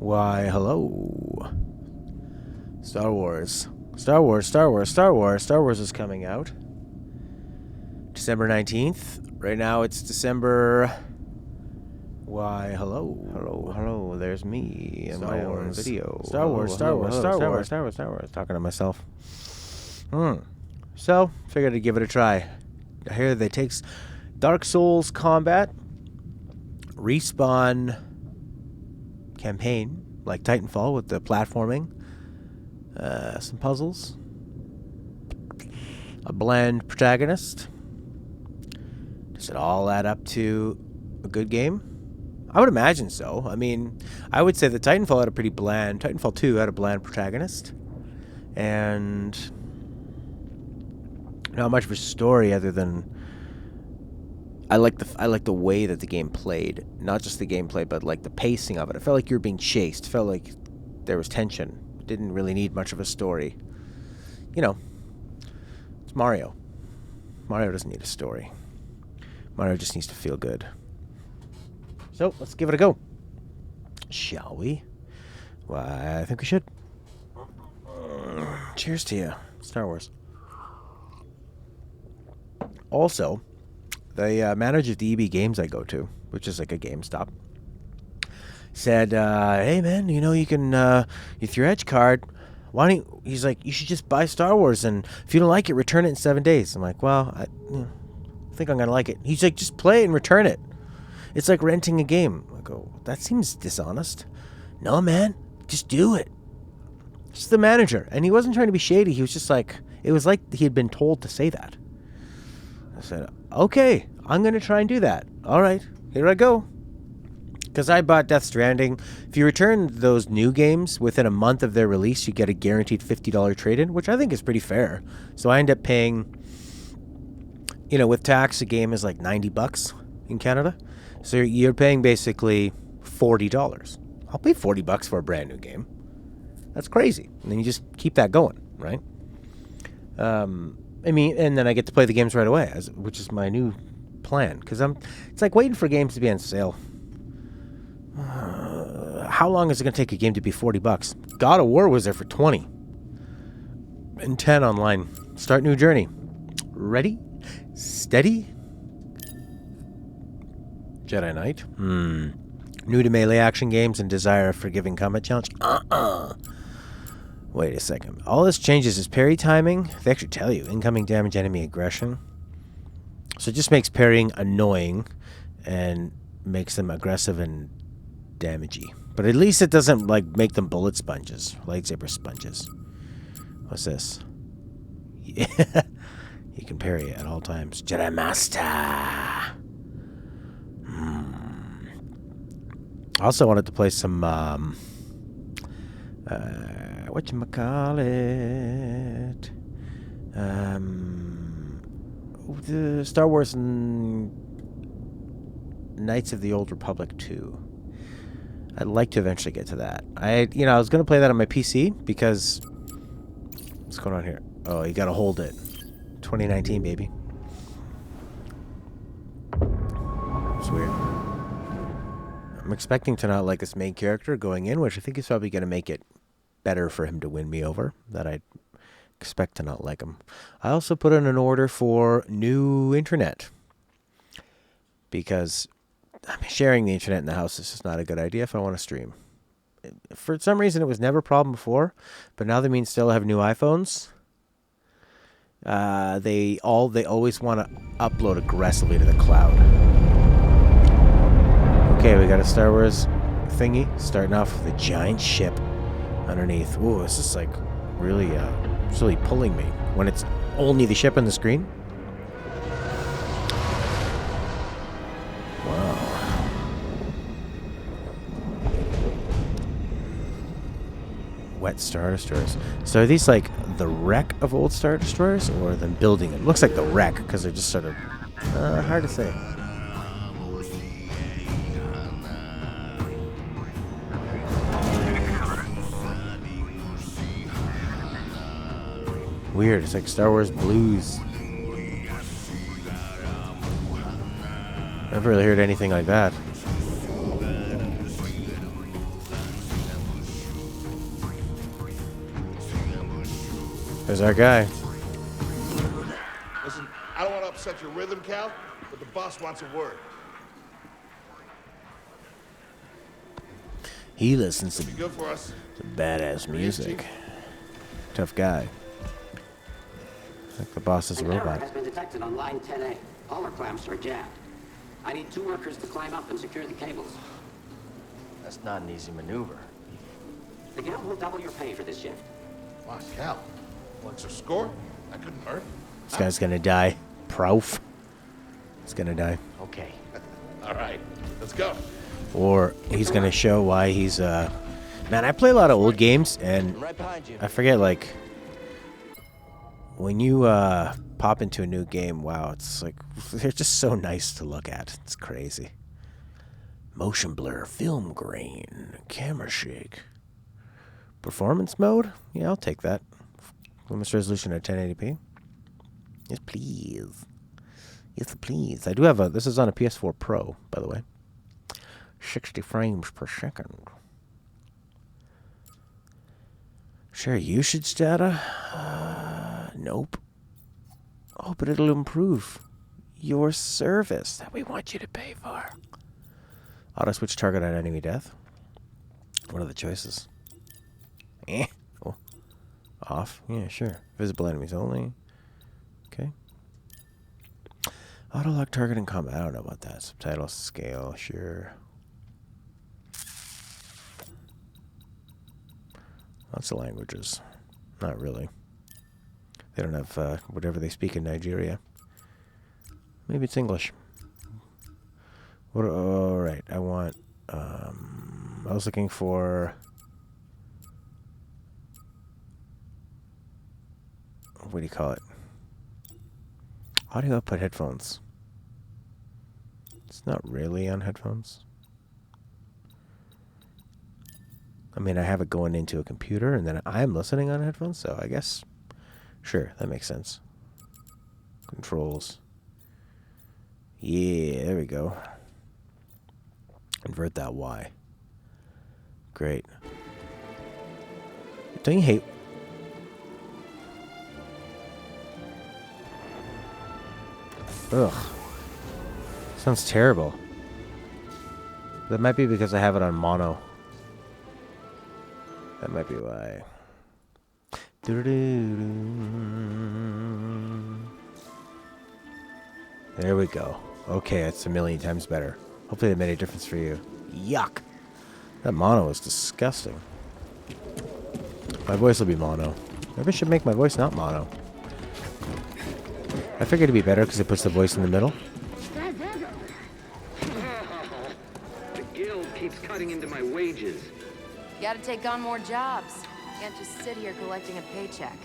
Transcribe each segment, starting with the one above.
Why, hello. Star Wars. Star Wars is coming out. December 19th. Right now it's December... Why, hello. There's me in my own video. Star Wars. Talking to myself. So, figured I'd give it a try. I hear they takes Dark Souls combat, Respawn campaign, like Titanfall with the platforming, some puzzles, a bland protagonist. Does it all add up to a good game? I would imagine so. I mean, I would say that Titanfall had a pretty bland... Titanfall 2 had a bland protagonist. And not much of a story other than... I like the way that the game played. Not just the gameplay, but like the pacing of it. It felt like you were being chased. It felt like there was tension. It didn't really need much of a story. You know, it's Mario. Mario doesn't need a story. Mario just needs to feel good. So, let's give it a go. Shall we? Why, I think we should. Cheers to you. Star Wars. Also, the manager of the EB Games I go to, which is like a GameStop, said, hey man, you know, you can, with your Edge card, why don't you, he's like, you should just buy Star Wars, and if you don't like it, return it in 7 days. I'm like, well, I think I'm going to like it. He's like, just play it and return it. It's like renting a game. I go, that seems dishonest. No, man, just do it. Just the manager. And he wasn't trying to be shady. He was just like, it was like he had been told to say that. I said, okay, I'm going to try and do that. All right, here I go. Because I bought Death Stranding. If you return those new games within a month of their release, you get a guaranteed $50 trade-in, which I think is pretty fair. So I end up paying, you know, with tax, a game is like $90 in Canada. So you're paying basically $40. I'll pay $40 for a brand new game. That's crazy. And then you just keep that going, right? I mean, and then I get to play the games right away, which is my new plan. Because it's like waiting for games to be on sale. How long is it going to take a game to be $40? God of War was there for 20. And 10 online. Start new journey. Ready? Steady? Jedi Knight. New to melee action games and desire a forgiving combat challenge. Wait a second. All this changes is parry timing. They actually tell you. Incoming damage, enemy aggression. So it just makes parrying annoying and makes them aggressive and damagey. But at least it doesn't like make them bullet sponges. Lightsaber sponges. What's this? Yeah. You can parry at all times. Jedi Master. I also wanted to play some, whatchamacallit, the Star Wars and Knights of the Old Republic 2. I'd like to eventually get to that. I was going to play that on my PC because, what's going on here? Oh, you got to hold it. 2019, baby. It's weird. I'm expecting to not like this main character going in, which I think is probably going to make it better for him to win me over. That I'd expect to not like him. I also put in an order for new internet. Because sharing the internet in the house is just not a good idea if I want to stream. For some reason, it was never a problem before. But now they still have new iPhones. They always want to upload aggressively to the cloud. Okay, we got a Star Wars thingy, starting off with a giant ship underneath. Ooh, this is like really, it's really pulling me when it's only the ship on the screen. Wow. Wet Star Destroyers. So are these like the wreck of old Star Destroyers or them building it? Looks like the wreck because they're just sort of hard to say. Weird. It's like Star Wars blues. Never really heard anything like that. There's our guy. Listen, I don't want to upset your rhythm, Cal, but the boss wants a word. He listens to Be good for us. badass music. Tough guy. Like the boss is a An error robot. has been detected on line 10A. All our clamps are jammed. I need 2 workers to climb up and secure the cables. That's not an easy maneuver. The guild will double your pay for this shift. Wow, Cal. What's your score? That couldn't hurt. This guy's gonna die. Prof. He's gonna die. Okay. All right, let's go. Or he's gonna show why he's man, I play a lot of old games and I'm right behind you. I forget, like, when you pop into a new game, wow, it's like they're just so nice to look at. It's crazy. Motion blur, film grain, camera shake. Performance mode? Yeah, I'll take that. Luminous resolution at 1080p. Yes, please. Yes, please. I do have a... This is on a PS4 Pro, by the way. 60 frames per second. Share usage data? Nope. Oh, but it'll improve your service that we want you to pay for. Auto switch target on enemy death. What are the choices? Oh. Off. Yeah, sure. Visible enemies only. Okay. Auto lock target in combat. I don't know about that. Subtitle scale. Sure. Lots of languages. Not really. They don't have whatever they speak in Nigeria. Maybe it's English. What? All right. I want. I was looking for. What do you call it? Audio output headphones. It's not really on headphones. I mean, I have it going into a computer, and then I'm listening on headphones, so I guess, sure, that makes sense. Controls. Yeah, there we go. Invert that Y. Great. Don't you hate... Ugh. Sounds terrible. That might be because I have it on mono. That might be why. There we go. Okay, it's a million times better. Hopefully that made a difference for you. Yuck. That mono is disgusting. My voice will be mono. Maybe I should make my voice not mono. I figured it'd be better because it puts the voice in the middle. The guild keeps cutting into my wages. You gotta take on more jobs. Can't just sit here collecting a paycheck.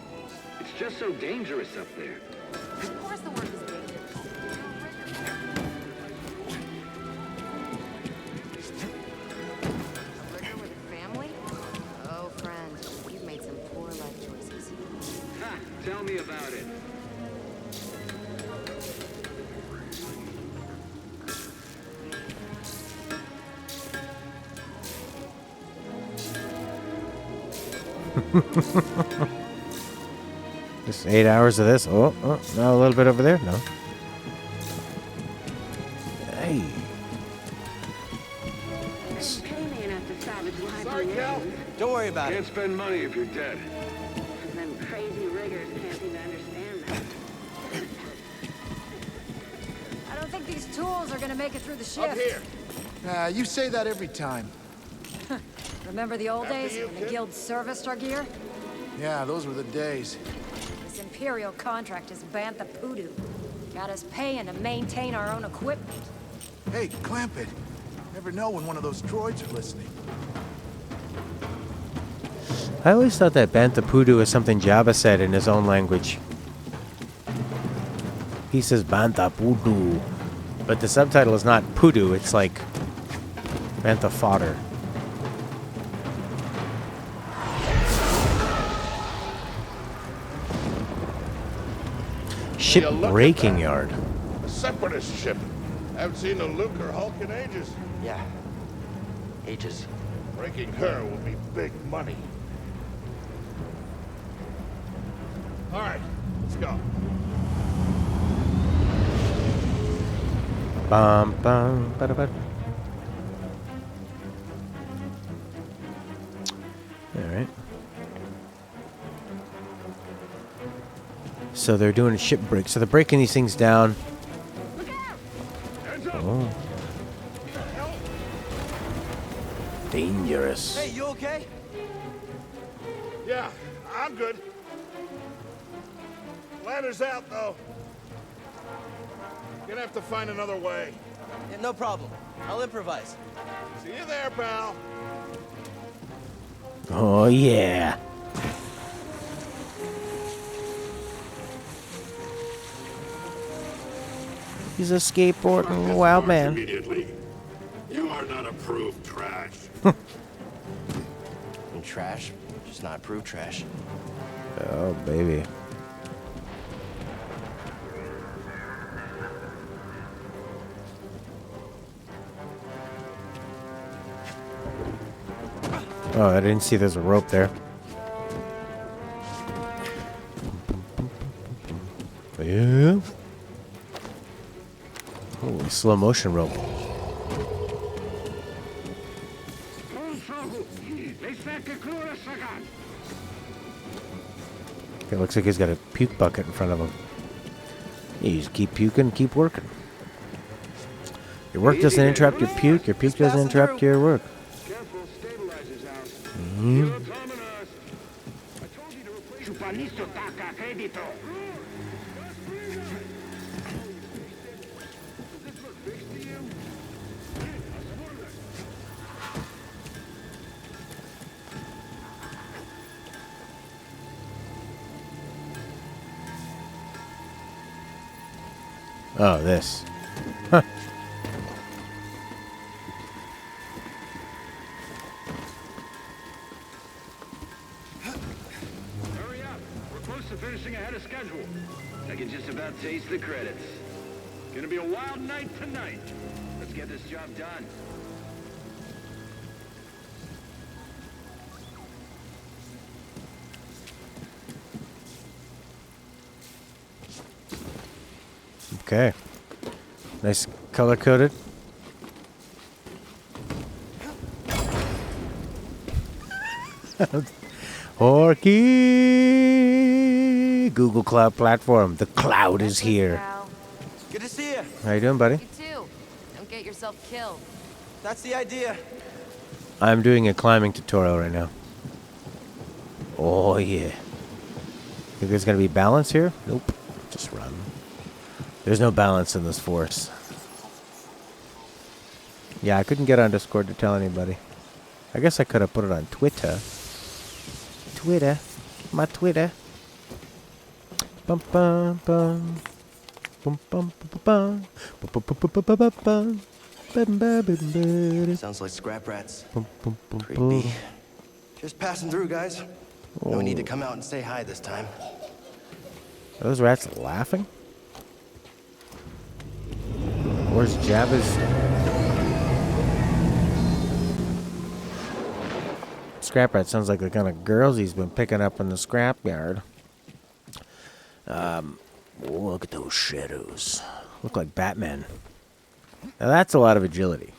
It's just so dangerous up there. Of course the work is dangerous. A rigger with a family? Oh, friend, you've made some poor life choices. Ha! Tell me about it. Just 8 hours of this. Oh, now a little bit over there. No. Hey. Sorry, Cal. Don't worry about Can't it. spend money if you're dead. Them crazy riggers can't seem to understand that. I don't think these tools are gonna make it through the shift. Up here. You say that every time. Remember the old After days you, when the kid. guild serviced our gear? Yeah, those were the days. This Imperial contract is Bantha Poodoo. Got us paying to maintain our own equipment. Hey, clamp it. Never know when one of those droids are listening. I always thought that Bantha Poodoo is something Jabba said in his own language. He says Bantha Poodoo. But the subtitle is not Poodoo, it's like Bantha Fodder. Ship Will you look at breaking that? yard. A separatist ship. Haven't seen a Luke or Hulk in ages. Yeah. Ages. Breaking her will be big money. All right, let's go. Bum bum ba ba. All right. So they're doing a ship break. So they're breaking these things down. Oh. Dangerous. Hey, you okay? Yeah, I'm good. Ladder's out, though. Gonna have to find another way. Yeah, no problem. I'll improvise. See you there, pal. Oh, yeah. He's a skateboarding wild man. Immediately. You are not approved trash. And trash, just not approved trash. Oh, baby. Oh, I didn't see there's a rope there. Yeah. Oh, slow motion rope. It looks like he's got a puke bucket in front of him. You just keep puking, keep working. Your work doesn't interrupt your puke doesn't interrupt your work. Oh, this. Huh. Hurry up. We're close to finishing ahead of schedule. I can just about taste the credits. Gonna be a wild night tonight. Let's get this job done. Okay. Nice color coded. Orky! Google Cloud Platform. The cloud is here. Good to see you. How you doing, buddy? You too. Don't get yourself killed. That's the idea. I'm doing a climbing tutorial right now. Oh, yeah. Think there's going to be balance here? Nope. Just run. There's no balance in this force. Yeah, I couldn't get on Discord to tell anybody. I guess I could have put it on Twitter. Twitter. My Twitter. Bum bum bum. Bum bum bum bum. Bum bum bum bum bum bum. Bum bum bum bum. Sounds like scrap rats. Bum bum bum Creepy. bum. Just passing through, guys. No need to come out and say hi this time. Are those rats laughing? Where's Jabba's? Scrap rat sounds like the kind of girls he's been picking up in the scrapyard. Look at those shadows. Look like Batman. Now that's a lot of agility.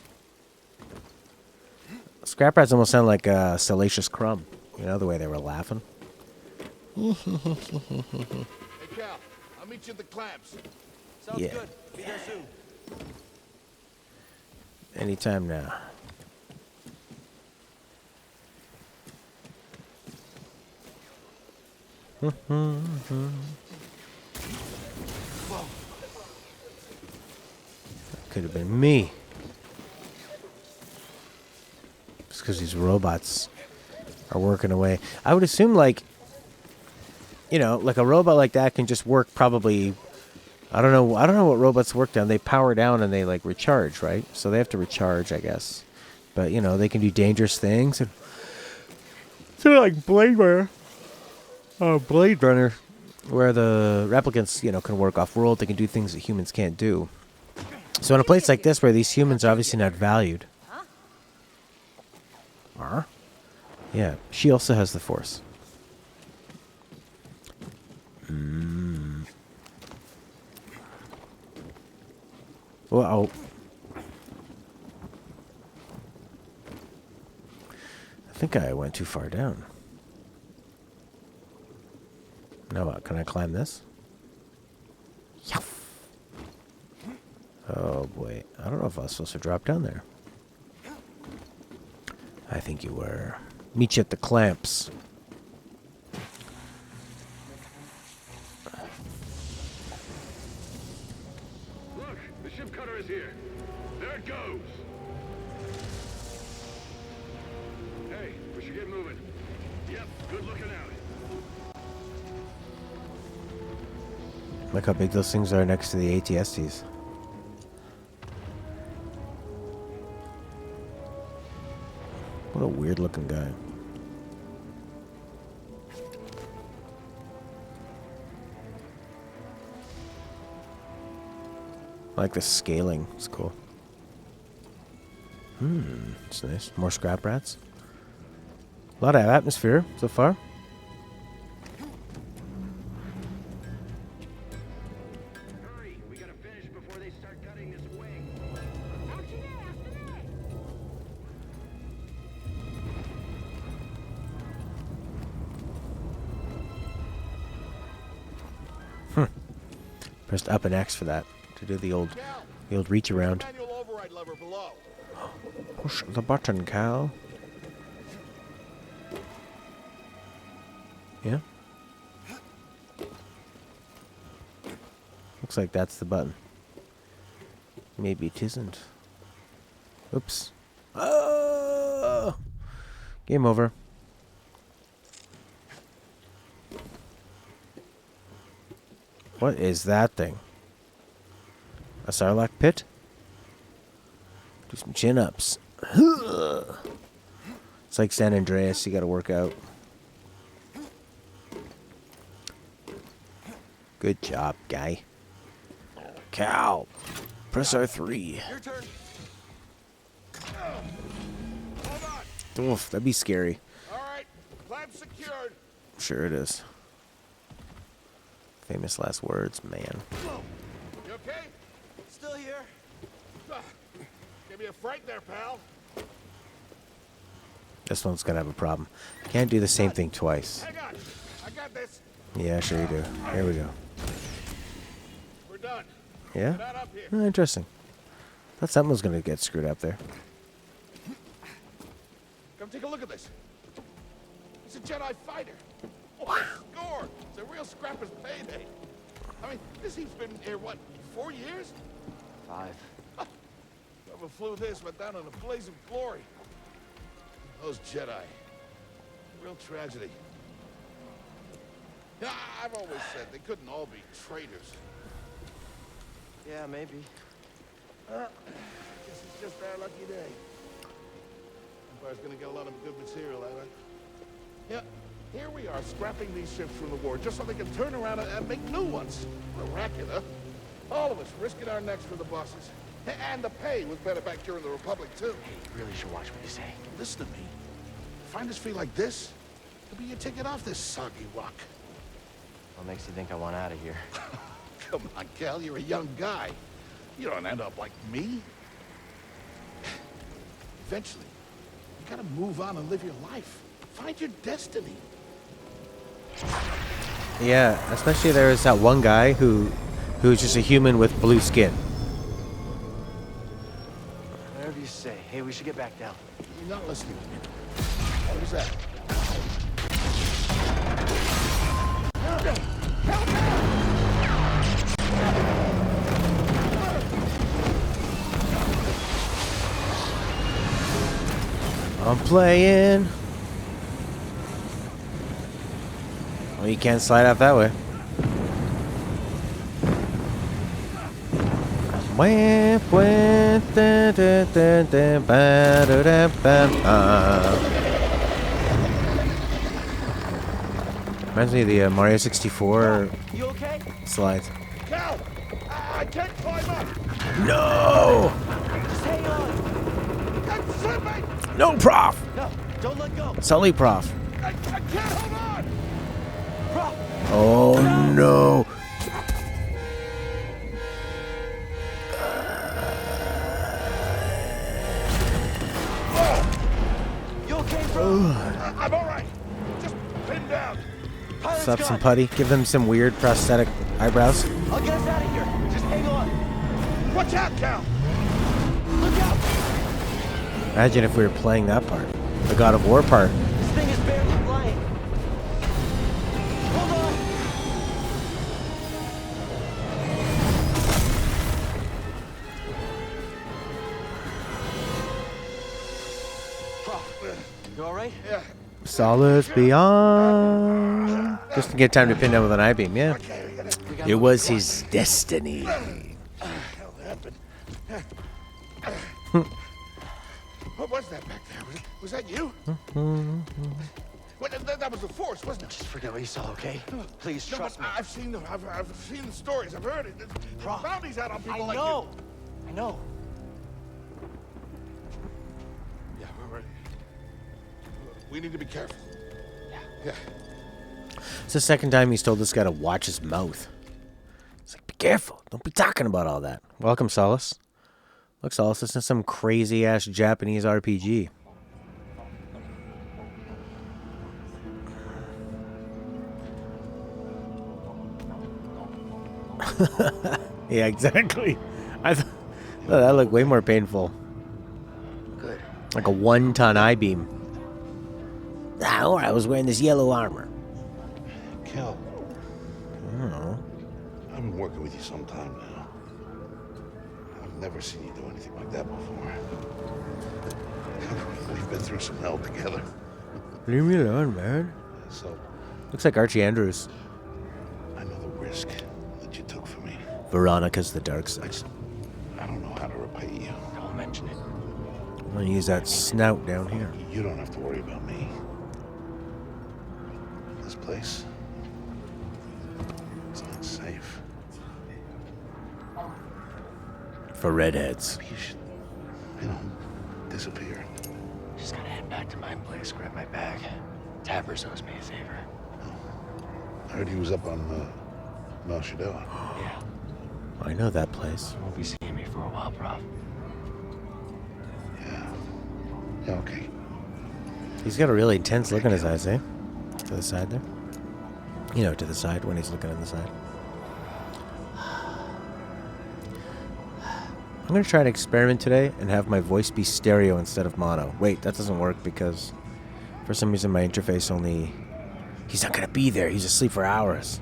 Scrap rats almost sound like Salacious Crumb. You know, the way they were laughing. Hey, Cal, I'll meet you at the clamps. Sounds Yeah. good. Be there soon. Anytime now. Could have been me. Just because these robots are working away. I would assume, like, you know, like a robot like that can just work probably. I don't know what robots work down. They power down and they like recharge, right? So they have to recharge, I guess. But you know, they can do dangerous things. And sort of like Blade Runner, where the replicants, you know, can work off-world. They can do things that humans can't do. So in a place like this, where these humans are obviously not valued. Yeah, she also has the Force. I think I went too far down. Now what? Can I climb this? Yeah. Oh boy. I don't know if I was supposed to drop down there. I think you were. Meet you at the clamps. Look, the ship cutter is here. There it goes. Hey, we should get moving. Yep, good looking out. Look how big those things are next to the ATSTs. What a weird looking guy. I like the scaling. It's cool. It's nice. More scrap rats. A lot of atmosphere so far. Hurry, we gotta finish before they start cutting this wing. Pressed up and X for that to do the old reach around. Manual override lever below. Push the button, Cal. Yeah. Looks like that's the button. Maybe it isn't. Oops. Oh! Game over. What is that thing? A Sarlacc pit? Do some chin-ups. It's like San Andreas, you gotta work out. Good job, guy. Cal, press R3. Your turn. Oof, that'd be scary. All right, clamp secured. Sure it is. Famous last words, man. You okay? Still here? Give me a fright there, pal. This one's gonna have a problem. Can't do the same thing twice. Hang on. I got this. Yeah, sure you do. Here we go. We're done. Yeah? Get up here. Oh, interesting. Thought something was gonna get screwed up there. Come take a look at this. It's a Jedi fighter. Oh, score! It's a real scrapper's payday. I mean, this he's been here, what, 4 years? 5. Whoever flew this went down in a blaze of glory. Those Jedi. Real tragedy. Yeah, I've always said they couldn't all be traitors. Yeah, maybe. Guess it's just our lucky day. Empire's gonna get a lot of good material out of it. Yeah, here we are scrapping these ships from the war just so they can turn around and make new ones. Miraculous. All of us risking our necks for the bosses. And the pay was better back during the Republic, too. Hey, you really should watch what you say. Listen to me. Find us free like this, it'll be your ticket off this soggy rock. What makes you think I want out of here? Come on, Cal, you're a young guy. You don't end up like me. Eventually, you gotta move on and live your life. Find your destiny. Yeah, especially there was that one guy who's just a human with blue skin. Whatever you say. Hey, we should get back down. You're not listening to me. What is that? I'm playing. Well, you can't slide out that way. Reminds me of the Mario 64 You okay? slides. Cal! I can't climb up! No! Just hang on. I'm slipping! No, Prof! No, don't let go. Sully, Prof. I can't hold on! Prof, Oh, no. you okay, bro? I'm all right. Just pin down. Pilot's Slap some gone. putty. Give them some weird prosthetic eyebrows. I'll get us out of here. Just hang on. Watch out, Cal. Look out. Imagine if we were playing that part. The God of War part. This thing is barely flying. Hold on. You all right? Yeah. Solace beyond. Just to get time to pin down with an I-beam, yeah. It was his destiny. Hell happened. What was that back there? Was that you? Well, that was the Force, wasn't it? Just forget what you saw, okay? Please No, trust but me. I've seen the stories. I've heard it. There's Prof, bounties out on people like I know. you. Yeah, we're ready. We need to be careful. Yeah. It's the second time he's told this guy to watch his mouth. He's like, be careful. Don't be talking about all that. Welcome, Solace. Look, Solace, this is some crazy-ass Japanese RPG. Yeah, exactly. I thought that looked way more painful. Good. Like a 1-ton I-beam. Ah, or I was wearing this yellow armor. Cal, I don't know. I've been working with you some time now. I've never seen you do anything like that before. We've been through some hell together. Leave me alone, man. So, Looks like Archie Andrews. I know the risk that you took for me. Veronica's the dark side. I don't know how to repay you. Don't mention it. I'm gonna use that snout down here. You don't have to worry about me. This place, it's not safe. For redheads. You should, disappear. Just gotta head back to my place, grab my bag. Tappers owes me a favor. I heard he was up on Mount Shadow. Yeah. I know that place. You won't be seeing me for a while, Prof. Yeah, okay. He's got a really intense look in his eyes, eh? To the side there. You know, to the side when he's looking on the side. I'm gonna try an experiment today and have my voice be stereo instead of mono. Wait, that doesn't work because for some reason my interface only... He's not gonna be there. He's asleep for hours.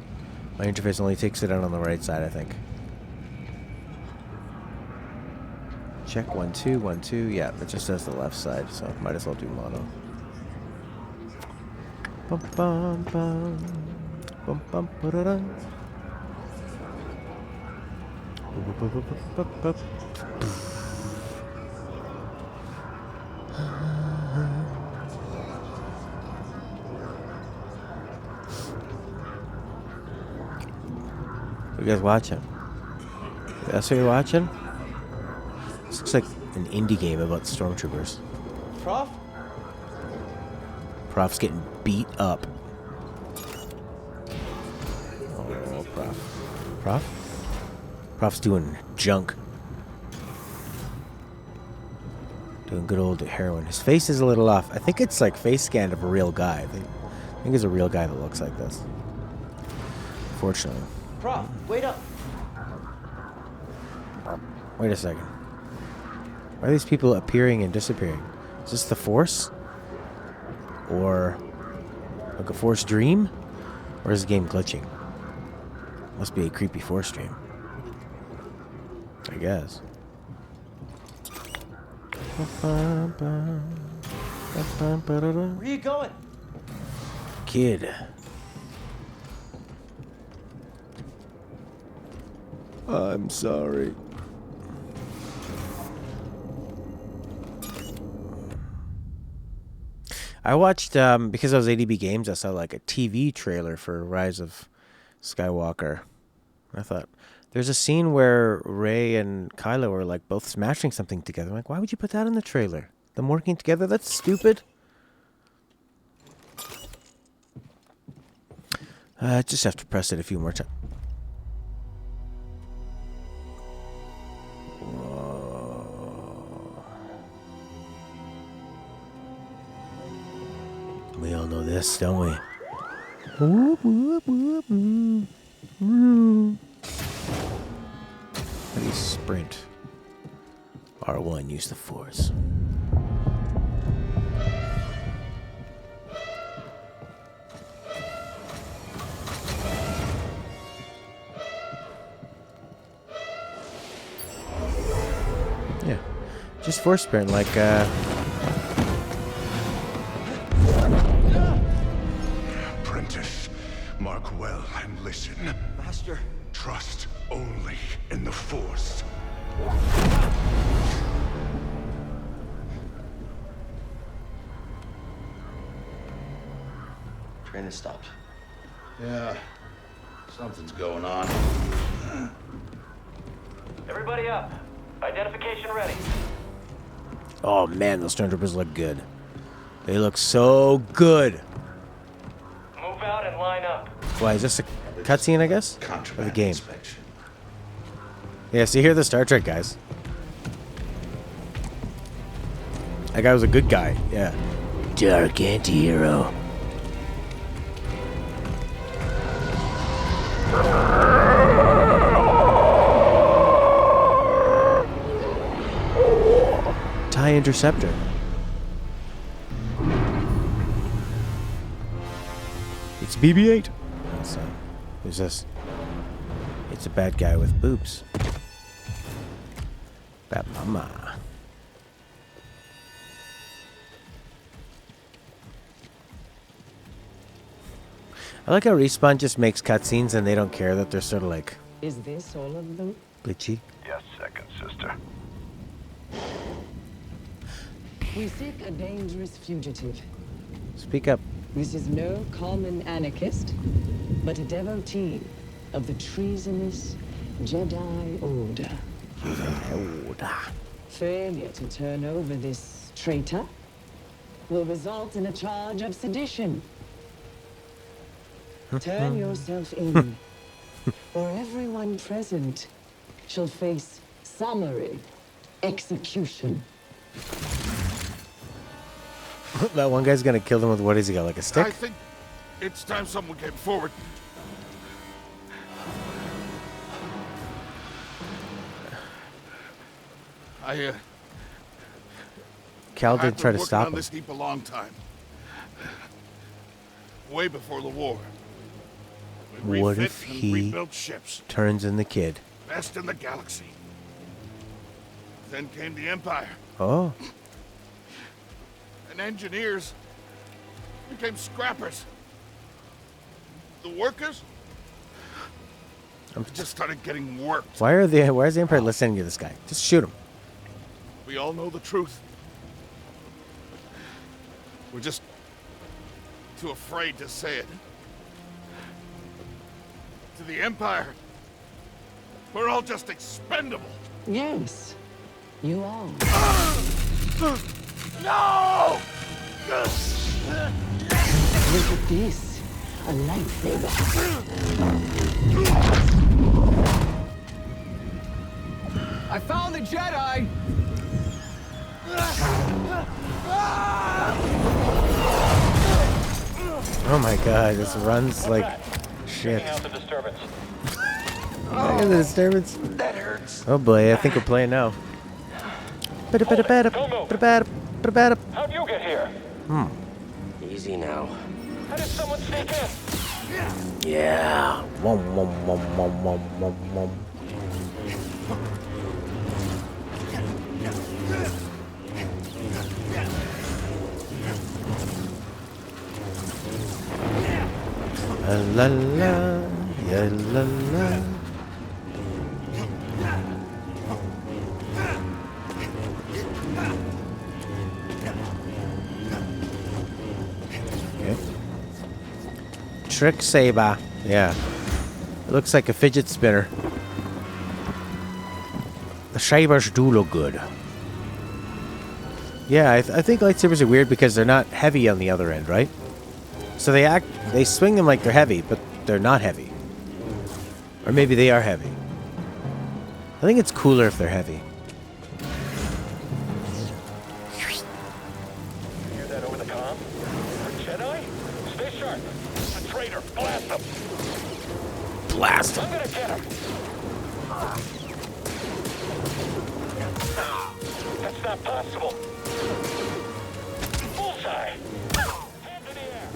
My interface only takes it out on the right side, I think. Check 1 2 1 2. Yeah, it just says the left side, so might as well do mono. Bum bum bum. Bum bum ba-da-da. You guys watching? That's what you're watching? This looks like an indie game about stormtroopers. Prof? Prof's getting beat up. Oh, Prof. Prof? Prof's doing junk. Doing good old heroin. His face is a little off. I think it's like face scanned of a real guy. I think it's a real guy that looks like this. Fortunately. Prof, wait up. Wait a second. Why are these people appearing and disappearing? Is this the Force? Or like a Force dream? Or is the game glitching? Must be a creepy Force dream. I guess. Where are you going? Kid. I'm sorry. I watched, because I was ADB Games, I saw like a TV trailer for Rise of Skywalker. I thought, there's a scene where Rey and Kylo are like both smashing something together. I'm like, why would you put that in the trailer? Them working together? That's stupid. I just have to press it a few more times. We all know this, don't we? Whoop, whoop, whoop, whoop, whoop. How do you sprint? R1, use the force. Yeah, just force sprint like Apprentice, mark well and listen. Master. Trust only in the Force. Train has stopped. Yeah, something's going on. Everybody up. Identification ready. oh man, those stormtroopers look good. They look so good. Move out and line up. Why is this a cutscene? I guess, or the Contraband game. inspection. Yeah, see here the Star Trek guys. That guy was a good guy. Yeah, dark anti-hero. TIE Interceptor. It's BB-8. So, who's this? It's a bad guy with boobs. Bad mama. I like how Respawn just makes cutscenes and they don't care that they're sort of like Is this all of them? glitchy. Yes, second sister. We seek a dangerous fugitive. Speak up. This is no common anarchist, but a devotee of the treasonous Jedi Order. Failure to turn over this traitor will result in a charge of sedition. Turn yourself in, or everyone present shall face summary execution. That one guy's gonna kill them with what has he got? Like a I stick? think it's time someone came forward. Cal I've did try been to working stop on him. this heap a long time. Way before the war. We What refit if and he rebuilt ships. turns in the kid? Best in the galaxy. Then came the Empire. Oh, And engineers became scrappers. The workers just started getting worked. why is the Empire listening to this guy? Just shoot him. We all know the truth. We're just too afraid to say it. To the Empire, we're all just expendable. Yes, you are. No! Look at this, a lightsaber. I found the Jedi! Oh my god, this runs like shit. Checking out the disturbance. Look at the disturbance. That hurts. Oh boy, I think we're playing now. How'd you get here? Easy now. How did someone sneak in? Yeah. Wom, wom, wom, wom, wom, wom, wom. La la, yeah, la la. Okay. Trick saber. Yeah. It looks like a fidget spinner. The sabers do look good. Yeah, I think lightsabers are weird because they're not heavy on the other end, right? So they swing them like they're heavy, but they're not heavy. Or maybe they are heavy. I think it's cooler if they're heavy. Hear that over the comm? Jedi? guard. A traitor. Blast him. Blast him. I'm gonna get him. That's not possible. Bullseye. Hands in the air.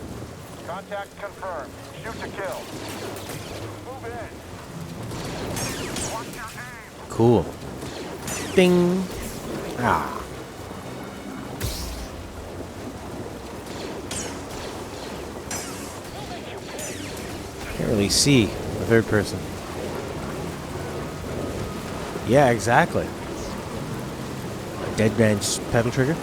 Contact confirmed. Shoot to kill. Move in. Watch your aim. Cool. Ding. Ah. Can't really see the third person. Yeah, exactly. A dead man's pedal trigger.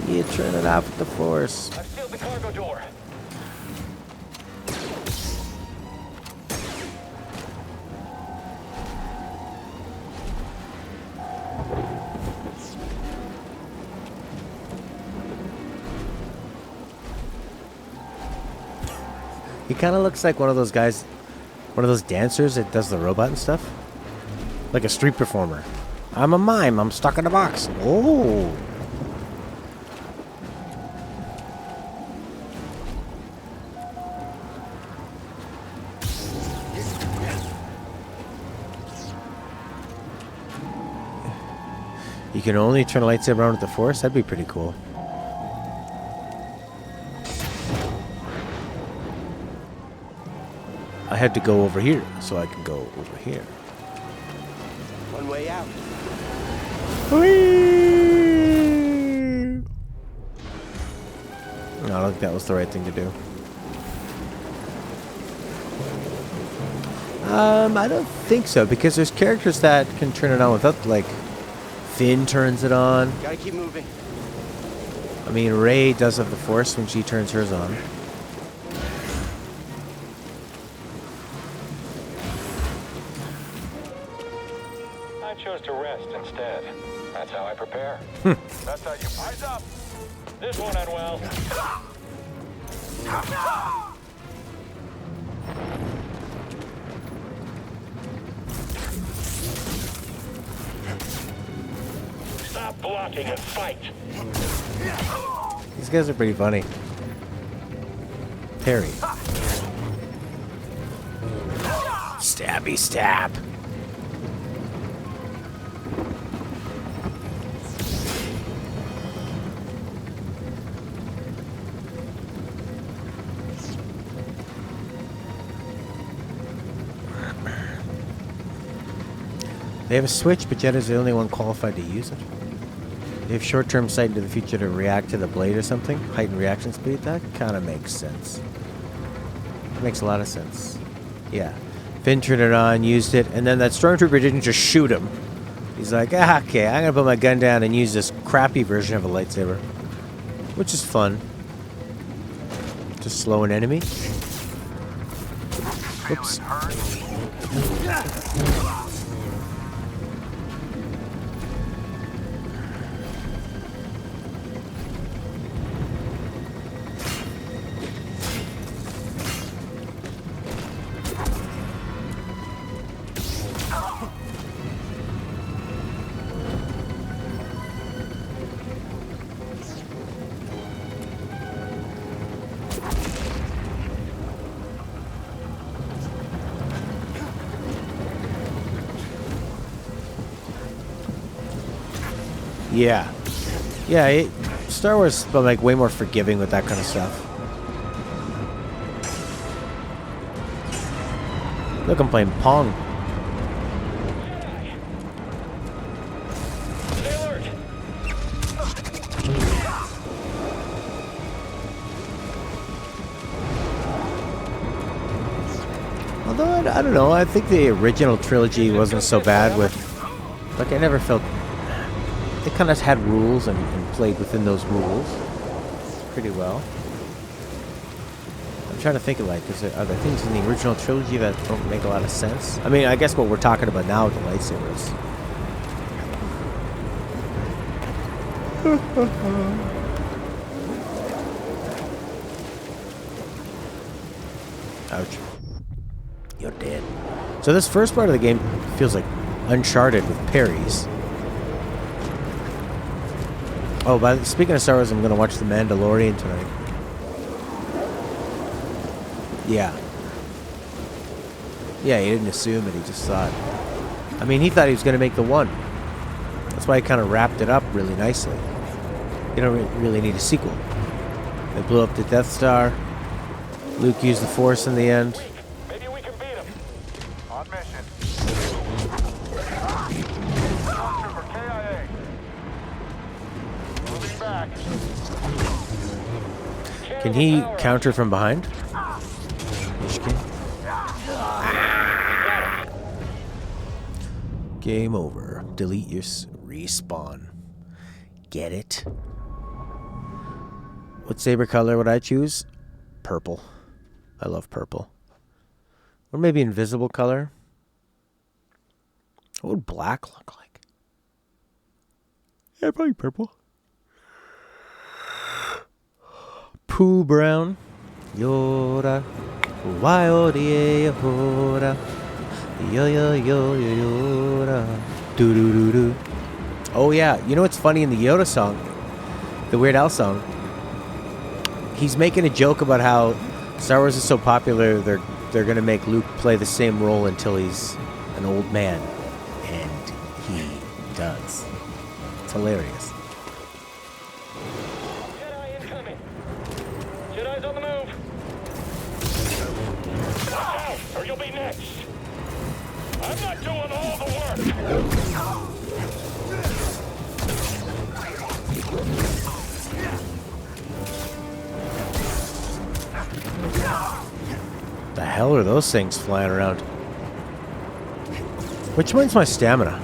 You turn it off with the force. I've sealed the cargo door. He kind of looks like one of those guys, one of those dancers that does the robot and stuff. Like a street performer. I'm a mime. I'm stuck in a box. Oh. You can only turn a lightsaber on with the force? That'd be pretty cool. I had to go over here, so I can go over here. One way out. Whee! No, I don't think that was the right thing to do. I don't think so, because there's characters that can turn it on without, like, Finn turns it on. Gotta keep moving. I mean, Rey does have the Force when she turns hers on. I chose to rest instead. That's how I prepare. That's how you eyes up. This won't end well. Stop blocking and fight. These guys are pretty funny. Parry. Stabby stab. They have a switch, but Jedi's the only one qualified to use it. They have short-term sight into the future to react to the blade or something. Heightened reaction speed. That kind of makes sense. It makes a lot of sense. Yeah. Finn turned it on, used it, and then that stormtrooper didn't just shoot him. He's like, okay, I'm going to put my gun down and use this crappy version of a lightsaber. Which is fun. To slow an enemy. Oops. Yeah. Yeah, Star Wars is like way more forgiving with that kind of stuff. Look, I'm playing Pong. Stay alert. Although, I don't know, I think the original trilogy wasn't so bad with... Like, I never felt... They kind of had rules and played within those rules pretty well. I'm trying to think of, like, are there things in the original trilogy that don't make a lot of sense? I mean, I guess what we're talking about now with the lightsabers. Ouch. You're dead. So this first part of the game feels like Uncharted with parries. Oh, speaking of Star Wars, I'm gonna watch The Mandalorian tonight. Yeah. Yeah, he didn't assume it. He just thought. I mean, he thought he was gonna make the one. That's why he kind of wrapped it up really nicely. You don't really need a sequel. They blew up the Death Star. Luke used the Force in the end. Maybe we can beat him. On mission. Super KIA. Moving back. Can he counter from behind? Mishkin. Game over. Delete your respawn. Get it? What saber color would I choose? Purple. I love purple. Or maybe invisible color. What would black look like? Yeah, probably purple. Pooh brown. Yoda. Yoda. Yo yo yo Yoda. Do do do do. Oh yeah, you know what's funny in the Yoda song? The Weird Al song. He's making a joke about how Star Wars is so popular, they're gonna make Luke play the same role until he's an old man, and he does. It's hilarious. Jedi incoming. Jedi's on the move. Watch out, or you'll be next. I'm not doing all the work. The hell are those things flying around? Which one's my stamina?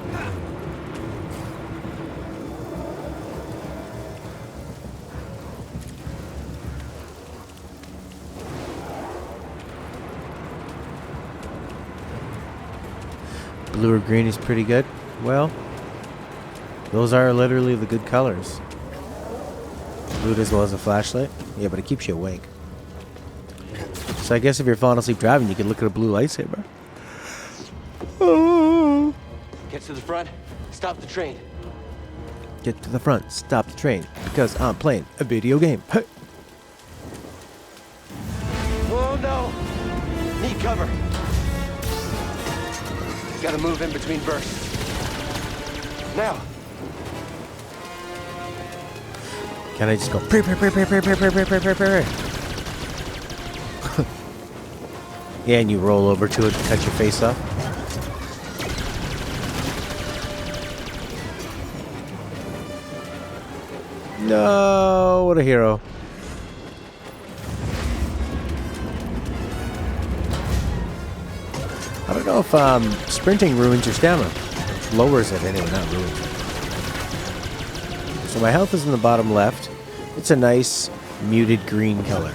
Blue or green is pretty good. Well, those are literally the good colors. Blue as well as a flashlight. Yeah, but it keeps you awake. So I guess if you're falling asleep driving, you could look at a blue lightsaber. Oh. Get to the front, stop the train. Get to the front, stop the train, because I'm playing a video game. Hey. Oh no! Need cover. Gotta move in between bursts. Now. Can I just go? Pray. Yeah, and you roll over to it and cut your face off. No, what a hero. I don't know if sprinting ruins your stamina. Lowers it anyway, not ruins it. So my health is in the bottom left. It's a nice muted green color.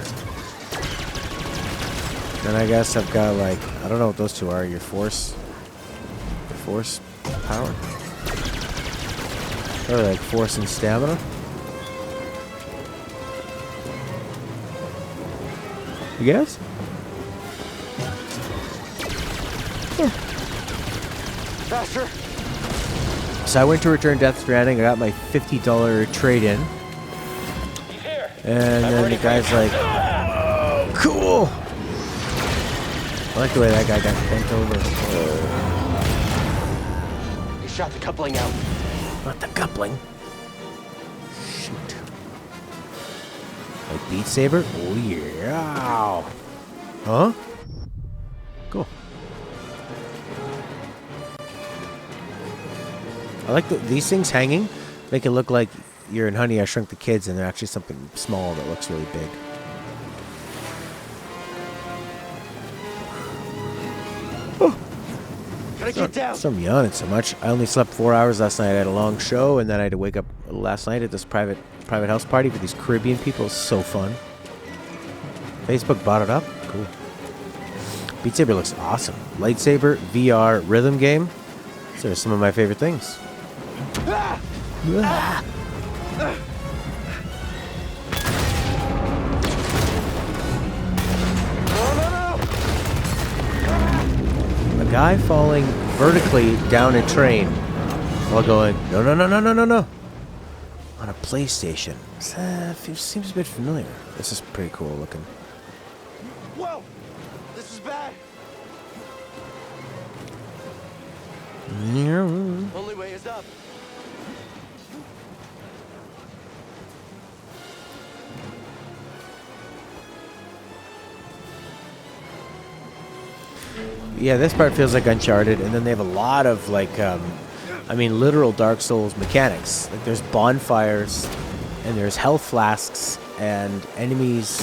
And I guess I've got like, I don't know what those two are. Your force power? Or like force and stamina? I guess? Faster. So I went to return Death Stranding. I got my $50 trade-in. And then the guy's like, cool! I like the way that guy got bent over. You shot the coupling out. Not the coupling. Shoot. Like Beat Saber? Oh yeah. Huh? Cool. I like these things hanging. Make it look like you're in Honey, I Shrunk the Kids, and they're actually something small that looks really big. Gotta get down. So I'm yawning so much. I only slept 4 hours last night. I had a long show, and then I had to wake up last night at this private house party for these Caribbean people. It's so fun. Facebook bought it up. Cool. Beat Saber looks awesome. Lightsaber, VR, rhythm game. These are some of my favorite things. Ah! Ah! A guy falling vertically down a train while going, no, on a PlayStation. Seems a bit familiar. This is pretty cool looking. Whoa! This is bad. Only way is up. Yeah, this part feels like Uncharted, and then they have a lot of like, I mean, literal Dark Souls mechanics. Like there's bonfires, and there's health flasks, and enemies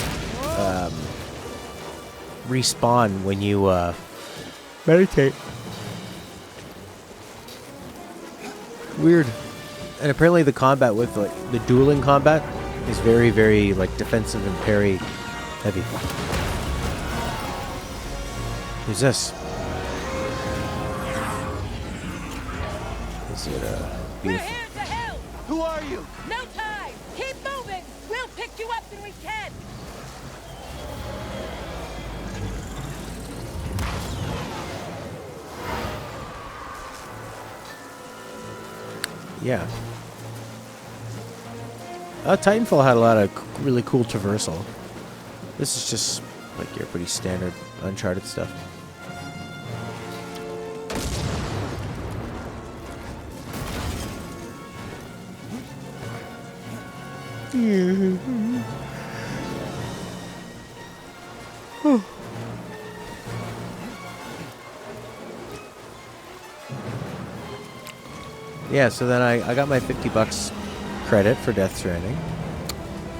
respawn when you meditate. Weird. And apparently the combat with like the dueling combat is very, very like defensive and parry heavy. Who's this? Is it We're here to help! Who are you? No time! Keep moving! We'll pick you up when we can! Yeah. Titanfall had a lot of really cool traversal. This is just like your pretty standard Uncharted stuff. Yeah, so then I got my $50 credit for Death Stranding.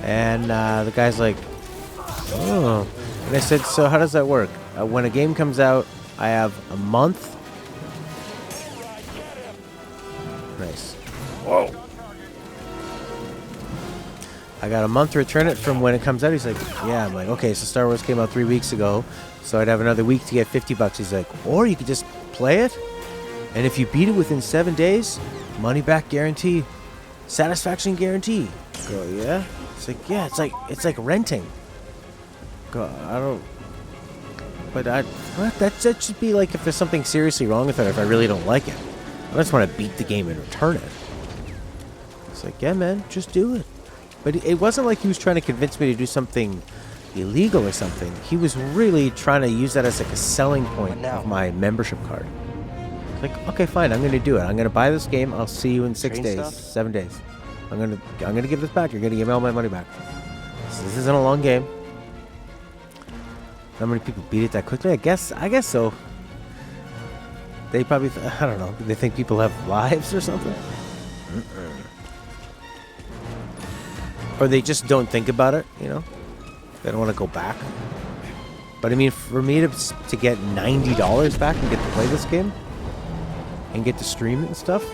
And the guy's like, oh. And I said, so how does that work? When a game comes out, I have a month. Nice. Whoa. I got a month to return it from when it comes out. He's like, yeah. I'm like, okay, so Star Wars came out 3 weeks ago, so I'd have another week to get $50. He's like, or you could just play it, and if you beat it within 7 days, money back guarantee, satisfaction guarantee. Go, yeah. It's like, yeah, it's like renting. Go, I don't. But that should be like if there's something seriously wrong with it, if I really don't like it. I just want to beat the game and return it. It's like, yeah, man, just do it. But it wasn't like he was trying to convince me to do something illegal or something. He was really trying to use that as like a selling point of my membership card. It's like, okay, fine, I'm going to do it. I'm going to buy this game. I'll see you in 6 days, 7 days. I'm going to give this back. You're going to give me all my money back. So this isn't a long game. How many people beat it that quickly? I guess so. They probably, I don't know. They think people have lives or something? Or they just don't think about it, you know? They don't want to go back. But I mean, for me to get $90 back and get to play this game and get to stream it and stuff,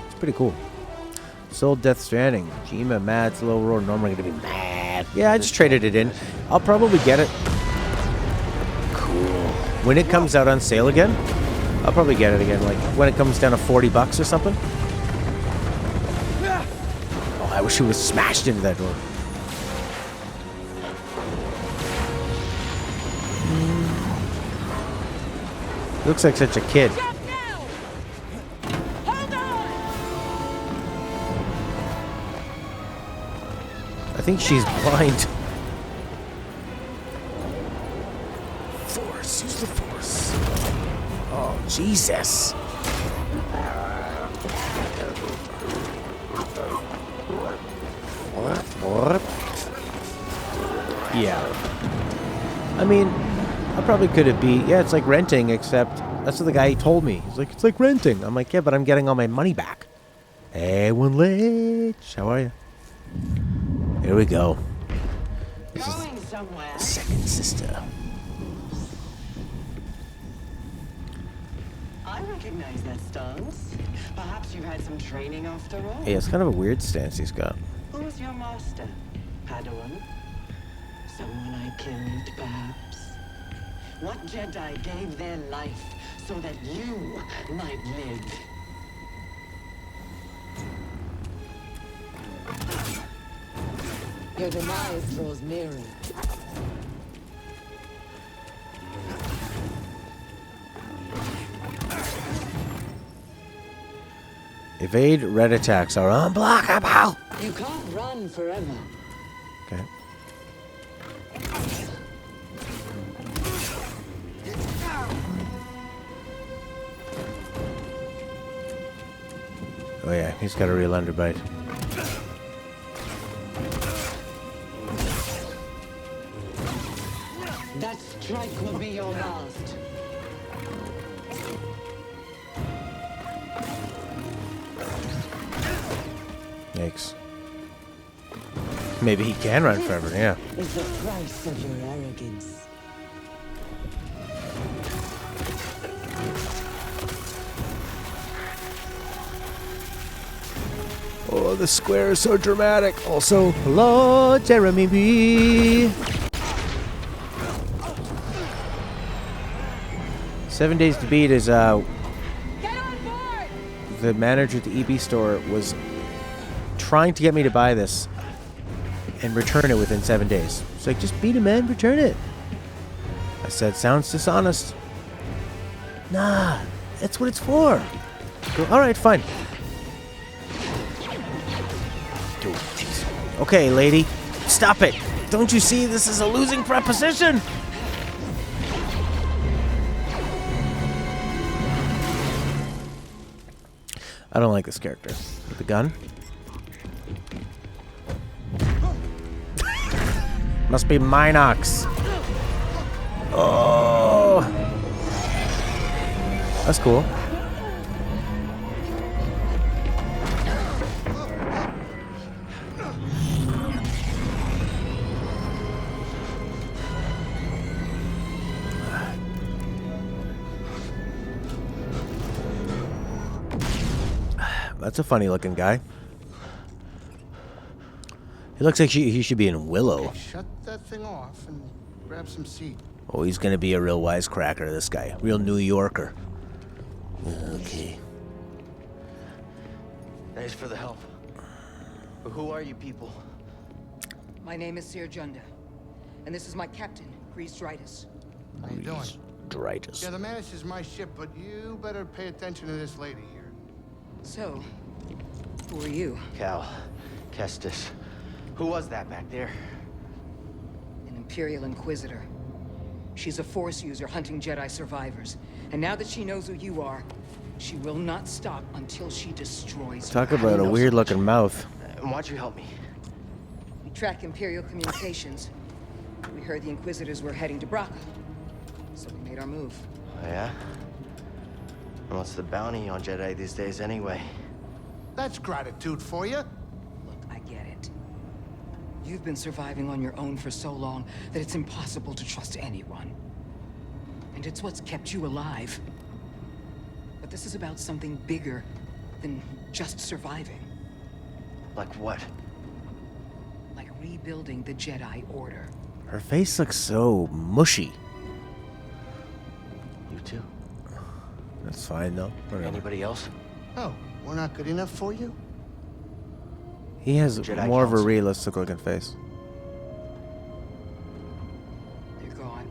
it's pretty cool. Sold Death Stranding. Jima, Mads, Low Roar, normally going to be mad. Yeah, I just traded it in. I'll probably get it. Cool. When it comes out on sale again, I'll probably get it again. Like when it comes down to $40 or something. Oh, I wish he was smashed into that door. Looks like such a kid. I think she's blind. Force, use the force. Oh, Jesus. What? Yeah. I mean, I probably could have beat. Yeah, it's like renting, except that's what the guy told me. He's like, it's like renting. I'm like, yeah, but I'm getting all my money back. Hey, one lich. How are you? Here we go. This is the second sister. I recognize that stance. Perhaps you had some training after all. Yeah, it's kind of a weird stance he's got. Who's your master? Padawan? Someone I killed, perhaps? What Jedi gave their life so that you might live? Your demise draws nearer. Evade red attacks are unblockable. You can't run forever. Okay. Oh yeah, he's got a real underbite. That strike will be your last. Yikes. Maybe he can run forever, yeah. Is the price of your arrogance. Oh, the square is so dramatic. Also, hello, Jeremy B. 7 Days to Beat is, Get on board! the manager at the EB store was trying to get me to buy this and return it within 7 days. It's like, just beat him, man, return it. I said, sounds dishonest. Nah, that's what it's for. Go, all right, fine. Dude, jeez. Okay, lady, stop it. Don't you see this is a losing proposition? I don't like this character. With the gun. Must be Minox. Oh, that's cool. That's a funny looking guy. He looks like he should be in Willow. Shut that thing off and grab some seat. Oh, he's gonna be a real wisecracker, this guy. Real New Yorker. Okay. Thanks for the help. But who are you people? My name is Sir Junda, and this is my captain, Grease Dritus. How you doing? Dritus. Yeah, the Mantis is my ship, but you better pay attention to this lady here. So, who are you? Cal. Kestis. Who was that back there? An Imperial Inquisitor. She's a Force user hunting Jedi survivors. And now that she knows who you are, she will not stop until she destroys you. Talk about a weird looking mouth. Why'd you help me? We track Imperial communications. We heard the Inquisitors were heading to Braca. So we made our move. Oh, yeah? And what's the bounty on Jedi these days anyway? That's gratitude for you. Look, I get it. You've been surviving on your own for so long that it's impossible to trust anyone. And it's what's kept you alive. But this is about something bigger than just surviving. Like what? Like rebuilding the Jedi Order. Her face looks so mushy. You too? That's fine though. Whatever. Anybody else? Oh, we're not good enough for you? He has Jedi more of a Council. realistic looking face. You're gone.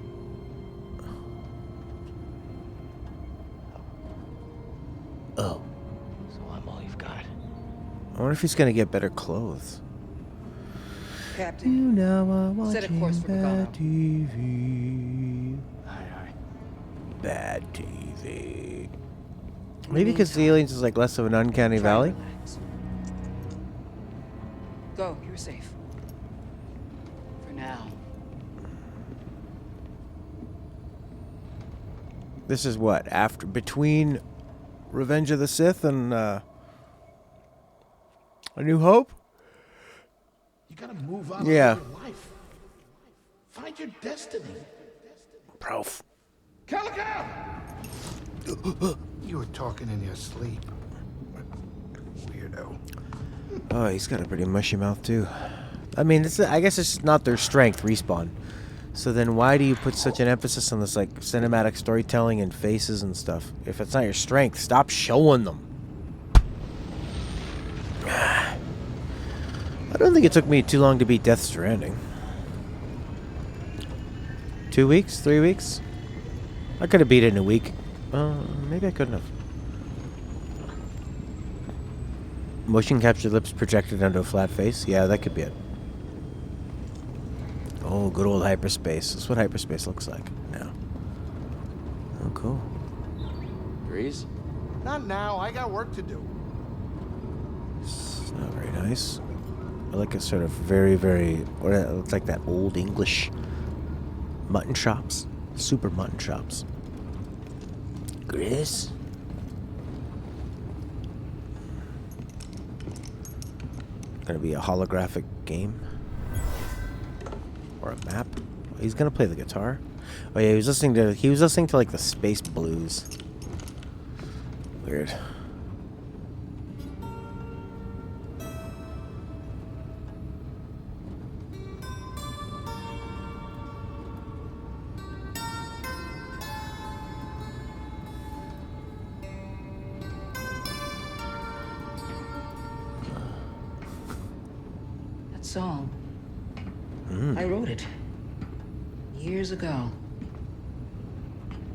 Oh. So I'm all you've got. I wonder if he's gonna get better clothes. Captain, You now are set a course watching for Pagano. bad TV. Aye. Bad TV. Maybe because the aliens is like less of an uncanny Try valley. and relax. Go, you're safe. For now. This is what after between Revenge of the Sith and A New Hope. You gotta move on Yeah. with your life. Find your destiny. Prof. Calico! You were talking in your sleep. Weirdo. Oh, he's got a pretty mushy mouth too. I mean, I guess it's not their strength, Respawn. So then why do you put such an emphasis on this like cinematic storytelling and faces and stuff? If it's not your strength, stop showing them. I don't think it took me too long to beat Death Stranding. 2 weeks? 3 weeks? I could have beat it in a week. Maybe I couldn't have. Motion capture lips projected onto a flat face. Yeah, that could be it. Oh, good old hyperspace. That's what hyperspace looks like now. Oh, cool. Breeze? Not now. I got work to do. It's not very nice. I like a sort of very, very... Or it looks like that old English mutton chops. Super mutton chops. Chris? Gonna be a holographic game? Or a map? He's gonna play the guitar? Oh yeah, he was listening to like the Space Blues. Weird. That song. I wrote it. Years ago.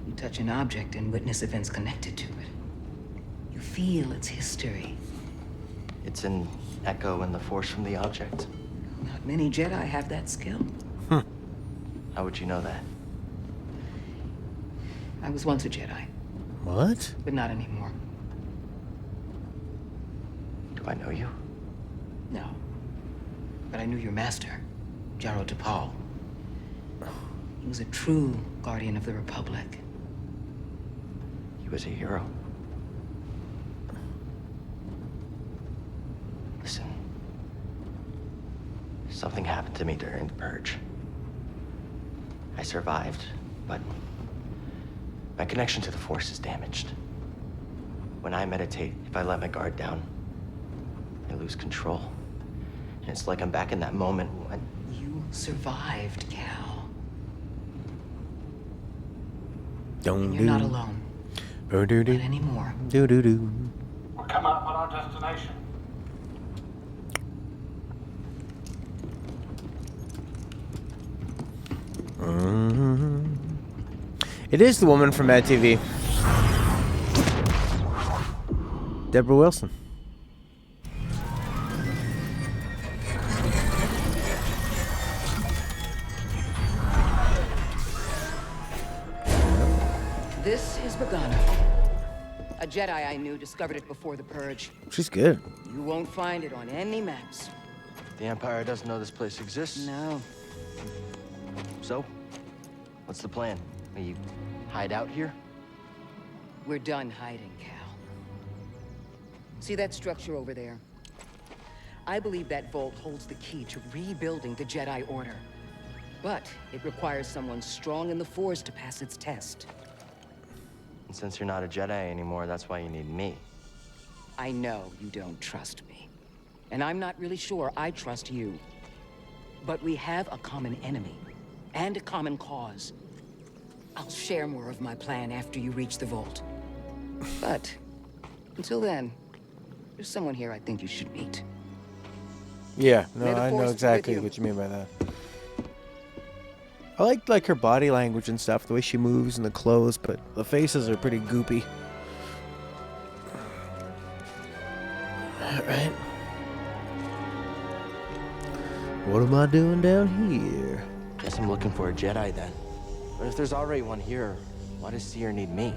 You touch an object and witness events connected to it. You feel its history. It's an echo in the force from the object. Not many Jedi have that skill. How would you know that? I was once a Jedi, What? but not anymore. Do I know you? No. But I knew your master, Jaro Tapal. He was a true guardian of the Republic. He was a hero. Listen. Something happened to me during the purge. I survived, but my connection to the Force is damaged. When I meditate, if I let my guard down, I lose control. And it's like I'm back in that moment when... You survived, Cal. Don't You're not alone. Do do do. Not anymore. Do do do. We're coming up on our destination. It is the woman from Mad TV. Deborah Wilson. This is Bogano. A Jedi I knew discovered it before the Purge. She's good. You won't find it on any maps. The Empire doesn't know this place exists. No. So, what's the plan? Will you hide out here? We're done hiding, Cal. See that structure over there? I believe that vault holds the key to rebuilding the Jedi Order. But it requires someone strong in the Force to pass its test. And since you're not a Jedi anymore, that's why you need me. I know you don't trust me. And I'm not really sure I trust you. But we have a common enemy. And a common cause. I'll share more of my plan after you reach the vault. But, until then, there's someone here I think you should meet. Yeah, no, May the I know Force be exactly with you. what you mean by that. I like her body language and stuff, the way she moves and the clothes, but the faces are pretty goopy. Alright. What am I doing down here? Guess I'm looking for a Jedi then. But if there's already one here, why does Seer need me?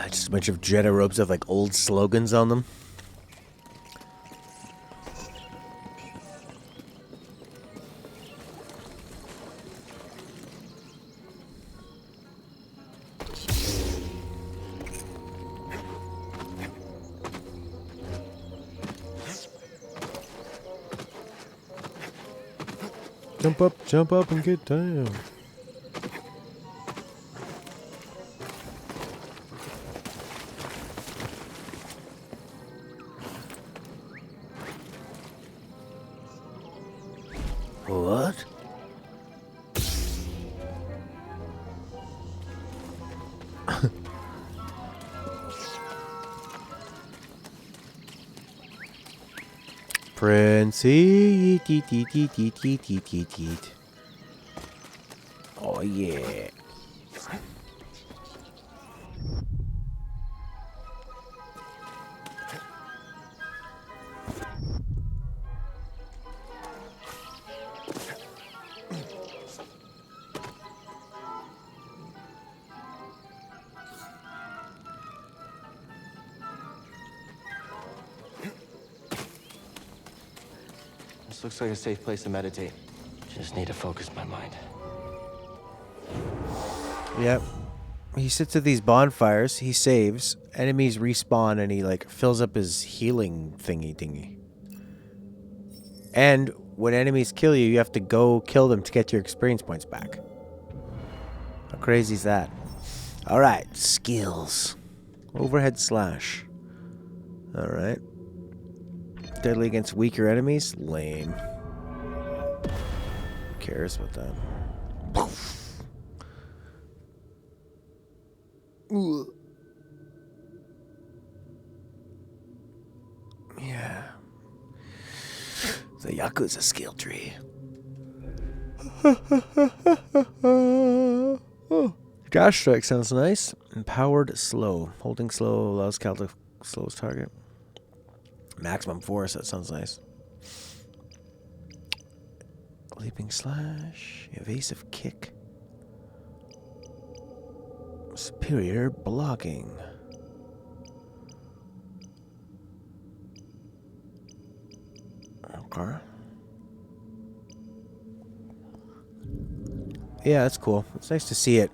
Just a bunch of Jedi robes have like old slogans on them. Jump up and get down. What? Princey, teet teet teet teet teet teet teet teet. Oh yeah. This looks like a safe place to meditate. Just need to focus my mind. Yep. He sits at these bonfires, he saves, enemies respawn, and he like fills up his healing thingy. And when enemies kill you, you have to go kill them to get your experience points back. How crazy is that? Alright, skills. Overhead slash. Alright. Deadly against weaker enemies? Lame. Who cares about that? Ooh. Yeah. The Yakuza skill tree. Oh. Dash strike sounds nice. Empowered slow. Holding slow allows Cal to slow his target. Maximum force, that sounds nice. Leaping slash. Evasive kick. Superior blocking. Okay. Yeah, that's cool. It's nice to see it.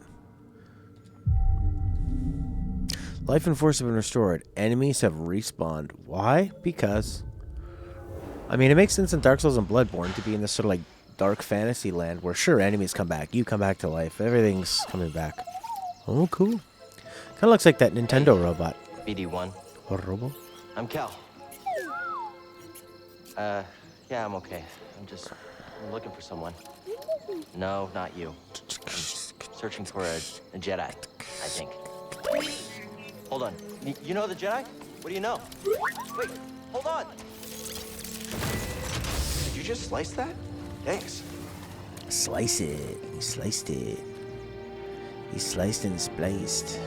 Life and force have been restored. Enemies have respawned. Why? Because... I mean, it makes sense in Dark Souls and Bloodborne to be in this sort of like dark fantasy land where sure, enemies come back. You come back to life. Everything's coming back. Oh, cool. Kind of looks like that Nintendo robot. BD1. A robo? I'm Cal. Yeah, I'm okay. I'm looking for someone. No, not you. I'm searching for a Jedi, I think. Hold on. You know the Jedi? What do you know? Wait, hold on. Did you just slice that? Thanks. Slice it. He sliced it. He sliced and spliced.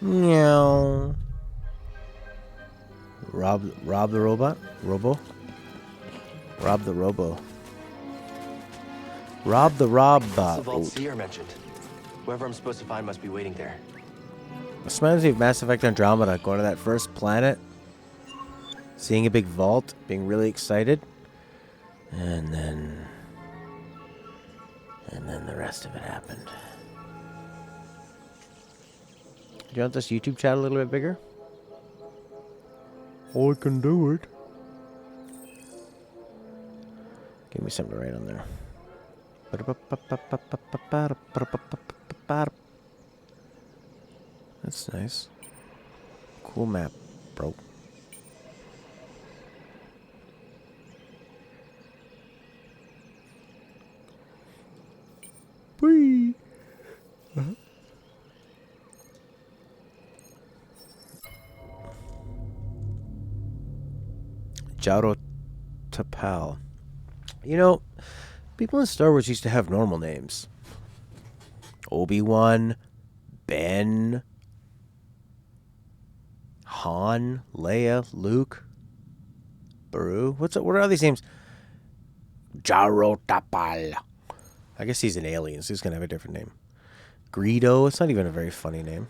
Meow. Rob the robot? Robo? Rob the robo. Rob the robot. The vault Seer mentioned. Whoever I'm supposed to find must be waiting there. This reminds me of Mass Effect Andromeda, going to that first planet, seeing a big vault, being really excited, and then the rest of it happened. Do you want this YouTube chat a little bit bigger? I can do it. Give me something to write on there. That's nice. Cool map, bro. Whee! Jaro Tapal. You know, people in Star Wars used to have normal names. Obi-Wan, Ben, Han, Leia, Luke, Baru. What are all these names? Jaro Tapal. I guess he's an alien, so he's going to have a different name. Greedo. It's not even a very funny name.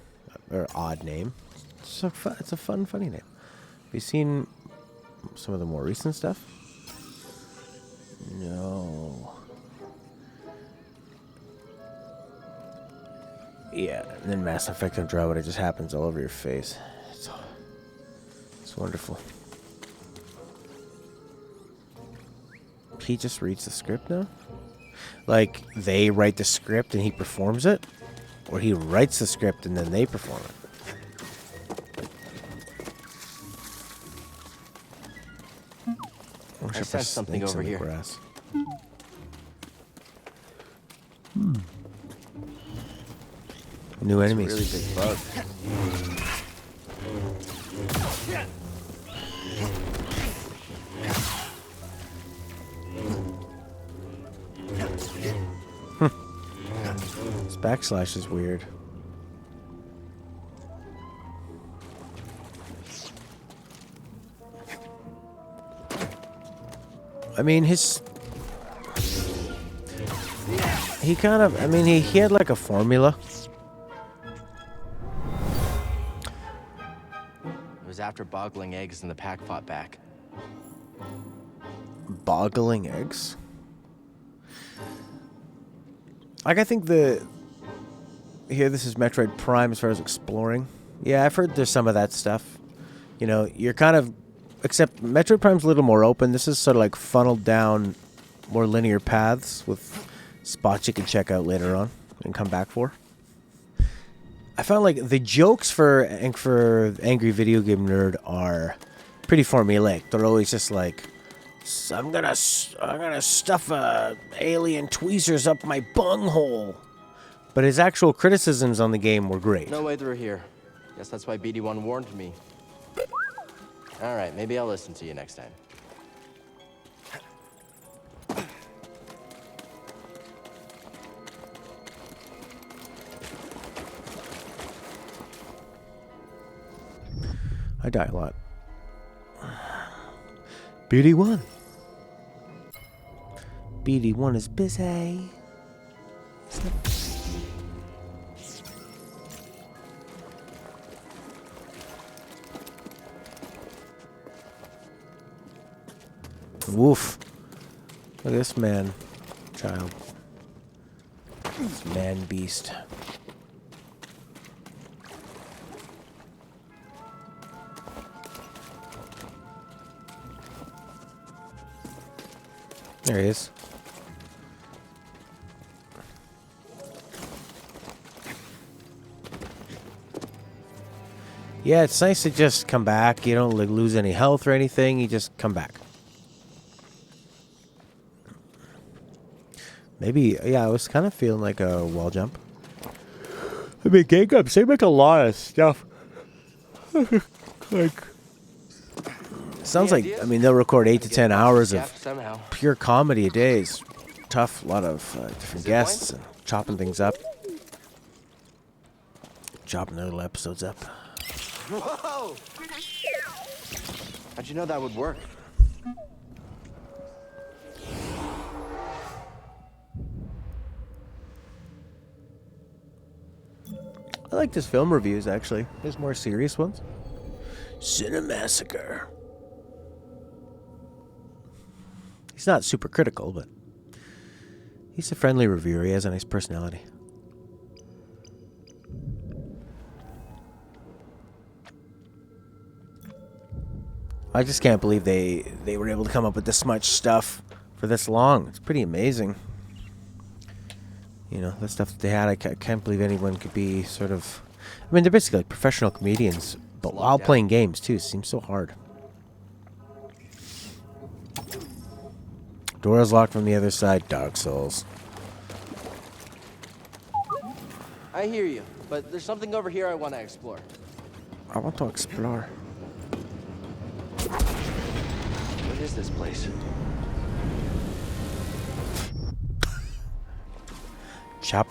Or odd name. It's a fun, funny name. Have you seen some of the more recent stuff? No. Yeah, and then Mass Effect Andromeda just happens all over your face. It's wonderful. He just reads the script now? Like, they write the script and he performs it? Or he writes the script and then they perform it? I sense something over here. Grass. New enemies. Really big bug. This backslash is weird. I mean, he had like a formula. was after boggling eggs and the pack fought back. Boggling eggs? Like, I think this is Metroid Prime as far as exploring. Yeah, I've heard there's some of that stuff. You know, you're kind of... Except Metroid Prime's a little more open. This is sort of like funneled down more linear paths with spots you can check out later on and come back for. I found like the jokes for Angry Video Game Nerd are pretty formulaic. They're always just like, I'm gonna stuff alien tweezers up my bunghole. But his actual criticisms on the game were great. No way through here. Guess that's why BD1 warned me. All right, maybe I'll listen to you next time. I die a lot. BD1. BD1 is busy. Woof. Look at this man. Child. This man beast. There he is. Yeah, it's nice to just come back. You don't like lose any health or anything. You just come back. Maybe, yeah, I was kind of feeling like a wall jump. I mean, Game Grumps, they make a lot of stuff. Like, sounds like, I mean, they'll record 8 to 10 hours of pure comedy a day. It's tough, a lot of different guests and chopping things up. Chopping the little episodes up. Whoa! How'd you know that would work? I like his film reviews, actually. There's more serious ones. Cinemassacre. He's not super critical, but he's a friendly reviewer. He has a nice personality. I just can't believe they were able to come up with this much stuff for this long. It's pretty amazing. You know, the stuff that they had, I can't believe anyone could be sort of... I mean, they're basically like professional comedians, but while playing games, too. It seems so hard. Door's locked from the other side. Dark Souls. I hear you, but there's something over here I want to explore. I want to explore. What is this place? Chop.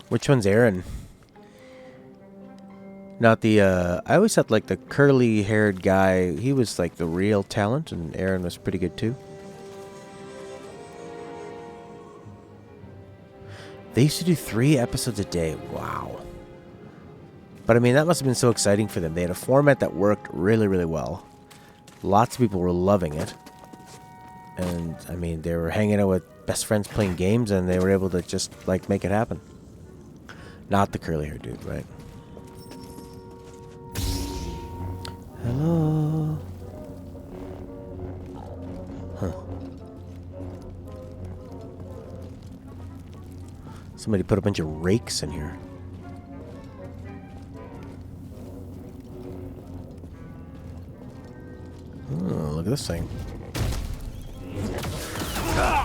Which one's Aaron? Not the, I always thought like the curly-haired guy, he was like the real talent, and Aaron was pretty good too. They used to do 3 episodes a day. Wow. But I mean, that must have been so exciting for them. They had a format that worked really, really well. Lots of people were loving it. And I mean, they were hanging out with best friends playing games, and they were able to just like make it happen. Not the curly hair dude, right? Hello. Huh. Somebody put a bunch of rakes in here. Oh, look at this thing.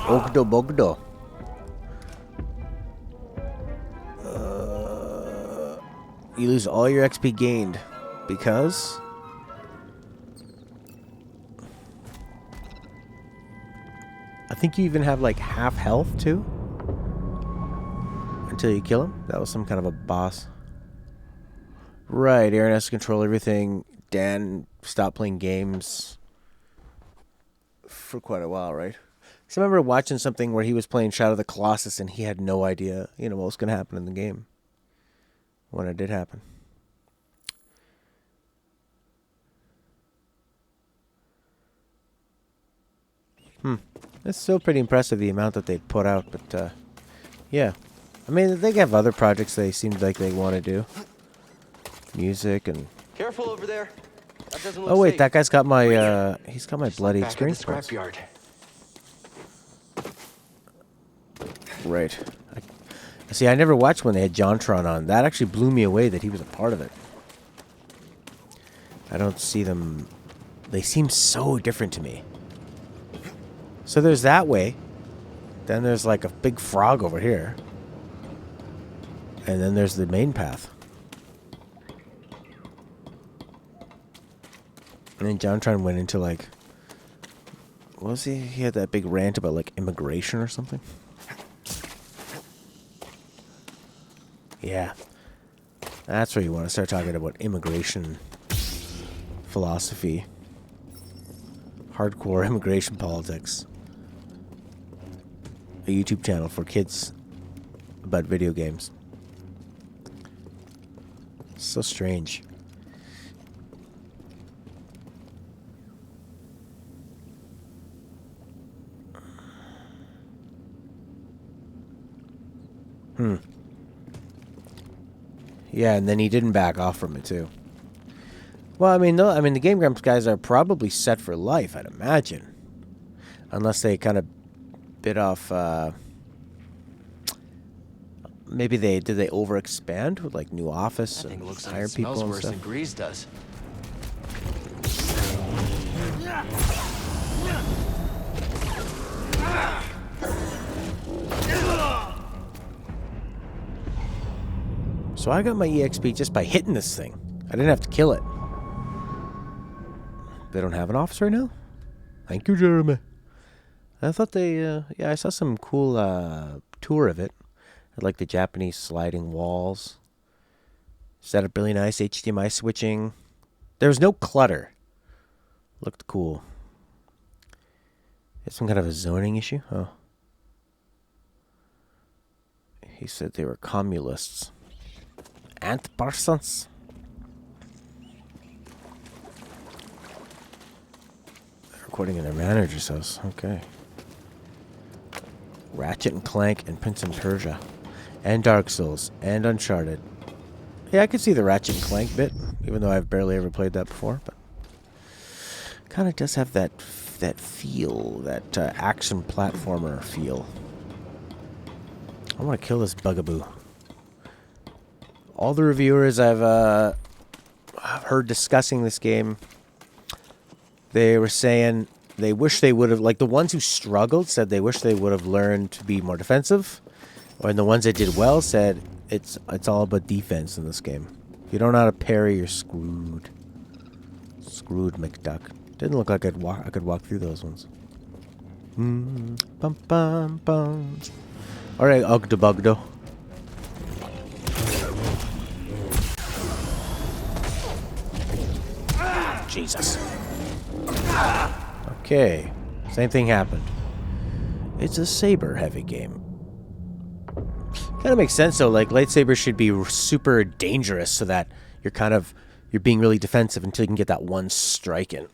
Ogdo Bogdo. You lose all your XP gained because I think you even have like half health too until you kill him. That was some kind of a boss. Right, Aaron has to control everything. Dan stopped playing games for quite a while, right? Because I remember watching something where he was playing Shadow of the Colossus and he had no idea, what was going to happen in the game when it did happen. It's still pretty impressive, the amount that they put out, but, yeah. I mean, they have other projects they seemed like they want to do. Music and... Careful over there. That doesn't look Oh, wait, safe. that guy's got my, he's got my Just bloody back at the experience points. scrapyard. Right. See, I never watched when they had JonTron on. That actually blew me away that he was a part of it. I don't see them... They seem so different to me. So there's that way. Then there's like a big frog over here. And then there's the main path. And then JonTron went into like... What was he? He had that big rant about like immigration or something. Yeah. That's where you want to start talking about immigration philosophy. Hardcore immigration politics. A YouTube channel for kids about video games. So strange. Yeah, and then he didn't back off from it too. Well, I mean, the Game Grumps guys are probably set for life, I'd imagine, unless they kind of bit off. Maybe they overexpand with like new office and hire people and worse stuff. than Grease does. So I got my EXP just by hitting this thing. I didn't have to kill it. They don't have an office right now? Thank you, Jeremy. I thought they, yeah, I saw some cool tour of it. I like the Japanese sliding walls. Set up really nice HDMI switching. There was no clutter. Looked cool. It's some kind of a zoning issue? Oh. He said they were communists. Ant persons. They're recording in their manager's house. Okay. Ratchet and Clank and Prince and Persia. And Dark Souls. And Uncharted. Yeah, I could see the Ratchet and Clank bit, even though I've barely ever played that before. But kind of does have that feel, that action platformer feel. I want to kill this bugaboo. All the reviewers I've heard discussing this game, they were saying they wish they would have, like the ones who struggled said they wish they would have learned to be more defensive, and the ones that did well said it's all about defense in this game. If you don't know how to parry, you're screwed. Screwed McDuck. Didn't look like I could walk through those ones. Bum bum bum. All right, Ogdebugdo. Jesus. Okay. Same thing happened. It's a saber-heavy game. Kind of makes sense, though. Like, lightsabers should be super dangerous so that you're being really defensive until you can get that one strike in.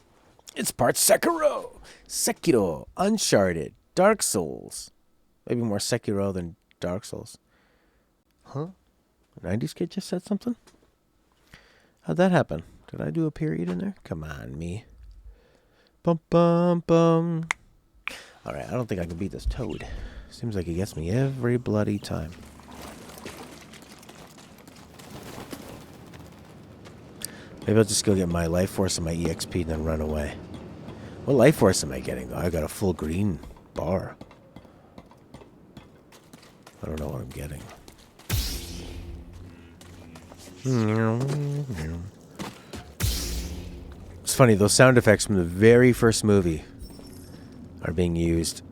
It's part Sekiro, Uncharted, Dark Souls. Maybe more Sekiro than Dark Souls. Huh? A 90s kid just said something? How'd that happen? Did I do a period in there? Come on, me. Bum, bum, bum. Alright, I don't think I can beat this toad. Seems like he gets me every bloody time. Maybe I'll just go get my life force and my EXP and then run away. What life force am I getting, though? I got a full green bar. I don't know what I'm getting. It's funny, those sound effects from the very first movie are being used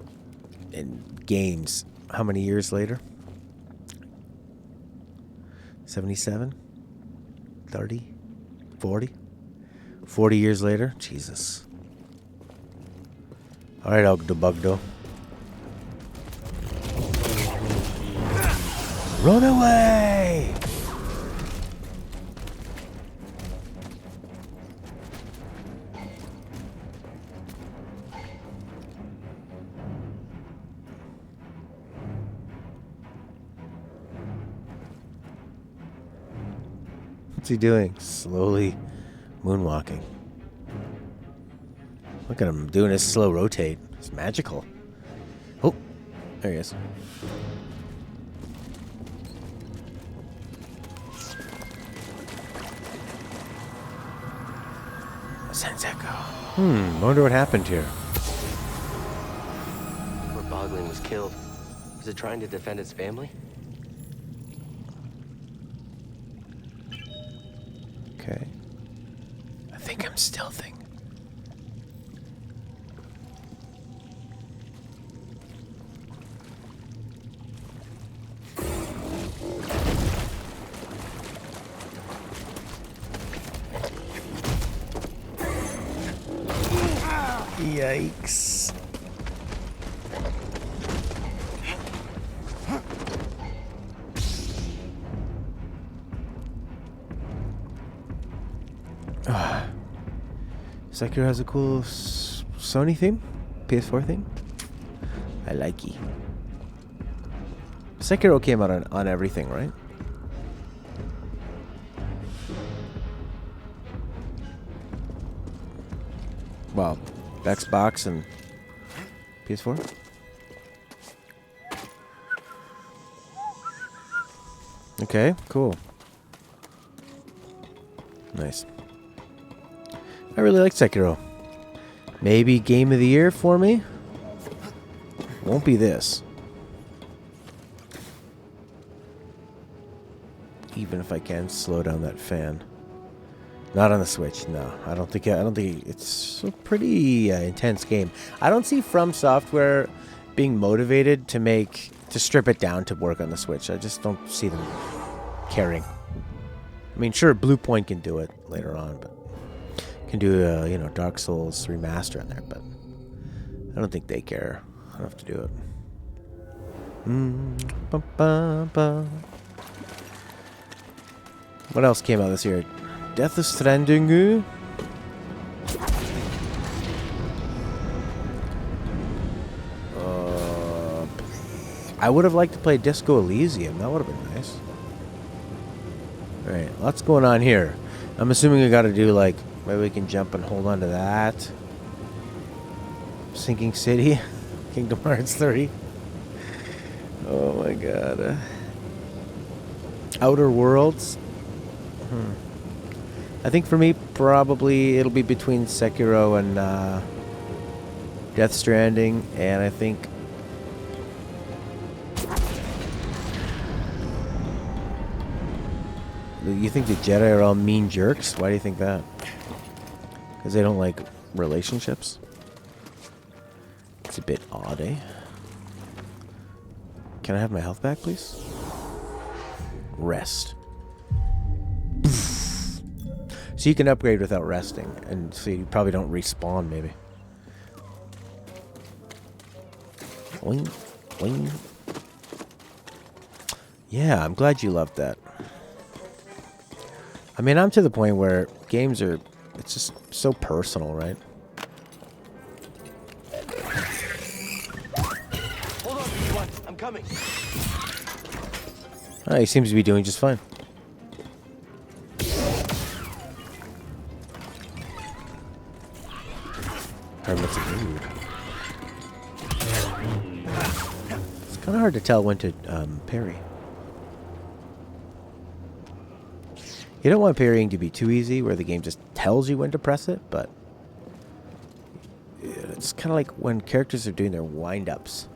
in games. How many years later? 77? 30? 40? 40 years later? Jesus. Alright, Ogdo. Run away! What's he doing? Slowly moonwalking. Look at him doing his slow rotate. It's magical. Oh, there he is. Senseko. Wonder what happened here. Where Boglin was killed. Was it trying to defend its family? Okay. I think I'm stealthing. Yikes. Sekiro has a cool Sony theme, PS4 theme. I like it. Sekiro came out on everything, right? Well, Xbox and PS4. Okay, cool. Nice. I really like Sekiro. Maybe game of the year for me? Won't be this. Even if I can slow down that fan. Not on the Switch, no. I don't think it's a pretty intense game. I don't see From Software being motivated to strip it down to work on the Switch. I just don't see them caring. I mean, sure, Blue Point can do it later on, but can do a Dark Souls remaster on there, but I don't think they care enough to do it. What else came out this year? Death Stranding. I would have liked to play Disco Elysium. That would have been nice. Alright, lots going on here. I'm assuming we gotta do like, maybe we can jump and hold on to that. Sinking City. Kingdom Hearts 3. Oh my god. Outer Worlds. I think for me, probably it'll be between Sekiro and Death Stranding, and I think you think the Jedi are all mean jerks? Why do you think that? Because they don't like relationships? It's a bit odd, eh? Can I have my health back, please? Rest. So you can upgrade without resting, and so you probably don't respawn, maybe. Boing, boing. Yeah, I'm glad you loved that. I mean, I'm to the point where games are, it's just so personal, right? Hold on, everyone. I'm coming. Oh, he seems to be doing just fine. Hermit's rude. It's kind of hard to tell when to parry. You don't want parrying to be too easy, where the game just tells you when to press it, but it's kind of like when characters are doing their wind-ups.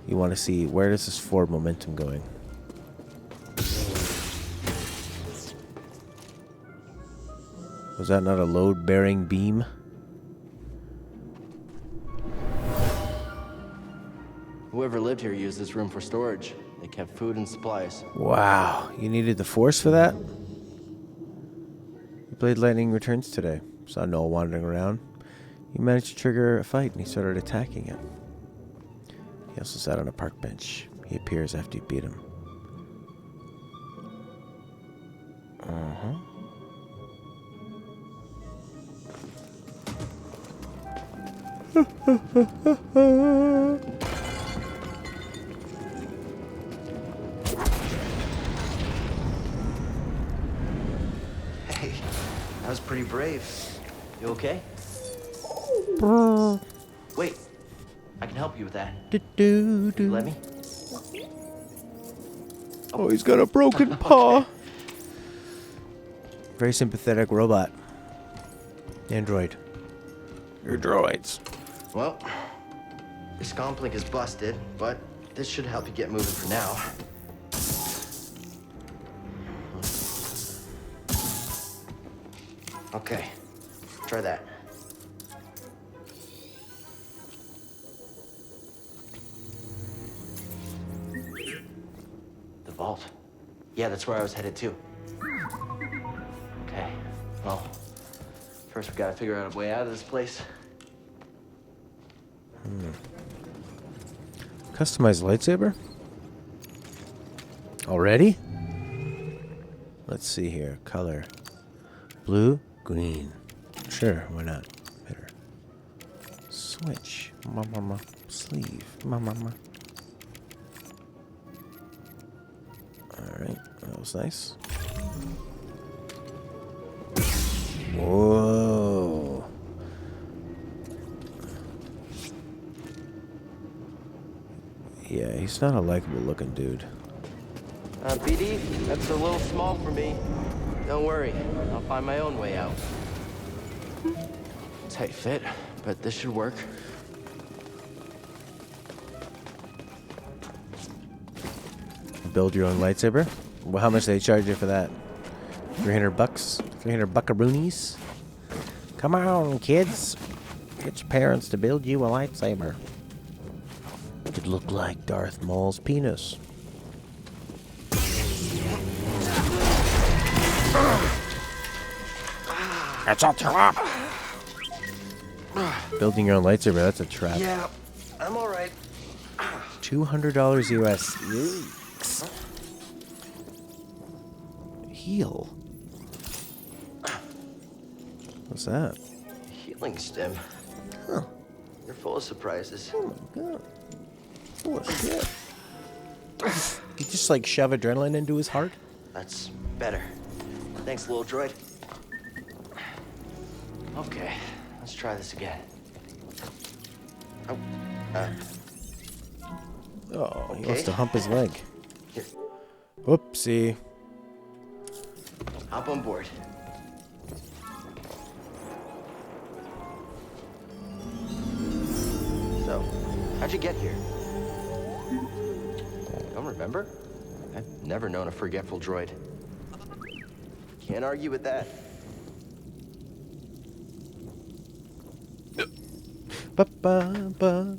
You want to see, where is this forward momentum going? Was that not a load-bearing beam? Whoever lived here used this room for storage. They kept food and supplies. Wow, you needed the Force for that? You played Lightning Returns today. Saw Noel wandering around. He managed to trigger a fight and he started attacking it. He also sat on a park bench. He appears after you beat him. Hey, that was pretty brave. You okay? Wait, I can help you with that. You let me? Oh, he's got a broken paw. Very sympathetic robot. Android. Your droids. Well, this comlink is busted, but this should help you get moving for now. Okay, try that. The vault. Yeah, that's where I was headed to. Okay, well, first we gotta figure out a way out of this place. Customized lightsaber? Already? Let's see here. Color. Blue, green. Sure, why not? Better. Switch. Sleeve. Alright, that was nice. Whoa. Yeah, he's not a likable looking dude. BD, that's a little small for me. Don't worry, I'll find my own way out. Tight fit, but this should work. Build your own lightsaber? Well, how much do they charge you for that? 300 bucks? 300 buckaroonies? Come on, kids. Get your parents to build you a lightsaber. It could look like Darth Maul's penis. That's a trap! Building your own lightsaber, that's a trap. Yeah, I'm alright. $200 US. Yikes. Heal. What's that? Healing stem. Huh. You're full of surprises. Oh my god. Oh shit. You just like shove adrenaline into his heart? That's better. Thanks, little droid. Okay, let's try this again. Oh, Oh, he okay. wants to hump his leg. Here, Whoopsie. hop on board. So, how'd you get here? Don't remember? I've never known a forgetful droid. Can't argue with that. Ba-ba-ba.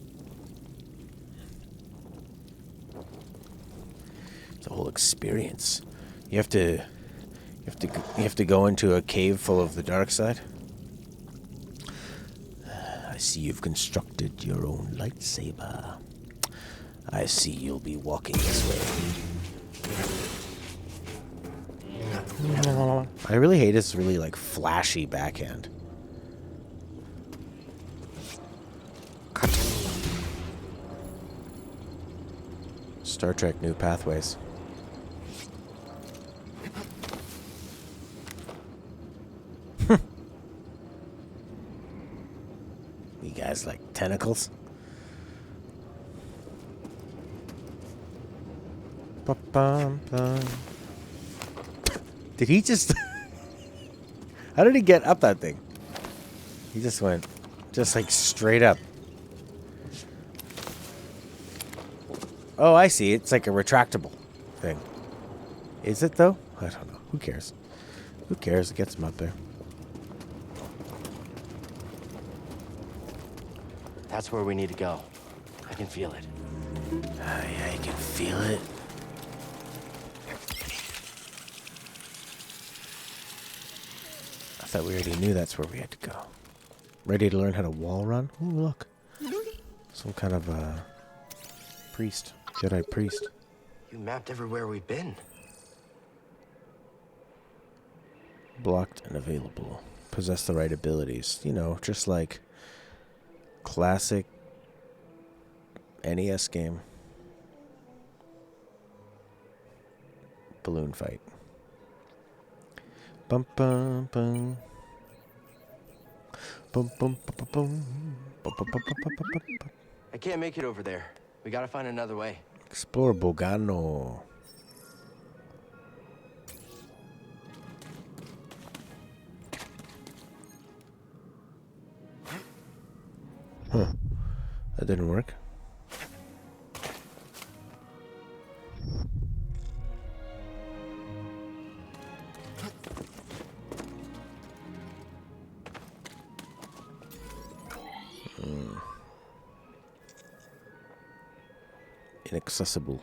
It's a whole experience. You have to go into a cave full of the dark side. I see you've constructed your own lightsaber. I see you'll be walking this way. I really hate his really like flashy backhand. Star Trek New Pathways. You guys like tentacles? Ba-bum-bum. Did he just... How did he get up that thing? He just went, just like straight up. Oh, I see. It's like a retractable thing. Is it, though? I don't know. Who cares? Who cares? It gets him up there. That's where we need to go. I can feel it. Yeah, you can feel it. I thought we already knew that's where we had to go. Ready to learn how to wall run? Ooh, look. Some kind of priest. Jedi priest. You mapped everywhere we've been. Blocked and available. Possess the right abilities. You know, just like classic NES game. Balloon fight. Bum bum bum. Bum bum bum bum bum. Bum bum bum bum bum bum bum. I can't make it over there. We gotta find another way. Explore Bogano. Huh. That didn't work. Inaccessible.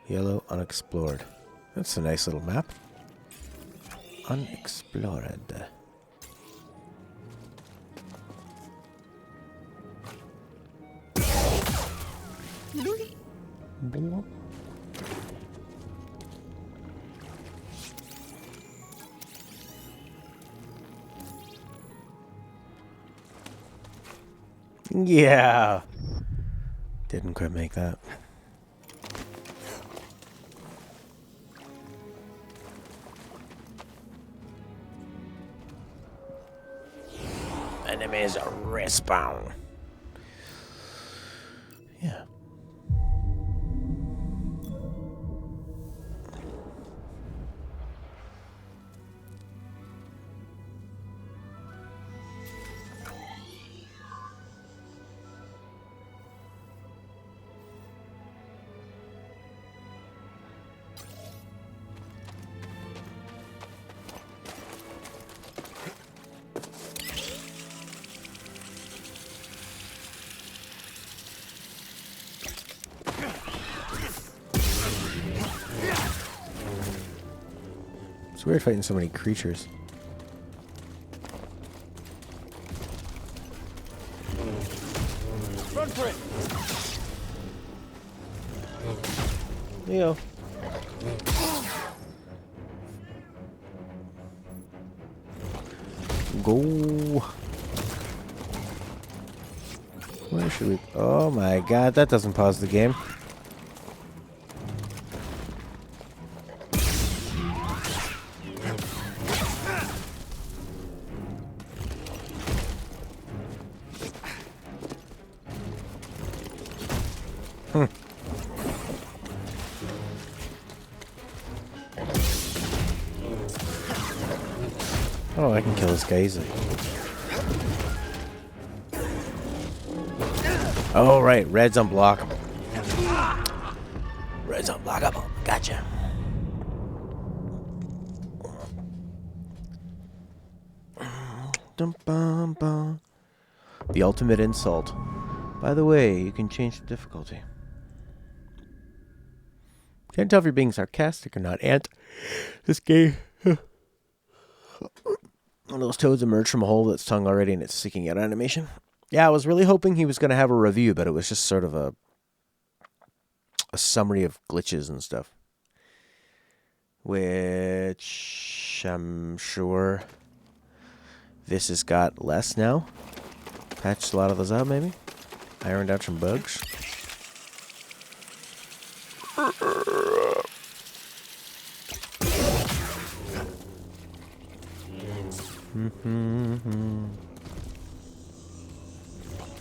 Yellow, unexplored. That's a nice little map. Unexplored. Yeah. Didn't quite make that. Enemies respawn. Yeah. It's weird fighting so many creatures. Run for it! Leo. Go. Where should we? Oh my god, that doesn't pause the game. Oh, I can kill this guy easily. Oh, right. Red's unblockable. Red's unblockable. Gotcha. Dum bum bum. The ultimate insult. By the way, you can change the difficulty. Can't tell if you're being sarcastic or not, Ant. This game. One of those toads emerged from a hole that's tongue already and it's seeking out animation. Yeah, I was really hoping he was going to have a review, but it was just sort of a summary of glitches and stuff. Which I'm sure this has got less now. Patched a lot of those out, maybe. Ironed out some bugs.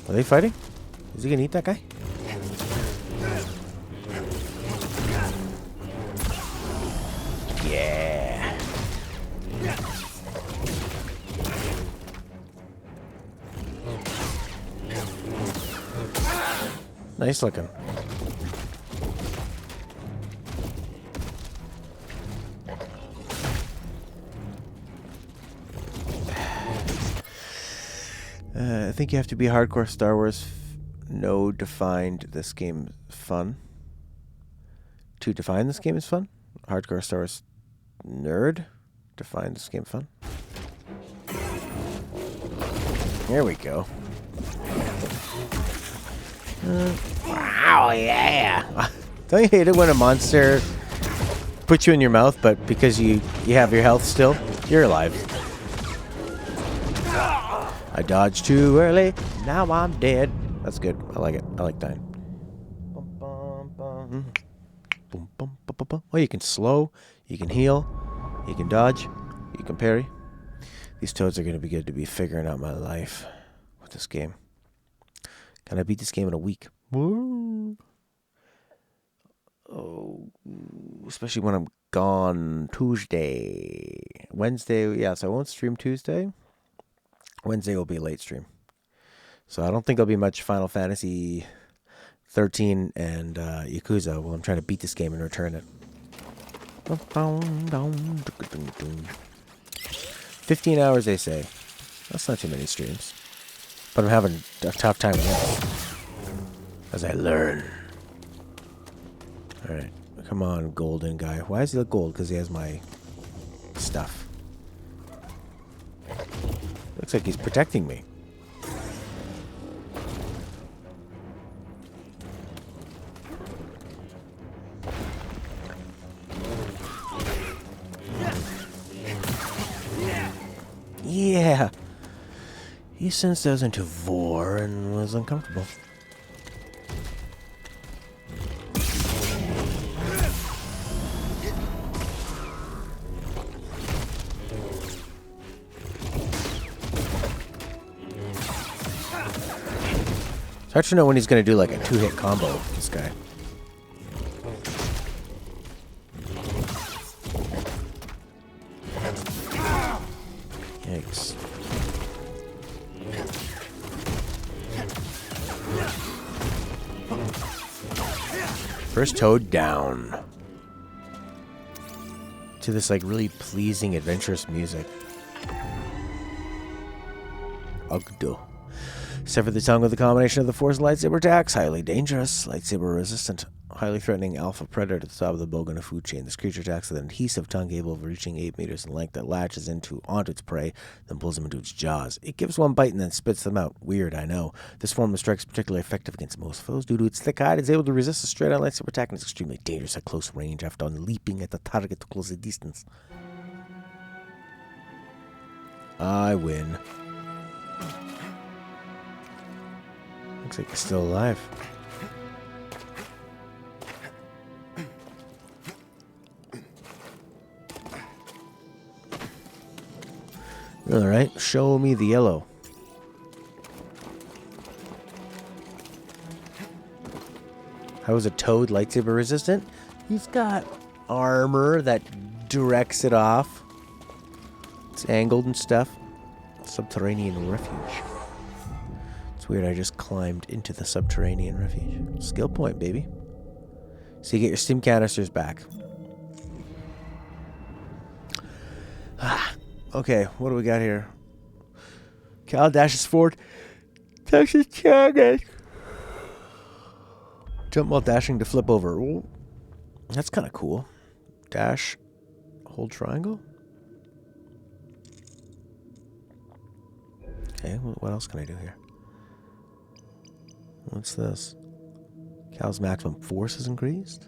Are they fighting? Is he gonna eat that guy? Yeah. Nice looking. I think you have to be hardcore Star Wars. No defined this game fun. To define this game is fun. Hardcore Star Wars nerd. Define this game fun. There we go. Wow, yeah. Don't you hate it when a monster puts you in your mouth, but because you have your health still, you're alive. I dodged too early. Now I'm dead. That's good. I like it. I like dying. Well, you can slow, you can heal, you can dodge, you can parry. These toads are going to be good to be figuring out my life with this game. Can I beat this game in a week? Woo. Oh, especially when I'm gone Tuesday. Wednesday, yeah, so I won't stream Tuesday. Wednesday will be a late stream. So I don't think there'll be much Final Fantasy 13 and Yakuza while I'm trying to beat this game and return it. 15 hours, they say. That's not too many streams. But I'm having a tough time with this. As I learn. Alright. Come on, golden guy. Why does he look gold? Because he has my stuff. Looks like he's protecting me. Yeah. He sensed I was into vor and was uncomfortable. It's hard to know when he's going to do like a two-hit combo with this guy. Yikes. First toad down. To this like really pleasing, adventurous music. Ugdo. Sever the tongue with a combination of the force and lightsaber attacks. Highly dangerous. Lightsaber resistant. Highly threatening alpha predator at the top of the Bogan food chain. This creature attacks with an adhesive tongue capable of reaching 8 meters in length that latches onto its prey, then pulls them into its jaws. It gives one bite and then spits them out. Weird, I know. This form of strike is particularly effective against most foes. Due to its thick hide, it's able to resist a straight-on lightsaber attack and is extremely dangerous at close range after leaping at the target to close the distance. I win. Looks like he's still alive. Alright, show me the yellow. How is a toad lightsaber resistant? He's got armor that directs it off. It's angled and stuff. Subterranean refuge. It's weird, I just climbed into the subterranean refuge. Skill point, baby. So you get your stim canisters back. Okay, what do we got here? Cal dashes forward. Texas target. Jump while dashing to flip over. Ooh, that's kind of cool. Dash. Hold triangle. Okay, what else can I do here? What's this? Cal's maximum force is increased.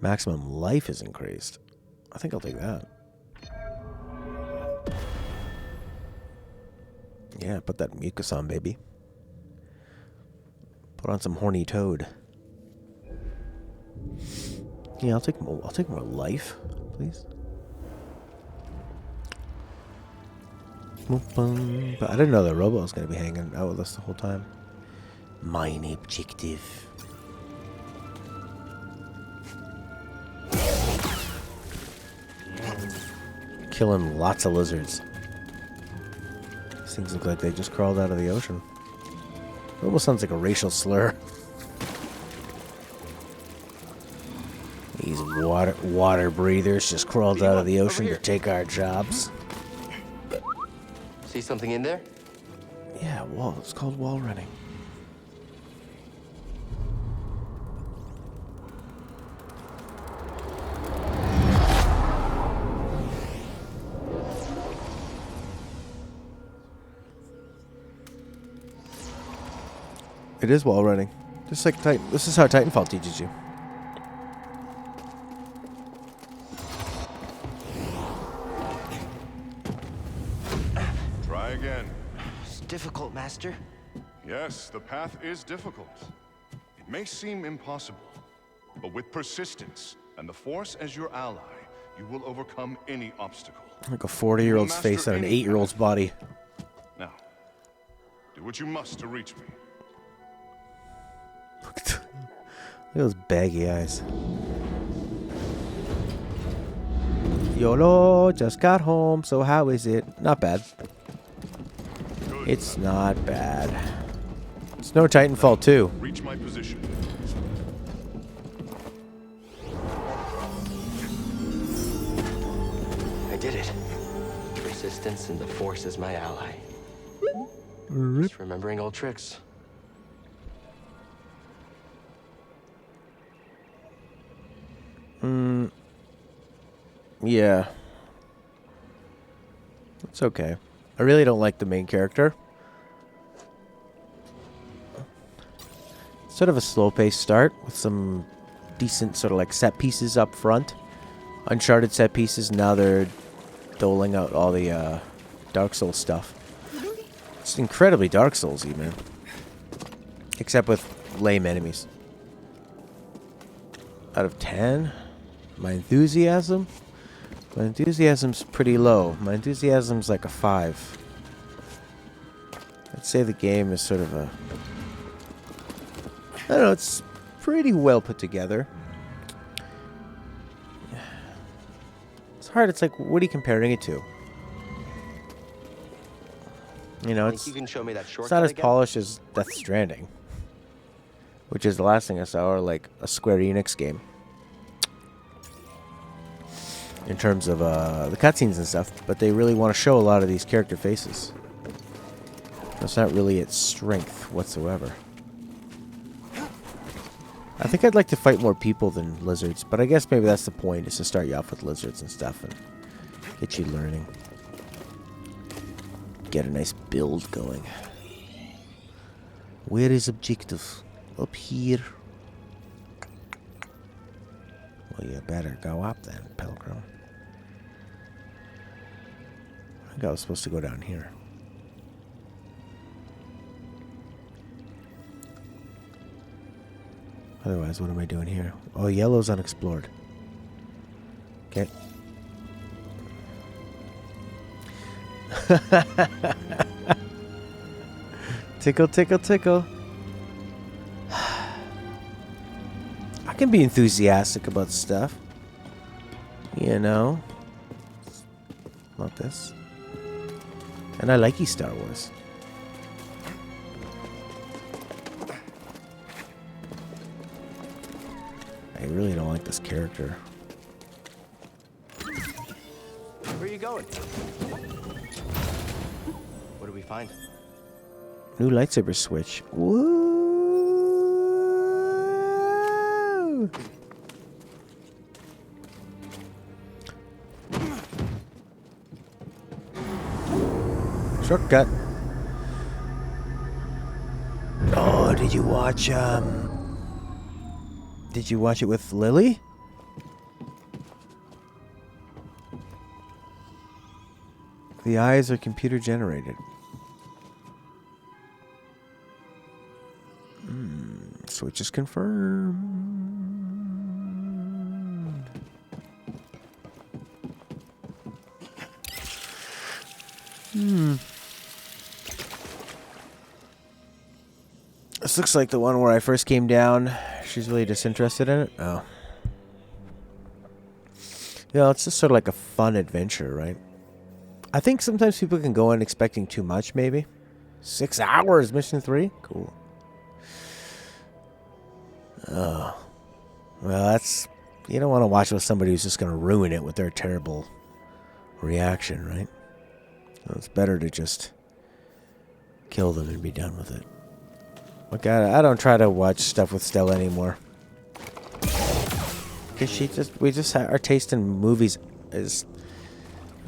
Maximum life is increased. I think I'll take that. Yeah, put that mucus on, baby. Put on some horny toad. Yeah, I'll take more life, please. But I didn't know the robot was going to be hanging out with us the whole time. Mine objective. Killing lots of lizards. These things look like they just crawled out of the ocean. It almost sounds like a racial slur. These water breathers just crawled out of the ocean to take our jobs. See something in there? Yeah, wall. It's called wall running. It is wall running. Just like Titan. This is how Titanfall teaches you. Try again. It's difficult, Master. Yes, the path is difficult. It may seem impossible, but with persistence and the Force as your ally, you will overcome any obstacle. Like a 40-year-old's face on an 8-year-old's body. Now, do what you must to reach me. Look at those baggy eyes. YOLO, just got home, so how is it? Not bad. It's not bad. It's no Titanfall 2. Reach my position. I did it. Persistence and the Force is my ally. Just remembering old tricks. Yeah. It's okay. I really don't like the main character. Sort of a slow-paced start with some decent sort of like set pieces up front. Uncharted set pieces. Now they're doling out all the Dark Souls stuff. It's incredibly Dark Souls-y, man. Except with lame enemies. Out of 10? My enthusiasm? My enthusiasm's pretty low. My enthusiasm's like a 5. I'd say the game is sort of a... I don't know, it's pretty well put together. It's hard, it's like, what are you comparing it to? You know, it's, you can show me that it's shortcut not as again? polished as Death Stranding. Which is the last thing I saw, or like a Square Enix game. In terms of the cutscenes and stuff, but they really want to show a lot of these character faces. That's not really its strength whatsoever. I think I'd like to fight more people than lizards, but I guess maybe that's the point, is to start you off with lizards and stuff and get you learning. Get a nice build going. Where is objective? Up here. Well, you better go up then, Pilgrim. I think I was supposed to go down here. Otherwise, what am I doing here? Oh, yellow's unexplored. Okay. Tickle, tickle, tickle. I can be enthusiastic about stuff. You know. Not this. And I like Star Wars. I really don't like this character. Where are you going? What do we find? New lightsaber switch. Woo! Shortcut. Oh, did you watch it with Lily? The eyes are computer generated. Switch is confirmed. This looks like the one where I first came down. She's really disinterested in it. Oh. Yeah, it's just sort of like a fun adventure, right? I think sometimes people can go in expecting too much, maybe. 6 hours, mission 3? Cool. Oh. Well, that's... You don't want to watch with somebody who's just going to ruin it with their terrible reaction, right? So it's better to just kill them and be done with it. Look, I don't try to watch stuff with Stella anymore. Because our taste in movies is...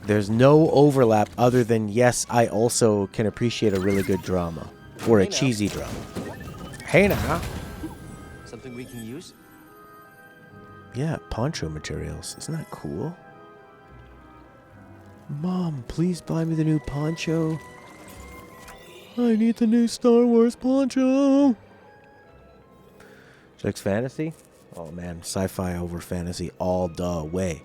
There's no overlap other than, yes, I also can appreciate a really good drama. Or a cheesy drama. Hey now. Something we can use? Yeah, poncho materials. Isn't that cool? Mom, please buy me the new poncho. I need the new Star Wars poncho. She likes fantasy? Oh man, sci-fi over fantasy all the way.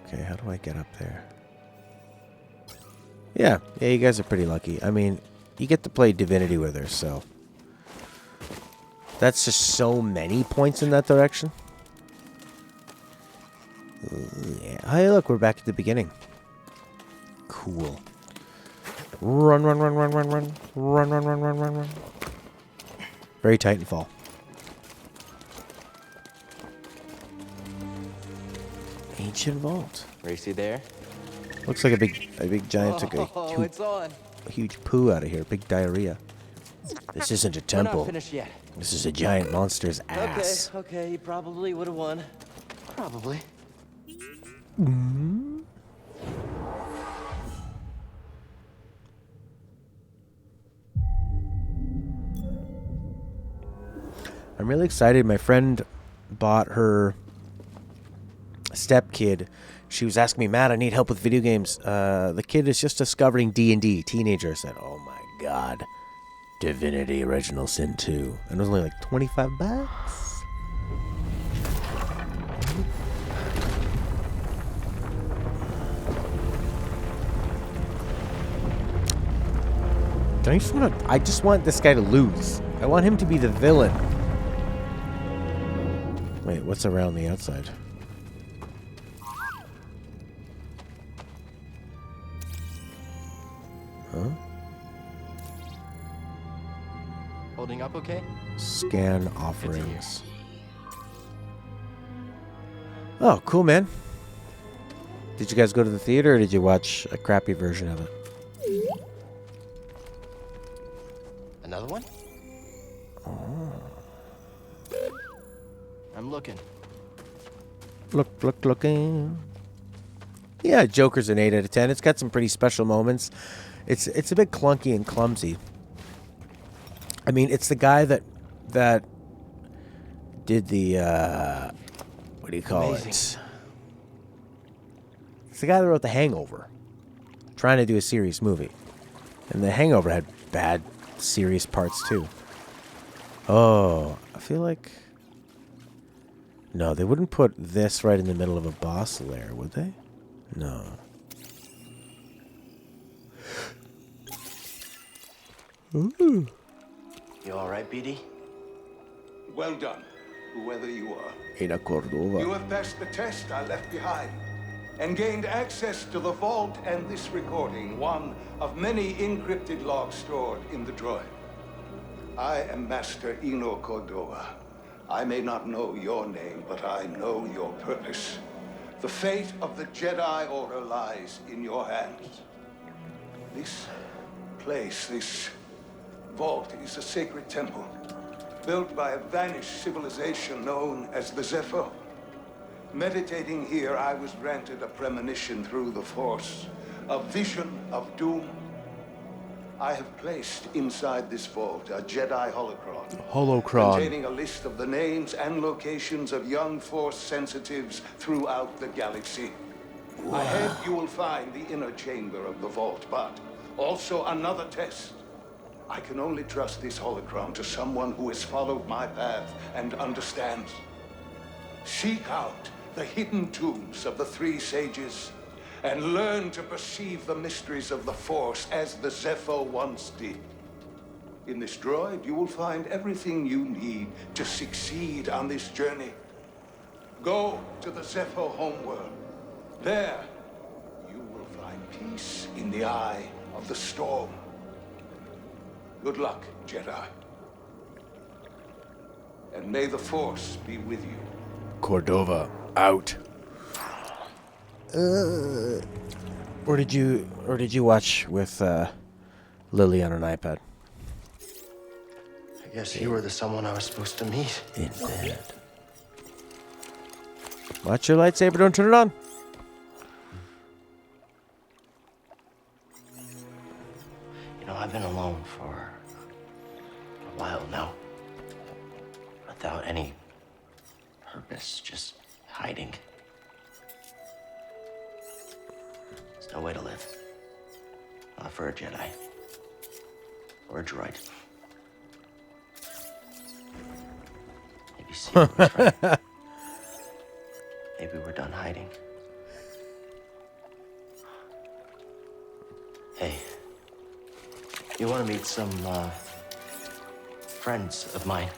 Okay, how do I get up there? Yeah, you guys are pretty lucky. I mean, you get to play Divinity with her, so... That's just so many points in that direction. Yeah. Hey, look, we're back at the beginning. Cool. Run, run, run, run, run, run. Run, run, run, run, run, run. Very Titanfall. Ancient vault. Racy there? Looks like a big giant took a huge poo out of here. Big diarrhea. This isn't a temple. We're not finished yet. This is a giant monster's ass. Okay, he probably would have won. Probably. Mm-hmm. I'm really excited. My friend bought her stepkid. She was asking me, Matt, I need help with video games. The kid is just discovering D&D. Teenager. I said, oh my god. Divinity Original Sin 2. And it was only like 25 bucks. I just want this guy to lose. I want him to be the villain. Wait, what's around the outside? Huh? Holding up okay? Scan offerings. Oh, cool, man. Did you guys go to the theater or did you watch a crappy version of it? Another one? Oh. I'm looking. Looking. Yeah, Joker's an 8 out of 10. It's got some pretty special moments. It's a bit clunky and clumsy. I mean, it's the guy that did the what do you call it? It's the guy that wrote The Hangover, trying to do a serious movie, and The Hangover had bad serious parts too. Oh, I feel like no, they wouldn't put this right in the middle of a boss lair, would they? No. Ooh. You alright, BD? Well done, whoever you are. Ada Cordova. You have passed the test I left behind and gained access to the vault and this recording, one of many encrypted logs stored in the droid. I am Master Eno Cordova. I may not know your name, but I know your purpose. The fate of the Jedi Order lies in your hands. This place, this vault, is a sacred temple built by a vanished civilization known as the Zepho. Meditating here, I was granted a premonition through the Force, a vision of doom. I have placed inside this vault a Jedi holocron. Containing a list of the names and locations of young Force sensitives throughout the galaxy. Wow. Ahead, you will find the inner chamber of the vault, but also another test. I can only trust this holocron to someone who has followed my path and understands. Seek out the hidden tombs of the three sages and learn to perceive the mysteries of the Force as the Zepho once did. In this droid, you will find everything you need to succeed on this journey. Go to the Zepho homeworld. There, you will find peace in the eye of the storm. Good luck, Jedi. And may the Force be with you. Cordova, out. Or did you watch with Lily on an iPad? I guess you were the someone I was supposed to meet. In bed. Watch your lightsaber, don't turn it on. know, I've been alone for a while now. Without any purpose, just hiding. There's no way to live. Not for a Jedi. Or a droid. Maybe Cyril was right. Maybe we're done hiding. Hey, you want to meet some, friends of mine?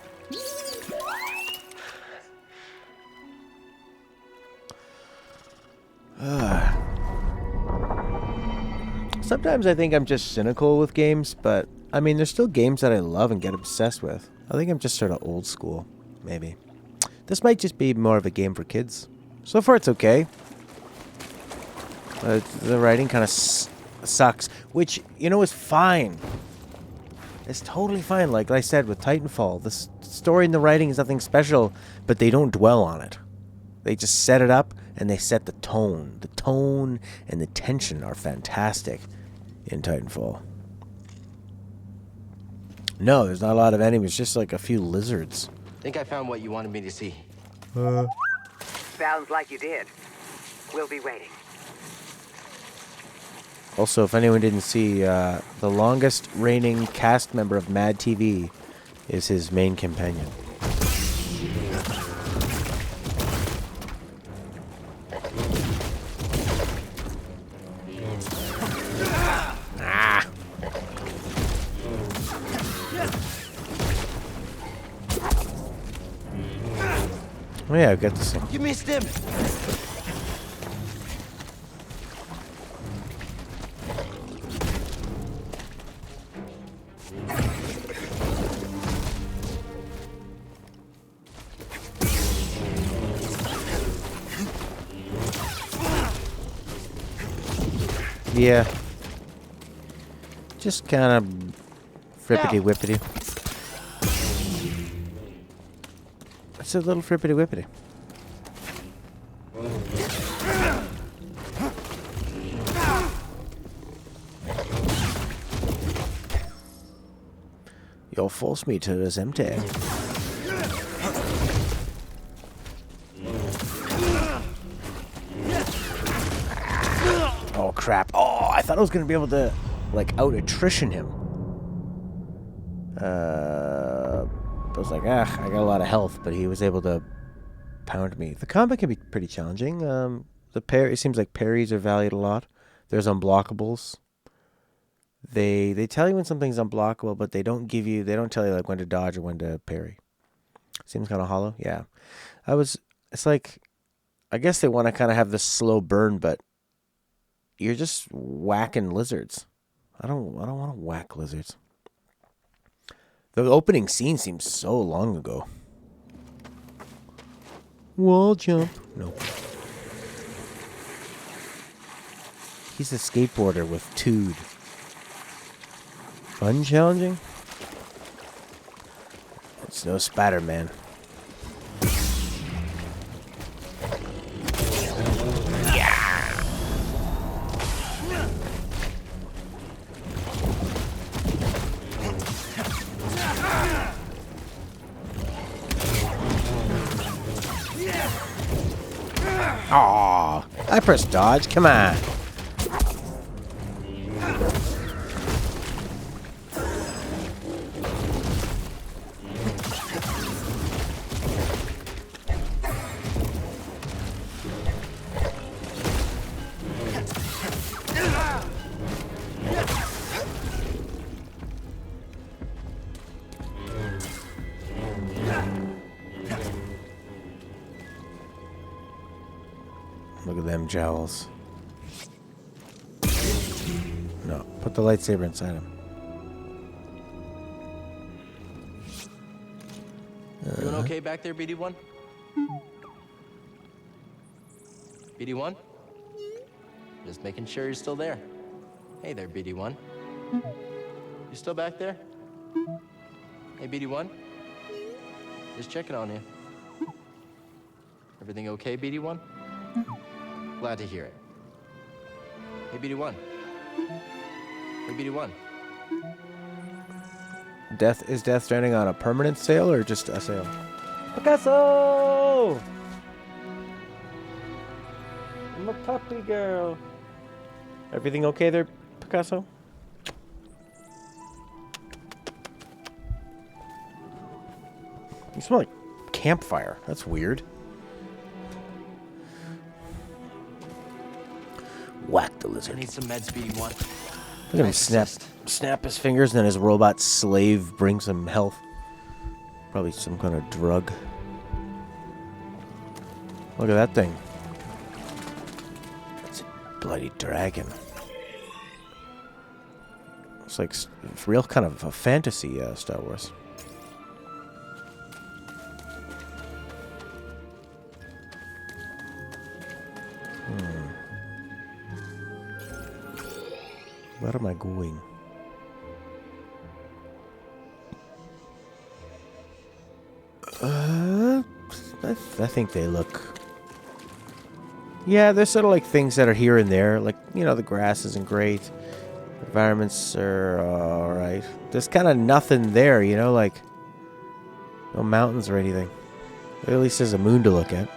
Sometimes I think I'm just cynical with games, but I mean, there's still games that I love and get obsessed with. I think I'm just sort of old school, maybe. This might just be more of a game for kids. So far, it's okay. The writing kind of sucks, which, you know, is fine. It's totally fine. Like I said with Titanfall, the story and the writing is nothing special, but they don't dwell on it. They just set it up and they set the tone. The tone and the tension are fantastic in Titanfall. No, there's not a lot of enemies, just like a few lizards. Think I found what you wanted me to see. Sounds like you did. We'll be waiting. Also, if anyone didn't see, the longest reigning cast member of Mad TV is his main companion. Oh yeah, I've got this thing. Give me a stim. Yeah. Just kind of frippity-whippity. It's a little frippity-whippity. You'll force me to this empty. Oh crap. Oh, I thought I was going to be able to, like, out-attrition him. I was like, I got a lot of health, but he was able to pound me. The combat can be pretty challenging. It seems like parries are valued a lot. There's unblockables. They tell you when something's unblockable, but they don't tell you like when to dodge or when to parry. Seems kind of hollow. Yeah. It's like, I guess they want to kind of have this slow burn, but you're just whacking lizards. I don't want to whack lizards. The opening scene seems so long ago. Wall jump. Nope. He's a skateboarder with Tood. Fun challenging? It's no Spider-Man. Aw, I pressed dodge. Come on. Look at them jowls. No, put the lightsaber inside him. Doing okay back there, BD1? BD1? Just making sure you're still there. Hey there, BD1. You still back there? Hey, BD1? Just checking on you. Everything okay, BD1? Glad to hear it. Hey, BD1. Hey, BD1. Is Death Stranding on a permanent sale or just a sale? Picasso! I'm a puppy girl. Everything okay there, Picasso? You smell like campfire. That's weird. Whack the lizard. I need some meds, BD1. Look at him snap his fingers, and then his robot slave brings him health. Probably some kind of drug. Look at that thing. It's a bloody dragon. It's like real kind of a fantasy Star Wars. Where am I going? I think they look... Yeah, they're sort of like things that are here and there. Like, you know, the grass isn't great. The environments are alright. There's kind of nothing there, you know, like... No mountains or anything. At least there's a moon to look at.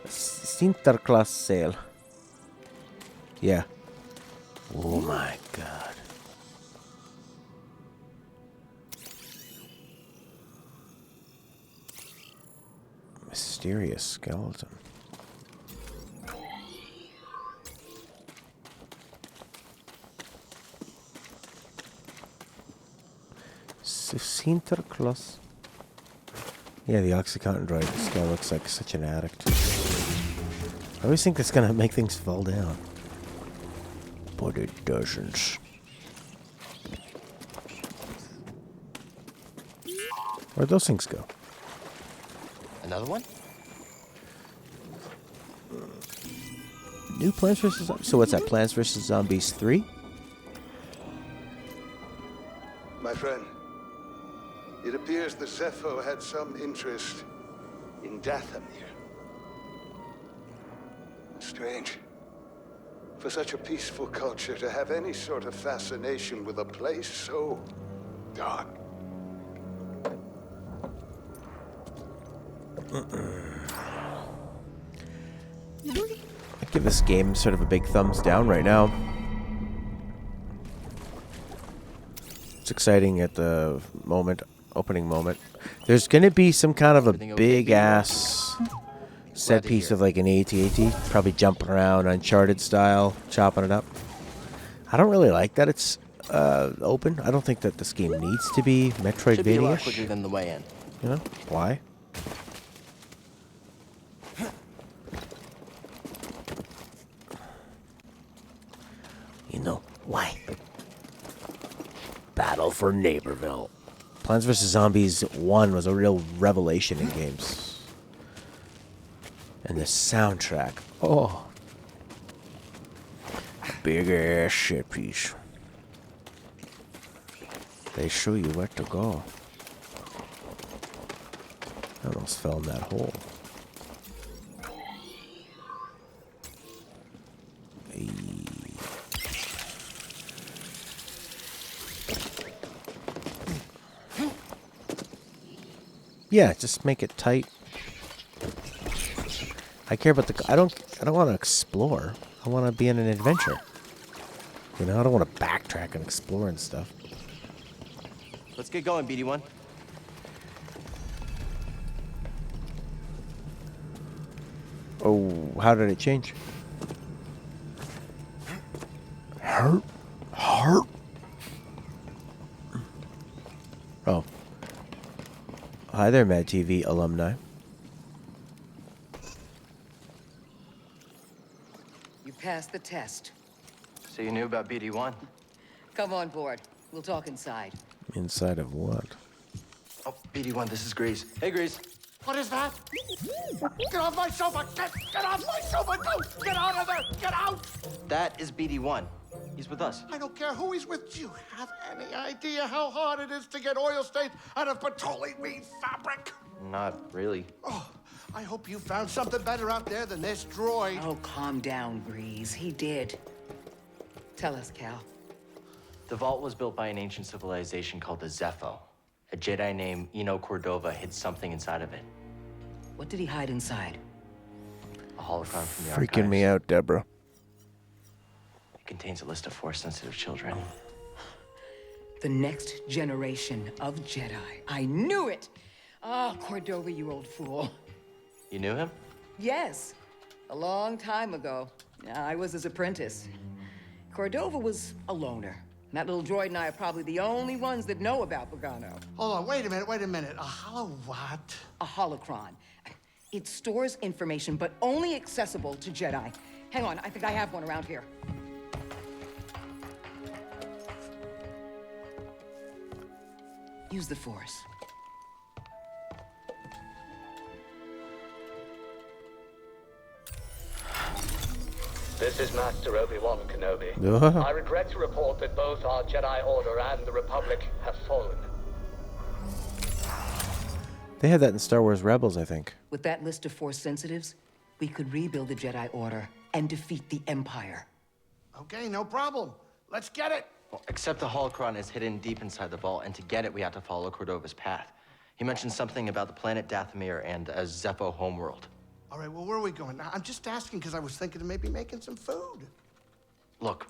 Sinterklaas sale. Yeah. Oh my god. Mysterious skeleton. Sinterklaas. Yeah, the Oxycontin droid. This guy looks like such an addict. I always think that's gonna make things fall down. But it doesn't. Where'd those things go? Another one? New Plants vs. Zombies? So what's that, Plants vs. Zombies 3? My friend, it appears the Zepho had some interest in Dathomir. Strange. For such a peaceful culture to have any sort of fascination with a place so dark. I'd give this game sort of a big thumbs down right now. It's exciting at the moment, opening moment. There's gonna be some kind of a big ass set piece of like an AT-AT, probably jumping around Uncharted style, chopping it up. I don't really like that it's open. I don't think that this game needs to be Metroidvania. Should be a lot quicker than the way in. You know why? You know why? Battle for Neighborville. Plants vs. Zombies 1 was a real revelation in games. And the soundtrack. Oh. Big ass shit piece. They show you where to go. I almost fell in that hole. Hey. Yeah, just make it tight. I care about the... I don't want to explore. I want to be in an adventure. You know, I don't want to backtrack and explore and stuff. Let's get going, BD1. Oh, how did it change? Hurt. Oh. Hi there, Mad TV alumni. You passed the test. So you knew about BD1? Come on board. We'll talk inside. Inside of what? Oh, BD1, this is Grease. Hey, Grease. What is that? Get off my sofa! Get off my sofa! Go! Get out of there! Get out! That is BD1. He's with us. I don't care who he's with. Do you have any idea how hard it is to get oil stains out of petroleum fabric? Not really. Oh, I hope you found something better out there than this droid. Oh, calm down, Grease. He did. Tell us, Cal. The vault was built by an ancient civilization called the Zepho. A Jedi named Eno Cordova hid something inside of it. What did he hide inside? A holocron from the Freaking archives. me out, Deborah. It contains a list of Force-sensitive children. The next generation of Jedi. I knew it! Ah, Cordova, you old fool. You knew him? Yes, a long time ago. I was his apprentice. Cordova was a loner. That little droid and I are probably the only ones that know about Bogano. Hold on, wait a minute. A hollow what? A holocron. It stores information, but only accessible to Jedi. Hang on, I think I have one around here. Use the Force. This is Master Obi-Wan Kenobi. I regret to report that both our Jedi Order and the Republic have fallen. They had that in Star Wars Rebels, I think. With that list of Force sensitives, we could rebuild the Jedi Order and defeat the Empire. Okay, no problem. Let's get it. Well, except the holocron is hidden deep inside the vault, and to get it, we have to follow Cordova's path. He mentioned something about the planet Dathomir and a Zepho homeworld. All right, well, where are we going? I'm just asking because I was thinking of maybe making some food. Look,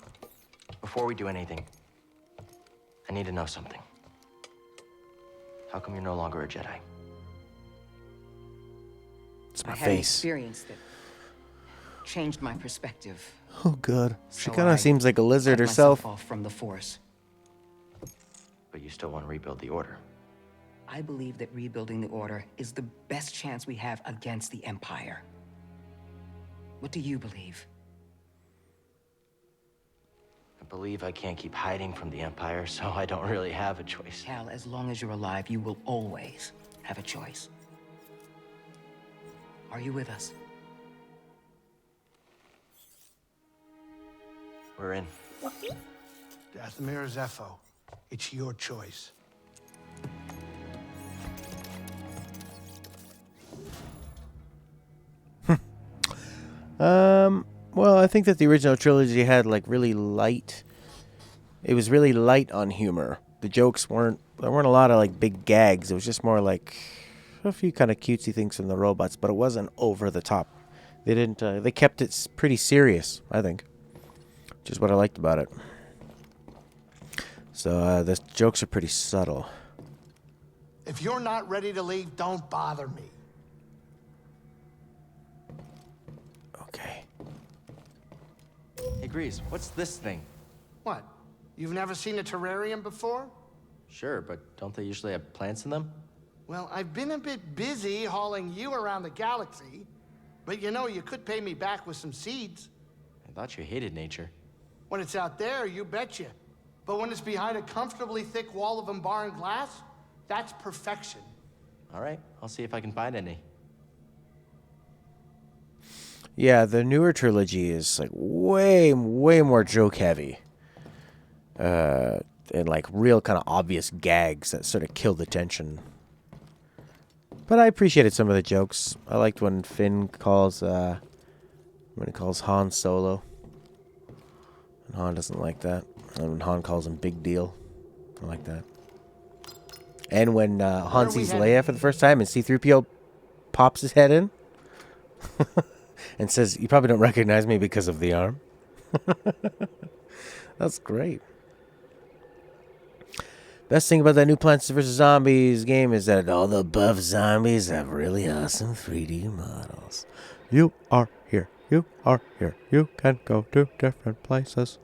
before we do anything, I need to know something. How come you're no longer a Jedi? It's my I had an face. experience that changed my perspective. Oh, God. She So kind I of seems like a lizard cut herself. myself off from the Force. But you still want to rebuild the Order. I believe that rebuilding the Order is the best chance we have against the Empire. What do you believe? I believe I can't keep hiding from the Empire, so I don't really have a choice. Cal, as long as you're alive, you will always have a choice. Are you with us? We're in. Dathomir or Zepho, it's your choice. Well, I think that the original trilogy had like really light. It was really light on humor. The jokes there weren't a lot of like big gags. It was just more like a few kind of cutesy things from the robots, but it wasn't over the top. They didn't. They kept it pretty serious, I think, which is what I liked about it. So the jokes are pretty subtle. If you're not ready to leave, don't bother me. Okay. Hey, Grease, what's this thing? What? You've never seen a terrarium before? Sure, but don't they usually have plants in them? Well, I've been a bit busy hauling you around the galaxy, but you know, you could pay me back with some seeds. I thought you hated nature. When it's out there, you betcha. But when it's behind a comfortably thick wall of embarring glass, that's perfection. All right, I'll see if I can find any. Yeah, the newer trilogy is like way more joke heavy. And like real kind of obvious gags that sort of kill the tension. But I appreciated some of the jokes. I liked when Finn calls Han Solo. And Han doesn't like that. And when Han calls him Big Deal. I like that. And when Han sees Leia for the first time and C-3PO pops his head in. And says, "You probably don't recognize me because of the arm." That's great. Best thing about that new Plants vs. Zombies game is that all the buff zombies have really awesome 3D models. You are here. You are here. You can go to different places.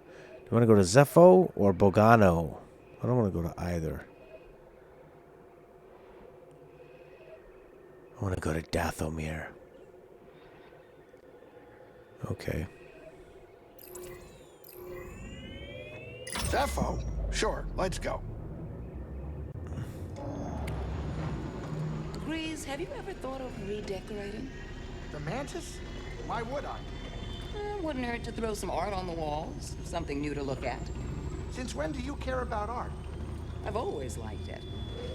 Do you want to go to Zepho or Bogano? I don't want to go to either. I want to go to Dathomir. Okay. Zepho? Sure, let's go. Grease, have you ever thought of redecorating? The Mantis? Why would I? Wouldn't hurt to throw some art on the walls. Something new to look at. Since when do you care about art? I've always liked it.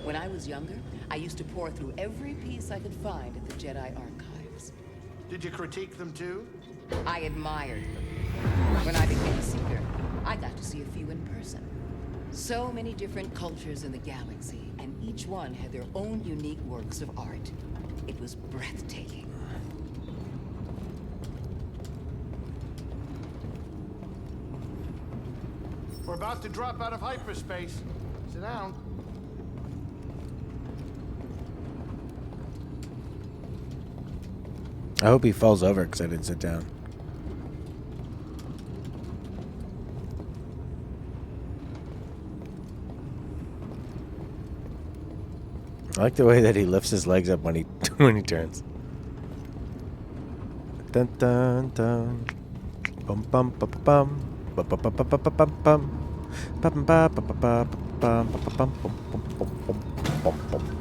When I was younger, I used to pore through every piece I could find at the Jedi archives. Did you critique them too? I admired them. When I became a seeker, I got to see a few in person. So many different cultures in the galaxy, and each one had their own unique works of art. It was breathtaking. We're about to drop out of hyperspace. Sit down. I hope he falls over because I didn't sit down. I like the way that he lifts his legs up when he when he turns. Dun dun dun. Bum bum bum bum. Bum bum bum bum bum bum bum. Bum bum bum bum bum bum bum bum bum.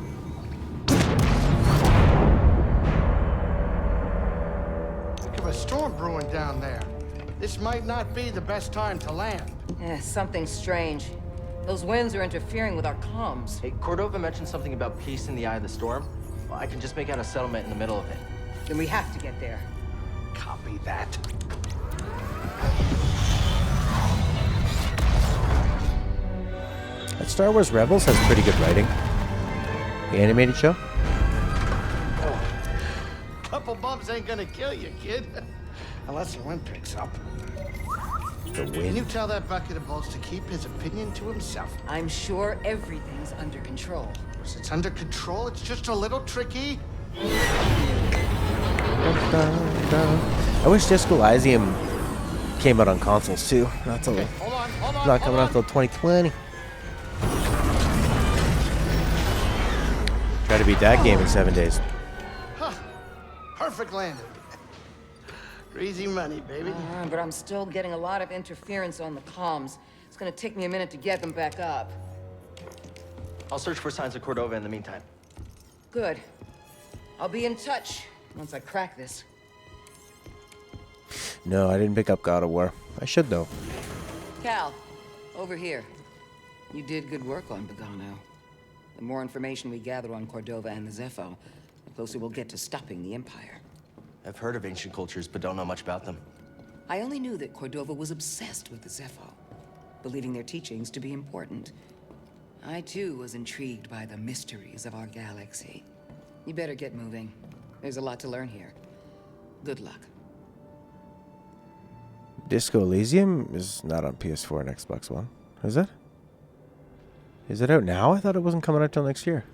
Think of a storm brewing down there. This might not be the best time to land. Something strange. Those winds are interfering with our comms. Hey, Cordova mentioned something about peace in the eye of the storm. Well, I can just make out a settlement in the middle of it. Then we have to get there. Copy that. That Star Wars Rebels has pretty good writing. The animated show. Couple bumps ain't gonna kill you, kid. Unless the wind picks up. The wind. Can you tell that bucket of balls to keep his opinion to himself? I'm sure everything's under control. If it's under control, it's just a little tricky. I wish Disco Elysium came out on consoles too. Not till Hold on, not coming out till 2020. Try to beat that game in 7 days. Huh. Perfect landing. Easy money, baby. But I'm still getting a lot of interference on the comms. It's gonna take me a minute to get them back up. I'll search for signs of Cordova in the meantime. Good. I'll be in touch once I crack this. No, I didn't pick up God of War. I should though. Cal, over here. You did good work on Bogano. The more information we gather on Cordova and the Zepho, the closer we'll get to stopping the Empire. I've heard of ancient cultures, but don't know much about them. I only knew that Cordova was obsessed with the Zepho, believing their teachings to be important. I too was intrigued by the mysteries of our galaxy. You better get moving. There's a lot to learn here. Good luck. Disco Elysium is not on PS4 and Xbox One. Is it? Is it out now? I thought it wasn't coming out till next year.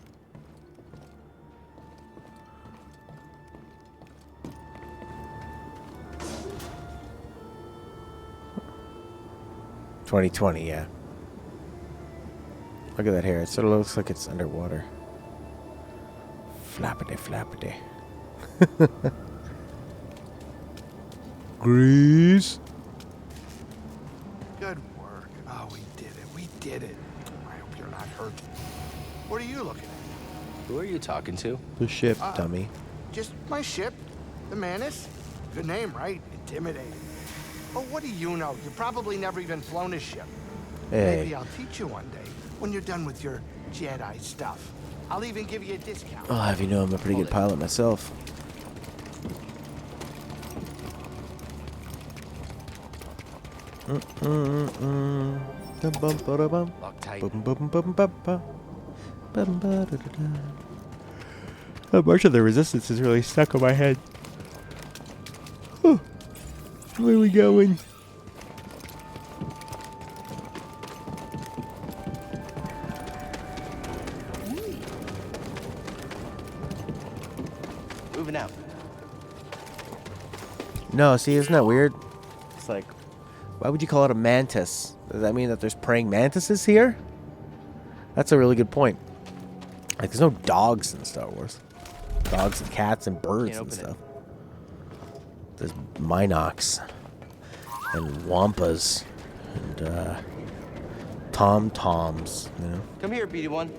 $2020, yeah. Look at that hair. It sort of looks like it's underwater. Flappity, flappity. Grease. Good work. Oh, we did it. We did it. I hope you're not hurt. What are you looking at? Who are you talking to? The ship, dummy. Just my ship, the Manus. Good name, right? Intimidating. Oh, what do you know? You probably never even flown a ship. Hey. Maybe I'll teach you one day when you're done with your Jedi stuff. I'll even give you a discount. I'll have you know I'm a pretty good pilot myself. March of the Resistance is really stuck on my head. Where are we going? Moving out. No, see, isn't that weird? It's like, why would you call it a mantis? Does that mean that there's praying mantises here? That's a really good point. Like, there's no dogs in Star Wars. Dogs and cats and birds and stuff. There's Minox and Wampas and Tom-Toms, you know? Come here, BD1.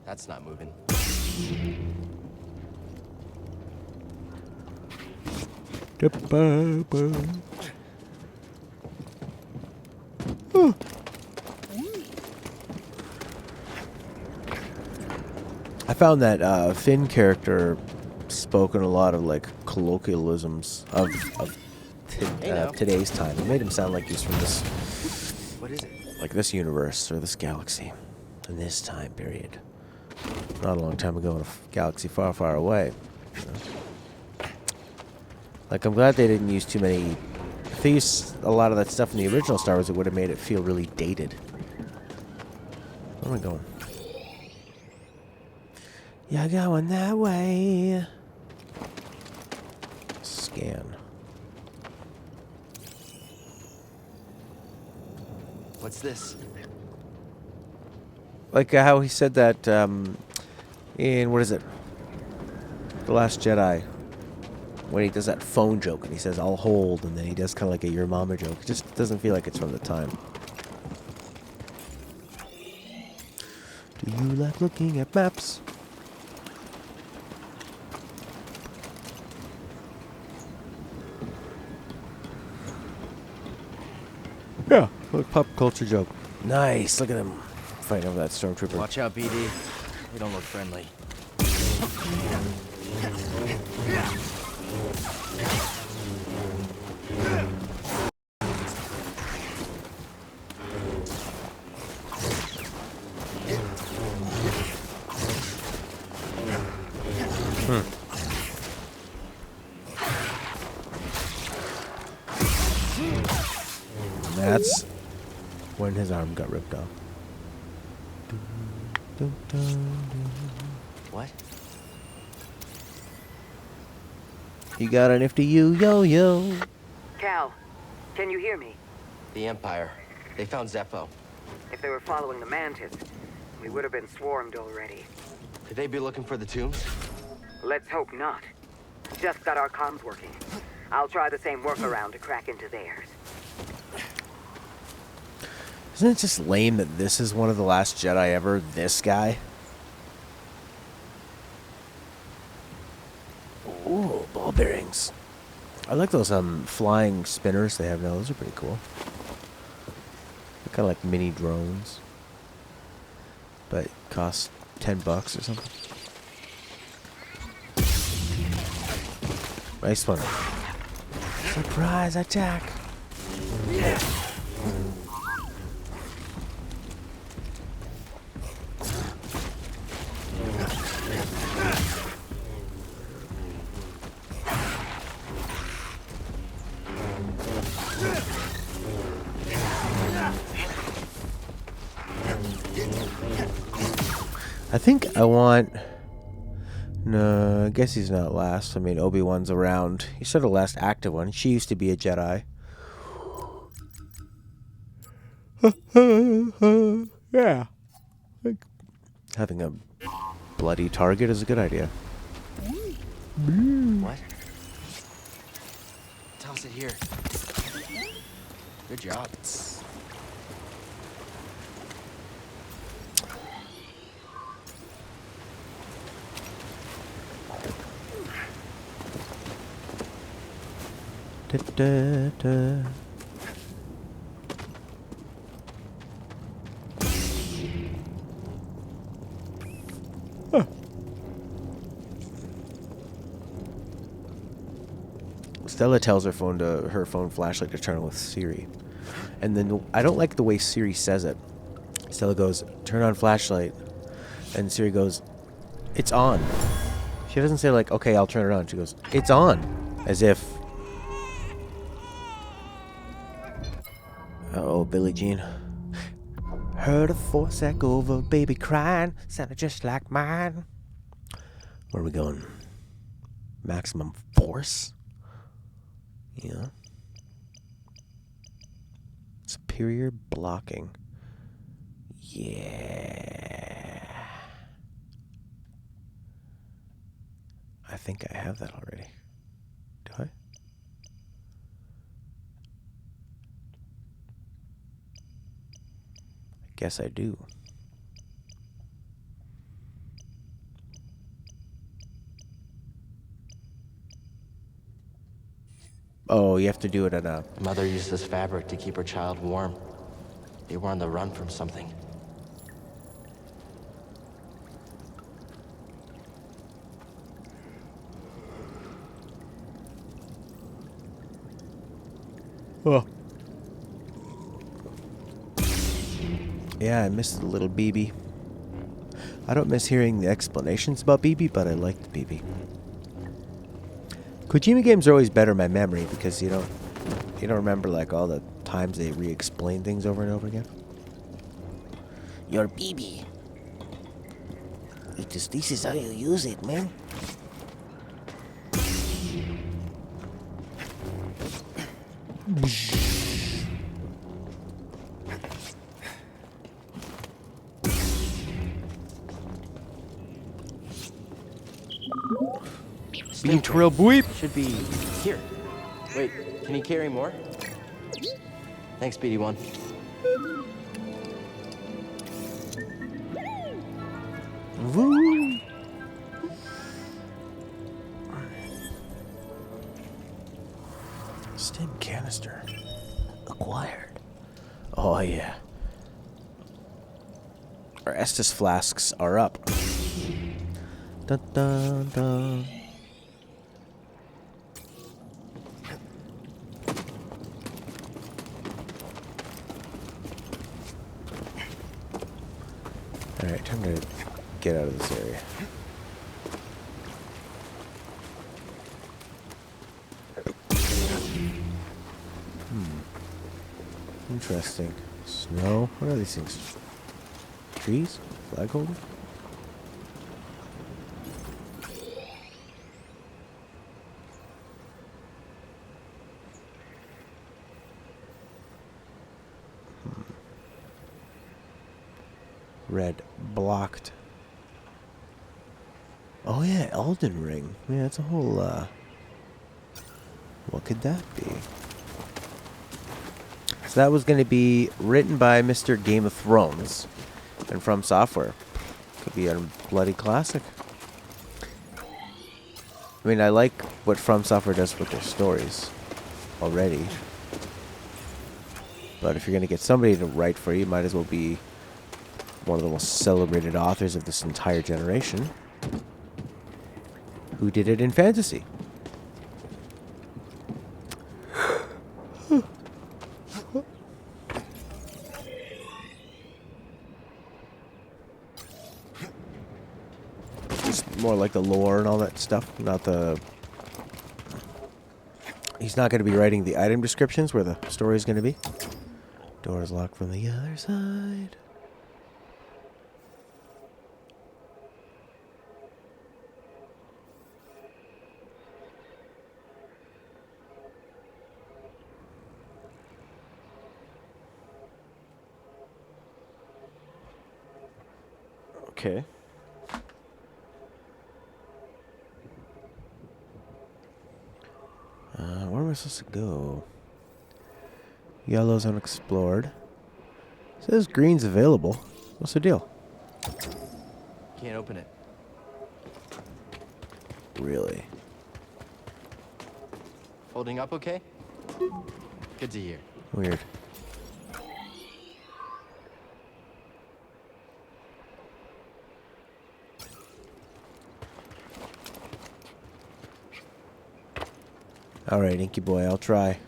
That's not moving. found that Finn character spoke in a lot of like colloquialisms of today's time. It made him sound like he's from this, What is it? like this universe or this galaxy, in this time period. Not a long time ago in a galaxy far, far away. You know? Like, I'm glad they didn't use too many. If they used a lot of that stuff in the original Star Wars, it would have made it feel really dated. Where am I going? You're going that way. Scan. What's this? Like how he said that in, what is it? The Last Jedi. When he does that phone joke and he says, I'll hold, and then he does kind of like a your mama joke. It just doesn't feel like it's from the time. Do you like looking at maps? Yeah, look, pop culture joke. Nice, look at him fighting over that stormtrooper. Watch out, BD. They don't look friendly. That's when his arm got ripped off. What? You got a nifty yo-yo. Cal, can you hear me? The Empire. They found Zepho. If they were following the Mantis, we would have been swarmed already. Could they be looking for the tombs? Let's hope not. Just got our comms working. I'll try the same workaround to crack into theirs. Isn't it just lame that this is one of the last Jedi ever? This guy? Ooh, ball bearings. I like those flying spinners they have now. Those are pretty cool. They're kind of like mini drones. But cost $10 or something. Nice one. Surprise attack. I think I want... No, I guess he's not last. I mean, Obi-Wan's around. He's sort of the last active one. She used to be a Jedi. Yeah. Like, having a bloody target is a good idea. What? Toss it here. Good job. Da, da, da. Huh. Stella tells her phone flashlight to turn on with Siri. And then I don't like the way Siri says it. Stella goes, turn on flashlight. And Siri goes, it's on. She doesn't say like, okay, I'll turn it on. She goes, it's on. As if... Uh-oh, Billie Jean. Heard a force echo of a baby crying, sounded just like mine. Where are we going? Maximum force? Yeah. Superior blocking. Yeah. I think I have that already. Do I? Guess I do. Oh, you have to do it at a... Mother used this fabric to keep her child warm. They were on the run from something. Oh. Yeah, I missed the little BB. I don't miss hearing the explanations about BB, but I liked BB. Kojima games are always better in my memory because you don't remember like all the times they re-explain things over and over again. Your BB. This is how you use it, man. Being trail boop. Should be here. Wait, can you carry more? Thanks, BD1. Woo. Stim canister. Acquired. Oh, yeah. Our Estus flasks are up. Dun, dun, dun. Alright, time to get out of this area. Interesting. Snow? What are these things? Trees? Flag holders? Red blocked. Oh yeah, Elden Ring. Yeah, that's a whole what could that be? So that was going to be written by Mr. Game of Thrones and From Software. Could be a bloody classic. I mean, I like what From Software does with their stories already. But if you're going to get somebody to write for you, might as well be one of the most celebrated authors of this entire generation, who did it in fantasy. It's more like the lore and all that stuff, not the... He's not going to be writing the item descriptions where the story is going to be. Door is locked from the other side. Okay. Where am I supposed to go? Yellow's unexplored. Says green's available. What's the deal? Can't open it. Really? Holding up okay? Good to hear. Weird. Alright, Inky Boy, I'll try.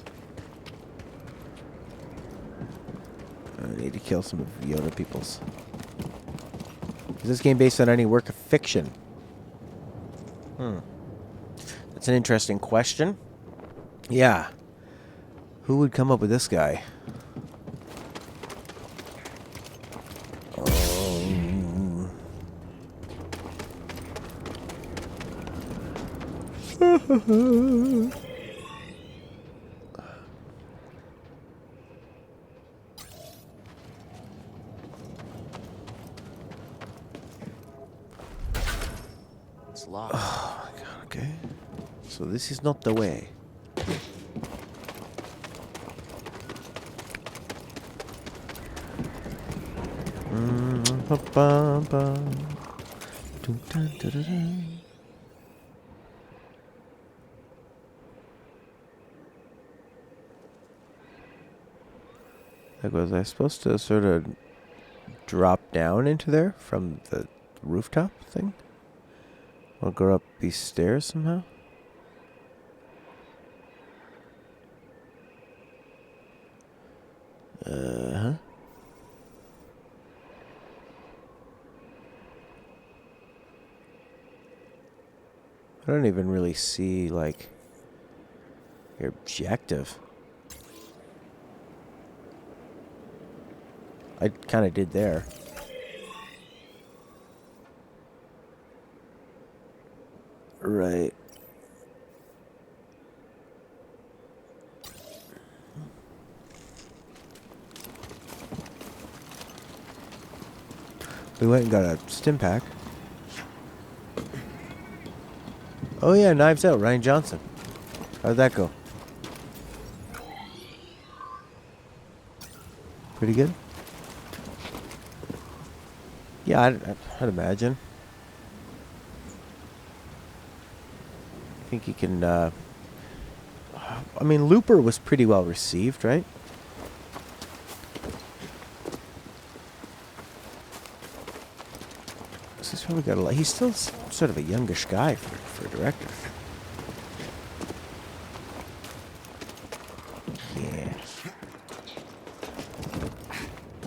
I need to kill some of Yoda peoples. Is this game based on any work of fiction? That's an interesting question. Yeah. Who would come up with this guy? It's locked. Oh my god, okay. So this is not the way. Like, was I supposed to sort of drop down into there from the rooftop thing? Or go up these stairs somehow? Uh-huh. I don't even really see, like, your objective. I kind of did there. Right. We went and got a stim pack. Oh yeah, Knives Out, Ryan Johnson. How'd that go? Pretty good? Yeah, I'd imagine. I think you can, I mean, Looper was pretty well received, right? This is probably got a lot. He's still sort of a youngish guy for a director. Yeah.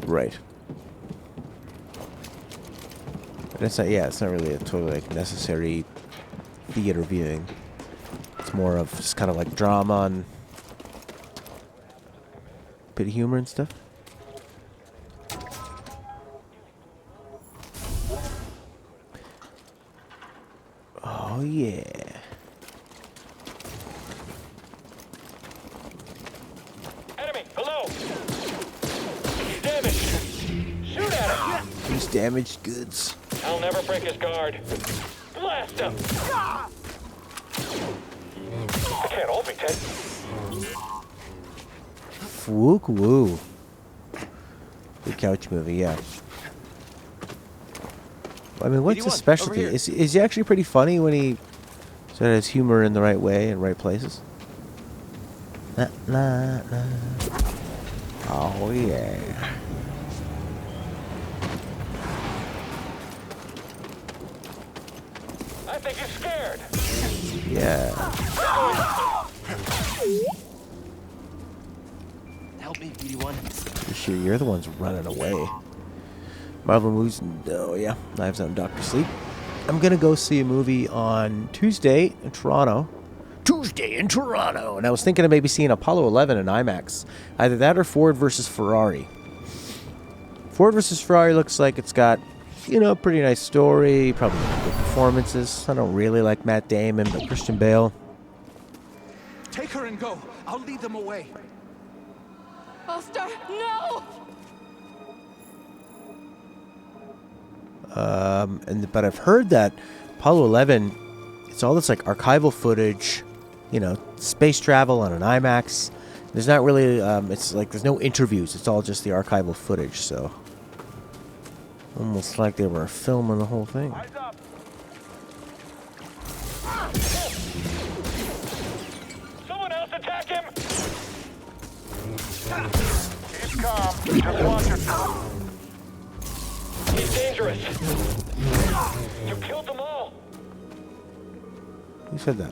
Right. But it's not, yeah, it's not really a totally like necessary theater viewing. It's more of just kind of like drama and a bit of humor and stuff. Oh yeah. Enemy, below! He's damaged! Shoot at him! He's damaged goods. I'll never break his guard. Blast him! I can't all be 10. Swook woo. Good couch movie, yeah. I mean, what's his specialty? Is he actually pretty funny when he sort of has humor in the right way and right places? Nah, nah, nah. Oh yeah. I think he's scared. Yeah. Help me, BD1. For sure, you're the ones running away. Marvel movies, oh yeah, Knives Out and Dr. Sleep. I'm gonna go see a movie on Tuesday in Toronto. And I was thinking of maybe seeing Apollo 11 in IMAX. Either that or Ford versus Ferrari. Ford versus Ferrari looks like it's got, you know, pretty nice story, probably good performances. I don't really like Matt Damon, but Christian Bale. Take her and go. I'll lead them away. Buster, no! But I've heard that Apollo 11, it's all this like archival footage, you know, space travel on an IMAX. There's not really, it's like there's no interviews. It's all just the archival footage. So almost like they were filming the whole thing. Someone else attack him! Keep calm. Just watch it. He's dangerous. You killed them all. Who said that?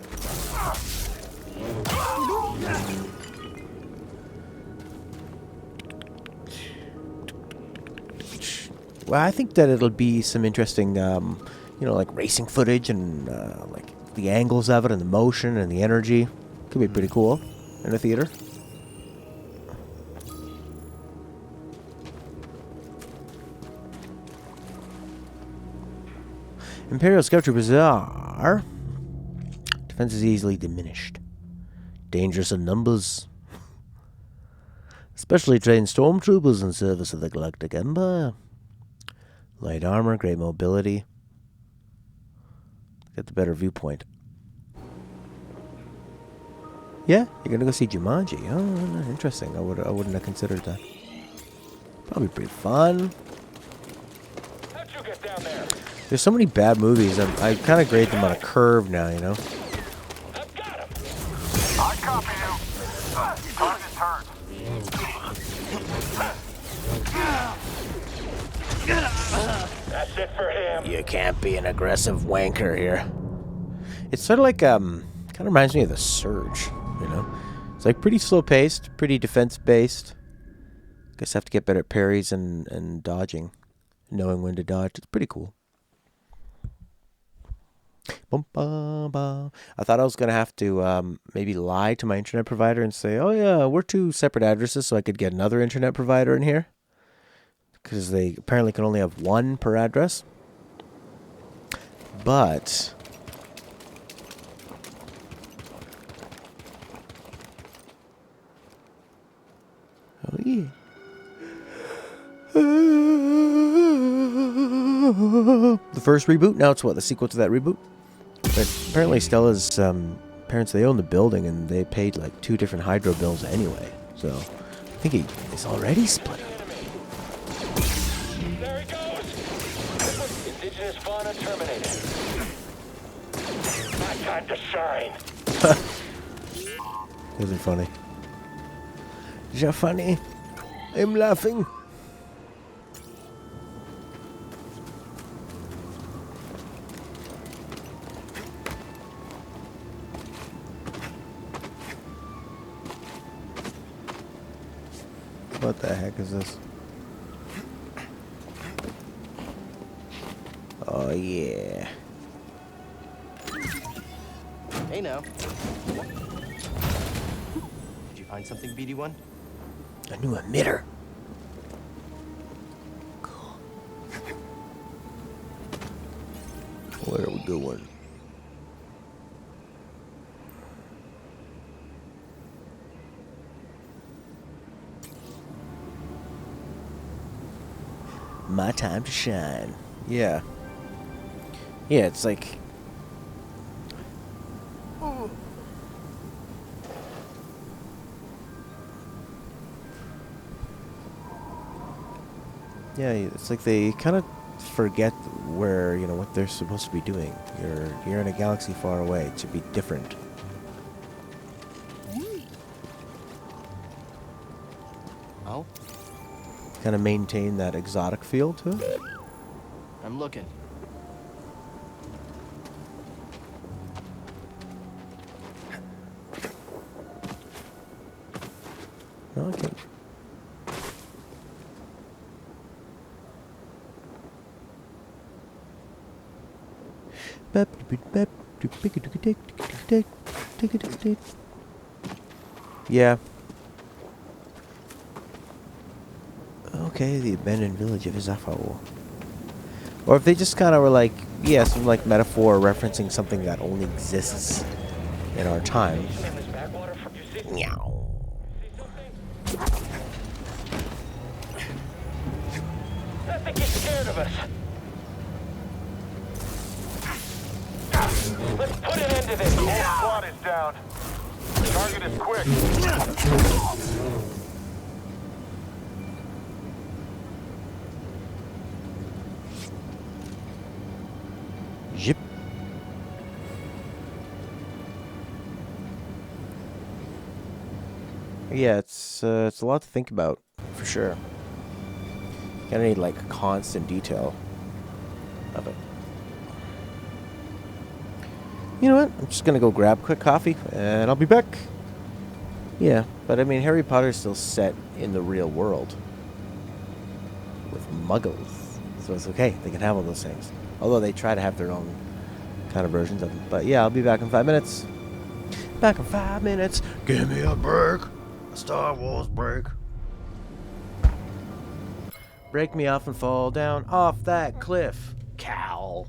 Well, I think that it'll be some interesting, you know, like racing footage and like the angles of it and the motion and the energy. Could be pretty cool in a theater. Imperial Scouttroop Bazaar. Defense is easily diminished. Dangerous in numbers. Specially trained stormtroopers in service of the Galactic Empire. Light armor, great mobility. Get the better viewpoint. Yeah, you're gonna go see Jumanji. Oh, interesting. I wouldn't have considered that. Probably pretty fun. How'd you get down there? There's so many bad movies. I kind of grade them on a curve now, you know. I've got him. I copy you. Target's hurt. That's it for him. You can't be an aggressive wanker here. It's sort of like kind of reminds me of The Surge, you know. It's like pretty slow paced, pretty defense based. Guess I have to get better at parries and dodging. Knowing when to dodge. It's pretty cool. Bum, bum, bum. I thought I was going to have to maybe lie to my internet provider and say, oh yeah, we're two separate addresses, so I could get another internet provider in here. Because they apparently can only have one per address. But oh yeah. The first reboot. Now it's what, the sequel to that reboot? But apparently Stella's parents, they own the building and they paid like 2 different hydro bills anyway. So I think he's already split up. There he goes! Indigenous fauna terminated. My time to shine. Isn't funny. Is that funny? I'm laughing. What the heck is this? Oh yeah. Hey now. Did you find something, BD1? A new emitter. Where are we going? My time to shine. Yeah. Yeah, it's like... Yeah, it's like they kind of forget where, you know, what they're supposed to be doing. You're in a galaxy far away. It should be different. Oh? Kind of maintain that exotic feel to it. I'm looking. No, I can't. Yeah. Okay, the abandoned village of Izafo. Or if they just kind of were like, yeah, some like metaphor referencing something that only exists in our time. Meow. I think he's scared of us. Let's put an end to this. The whole squad is down. Target is quick. Yep. Yeah, it's a lot to think about, for sure. Gonna need like constant detail of it. You know what? I'm just gonna go grab a quick coffee, and I'll be back. Yeah, but I mean, Harry Potter's still set in the real world with Muggles, so it's okay. They can have all those things. Although they try to have their own kind of versions of them. But yeah, I'll be back in 5 minutes. Back in 5 minutes. Give me a break. A Star Wars break. Break me off and fall down off that cliff. Cal.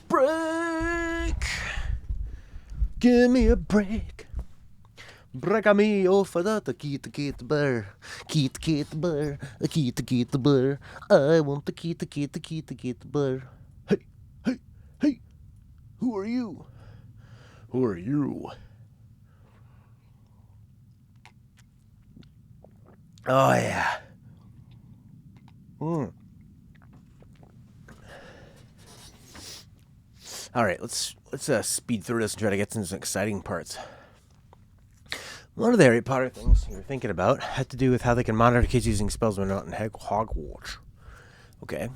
break. Give me a break. Break me off of that. Kit bear. Kit bear. Kit bear. I want the kit bear. Hey, hey, hey. Who are you? Who are you? Oh yeah. All right, let's speed through this and try to get to some exciting parts. One of the Harry Potter things you were thinking about had to do with how they can monitor kids using spells when they're not in Hogwarts. Okay.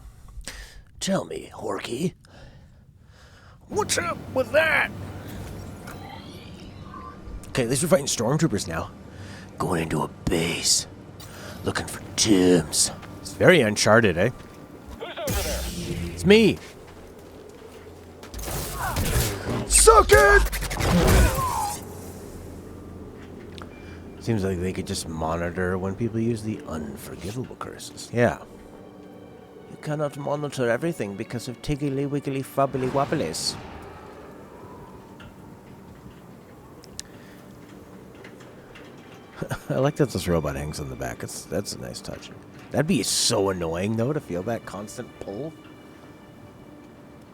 Tell me, Horky. What's up with that? Okay, at least we're fighting stormtroopers now. Going into a base. Looking for gems. It's very Uncharted, eh? Who's over there? It's me. Suck it! Seems like they could just monitor when people use the unforgivable curses. Yeah. You cannot monitor everything because of tiggly wiggly fobbly wobblies. I like that this robot hangs on the back. That's a nice touch. That'd be so annoying though to feel that constant pull.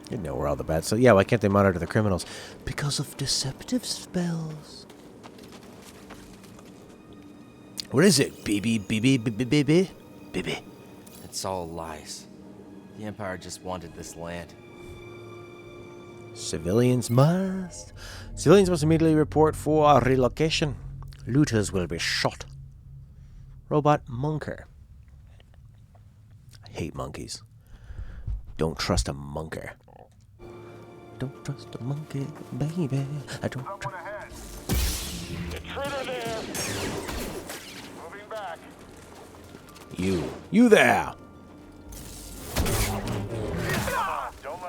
You know where all the bad. So yeah, why can't they monitor the criminals? Because of deceptive spells. What is it? Baby. It's all lies. The Empire just wanted this land. Civilians must immediately report for relocation. Looters will be shot. Robot Monker. I hate monkeys. Don't trust a monker. Don't trust a monkey, baby. I don't trust. Intruder there. Moving back. You there.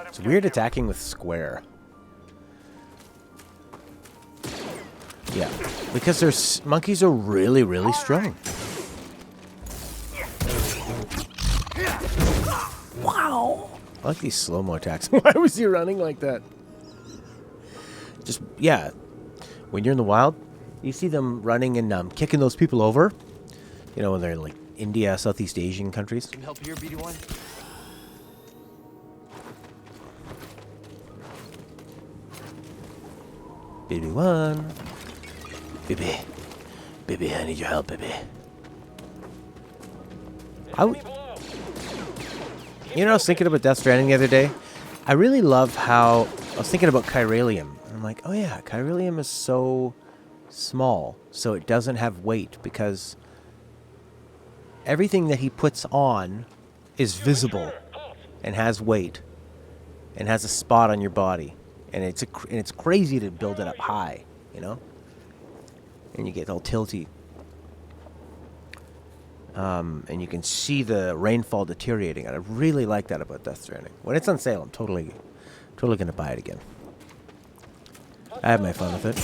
It's weird attacking with square. Yeah, because monkeys are really, really strong. Wow. I like these slow-mo attacks. Why was he running like that? Just, yeah. When you're in the wild, you see them running and kicking those people over. You know, when they're in, like, India, Southeast Asian countries. Can help here, BD1? BD1. Baby, I need your help, baby. You know, I was thinking about Death Stranding the other day. I really love how... I was thinking about chiralium. And I'm like, oh yeah, chiralium is so small, so it doesn't have weight, because everything that he puts on is visible and has weight and has a spot on your body. And it's crazy to build it up high, you know? And you get all tilty. And you can see the rainfall deteriorating. And I really like that about Death Stranding. When it's on sale, I'm totally going to buy it again. I have my fun with it.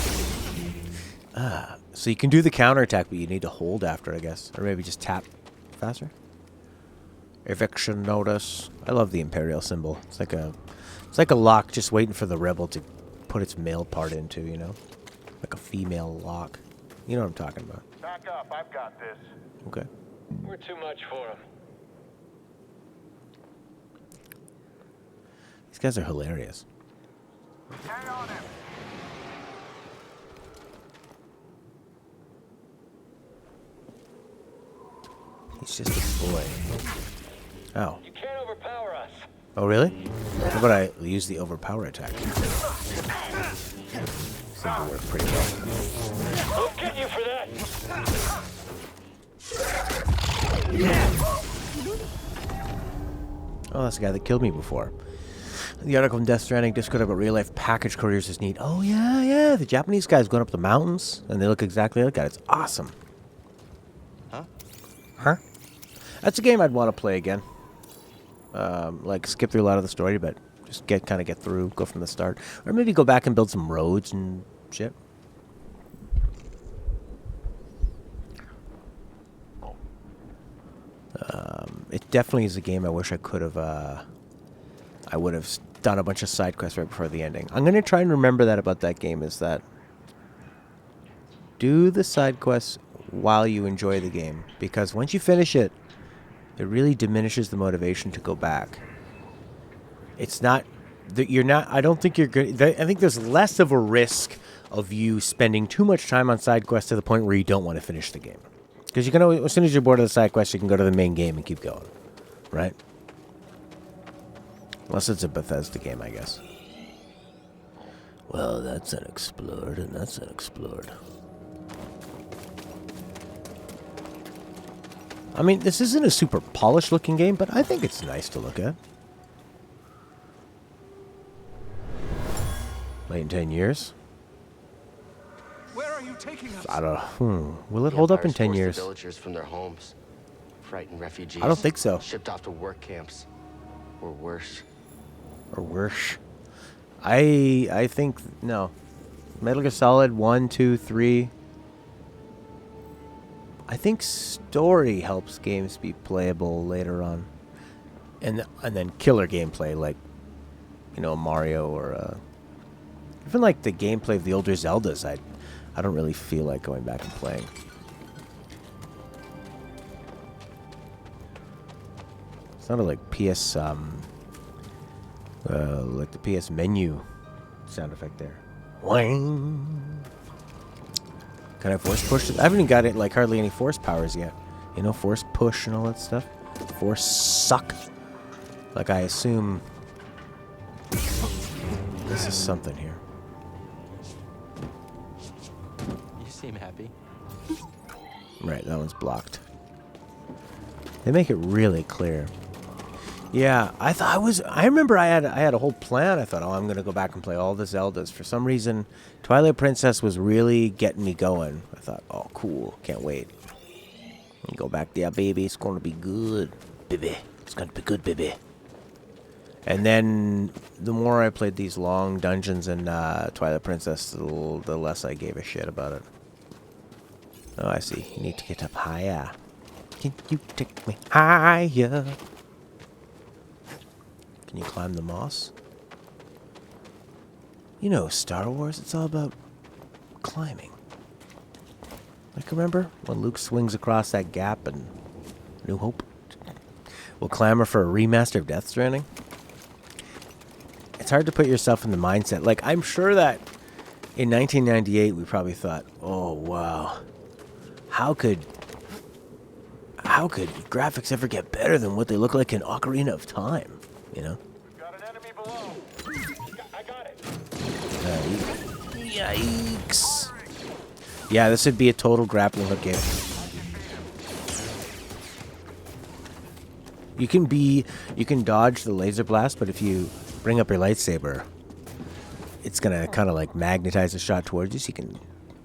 So you can do the counterattack, but you need to hold after, I guess. Or maybe just tap faster. Eviction notice. I love the Imperial symbol. It's like a lock just waiting for the rebel to put its male part into, you know? Like a female lock. You know what I'm talking about. Back up, I've got this. Okay. We're too much for him. These guys are hilarious. Hang on him. He's just a boy. Oh. You can't overpower us. Oh, really? How about I use the overpower attack? Seems to work pretty well. I'll get you for that. Oh, that's the guy that killed me before. The article from Death Stranding Discord about real-life package couriers is neat. Oh, yeah. The Japanese guy's going up the mountains, and they look exactly like that. It's awesome. Huh? That's a game I'd want to play again. Like, skip through a lot of the story, but just kind of get through, go from the start. Or maybe go back and build some roads and shit. It definitely is a game I wish I could have, I would have done a bunch of side quests right before the ending. I'm going to try and remember that about that game, is that do the side quests while you enjoy the game, because once you finish it, it really diminishes the motivation to go back. It's not that you're not. I don't think you're good. I think there's less of a risk of you spending too much time on side quests to the point where you don't want to finish the game, because you can always, as soon as you're bored of the side quest, you can go to the main game and keep going, right? Unless it's a Bethesda game, I guess. Well, that's unexplored, and that's unexplored. I mean, this isn't a super polished-looking game, but I think it's nice to look at. Late in 10 years? Where are you taking us? I don't know. Will it hold up in 10 years? Villagers from their homes, frightened refugees. I don't think so. Shipped off to work camps, or worse. Or worse. I think no. Metal Gear Solid 1, 2, 3. I think story helps games be playable later on, and then killer gameplay, like, you know, Mario or even like the gameplay of the older Zeldas. I don't really feel like going back and playing. Sounded like PS like the PS menu sound effect there. Wang. Can I force push it? I haven't even got it like hardly any force powers yet. You know, force push and all that stuff. Force suck. Like, I assume this is something here. You seem happy. Right, that one's blocked. They make it really clear. Yeah, I remember I had a whole plan. I thought, oh, I'm gonna go back and play all the Zeldas. For some reason, Twilight Princess was really getting me going. I thought, oh, cool, can't wait. Go back there, baby. It's gonna be good, baby. It's gonna be good, baby. And then the more I played these long dungeons in Twilight Princess, the less I gave a shit about it. Oh, I see. You need to get up higher. Can you take me higher? Can you climb the moss? You know, Star Wars, it's all about climbing. Like, remember when Luke swings across that gap in New Hope? We'll clamor for a remaster of Death Stranding. It's hard to put yourself in the mindset. Like, I'm sure that in 1998 we probably thought, oh, wow, how could graphics ever get better than what they look like in Ocarina of Time? You know? We've got an enemy below. I got it. Yikes. Yeah, this would be a total grappling hook game. You can dodge the laser blast, but if you bring up your lightsaber, it's gonna kind of like magnetize the shot towards you, so you can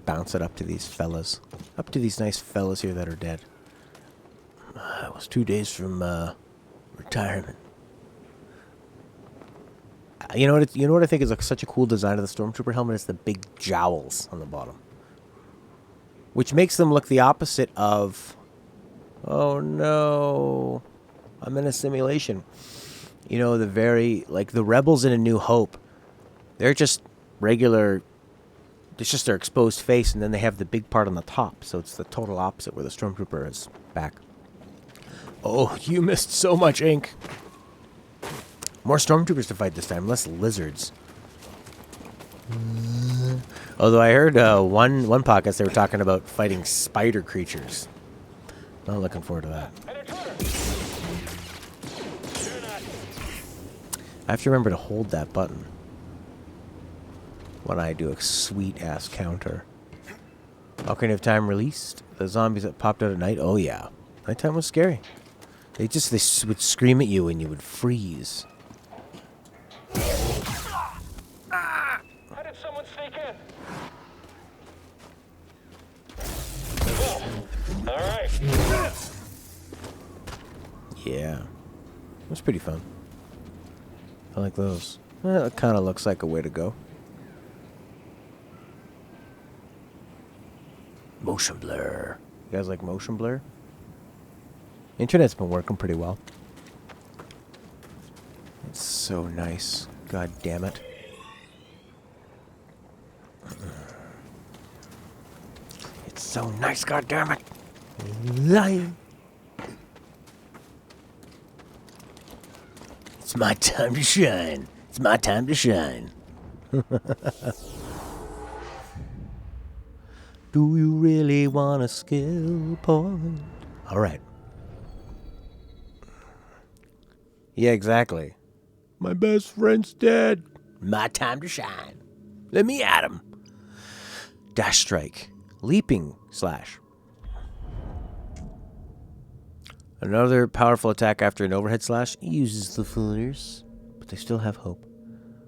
bounce it up to these fellas. Up to these nice fellas here that are dead. I was 2 days from retirement. You know what I think is such a cool design of the Stormtrooper helmet is the big jowls on the bottom, which makes them look the opposite of, oh no, I'm in a simulation. You know, the rebels in A New Hope, they're just regular, it's just their exposed face, and then they have the big part on the top, so it's the total opposite where the Stormtrooper is back. Oh, you missed so much ink. More Stormtroopers to fight this time, less lizards. Although I heard one podcast they were talking about fighting spider creatures. Not looking forward to that. I have to remember to hold that button when I do a sweet-ass counter. Ocarina of Time released. The zombies that popped out at night. Oh, yeah. Nighttime was scary. They would scream at you and you would freeze. How did someone sneak in? All right. Yeah. It was pretty fun. I like those. Well, it kind of looks like a way to go. Motion blur. You guys like motion blur? Internet's been working pretty well. It's so nice. God damn it. It's so nice, god damn it. Lying. It's my time to shine. It's my time to shine. Do you really want a skill point? All right. Yeah, exactly. My best friend's dead. My time to shine. Let me at him. Dash strike. Leaping slash. Another powerful attack after an overhead slash uses the footers, but they still have hope.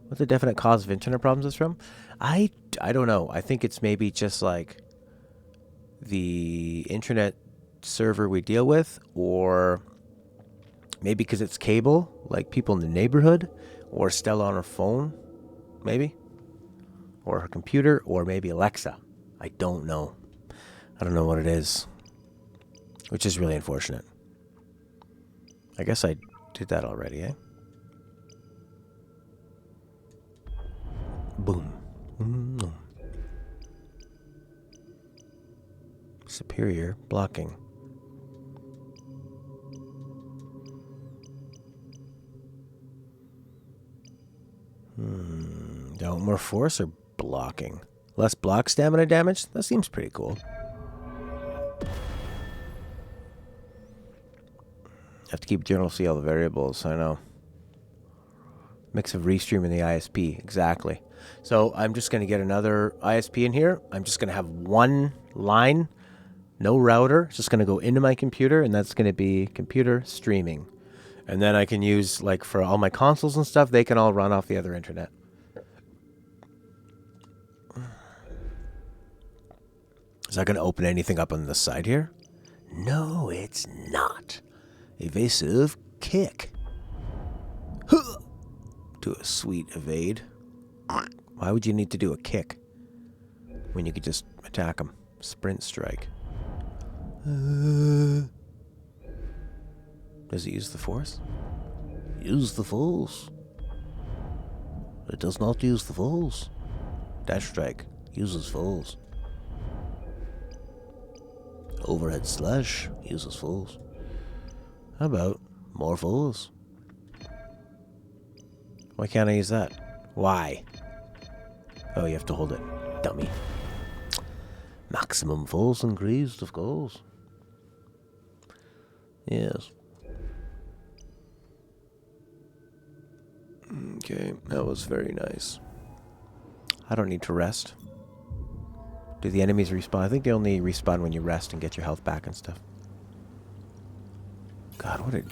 What the definite cause of internet problems is from? I don't know. I think it's maybe just like the internet server we deal with, or maybe because it's cable, like people in the neighborhood, or Stella on her phone, maybe, or her computer, or maybe Alexa. I don't know. I don't know what it is, which is really unfortunate. I guess I did that already, eh? Boom. Mm-hmm. Superior blocking. Don't more force or blocking? Less block stamina damage? That seems pretty cool. Have to keep journal, see all the variables. I know. Mix of Restream and the ISP. Exactly. So I'm just going to get another ISP in here. I'm just going to have one line, no router. It's just going to go into my computer, and that's going to be computer streaming. And then I can use, like, for all my consoles and stuff, they can all run off the other internet. Is that going to open anything up on the side here? No, it's not. Evasive kick. Huh. Do a sweet evade. Why would you need to do a kick when you could just attack him? Sprint strike. Does it use the force? Use the force. It does not use the force. Dash strike uses force. Overhead slash uses force. How about more force? Why can't I use that? Why? Oh, you have to hold it. Dummy. Maximum force increased, of course. Yes. Okay, that was very nice. I don't need to rest. Do the enemies respawn? I think they only respawn when you rest and get your health back and stuff. God, what a...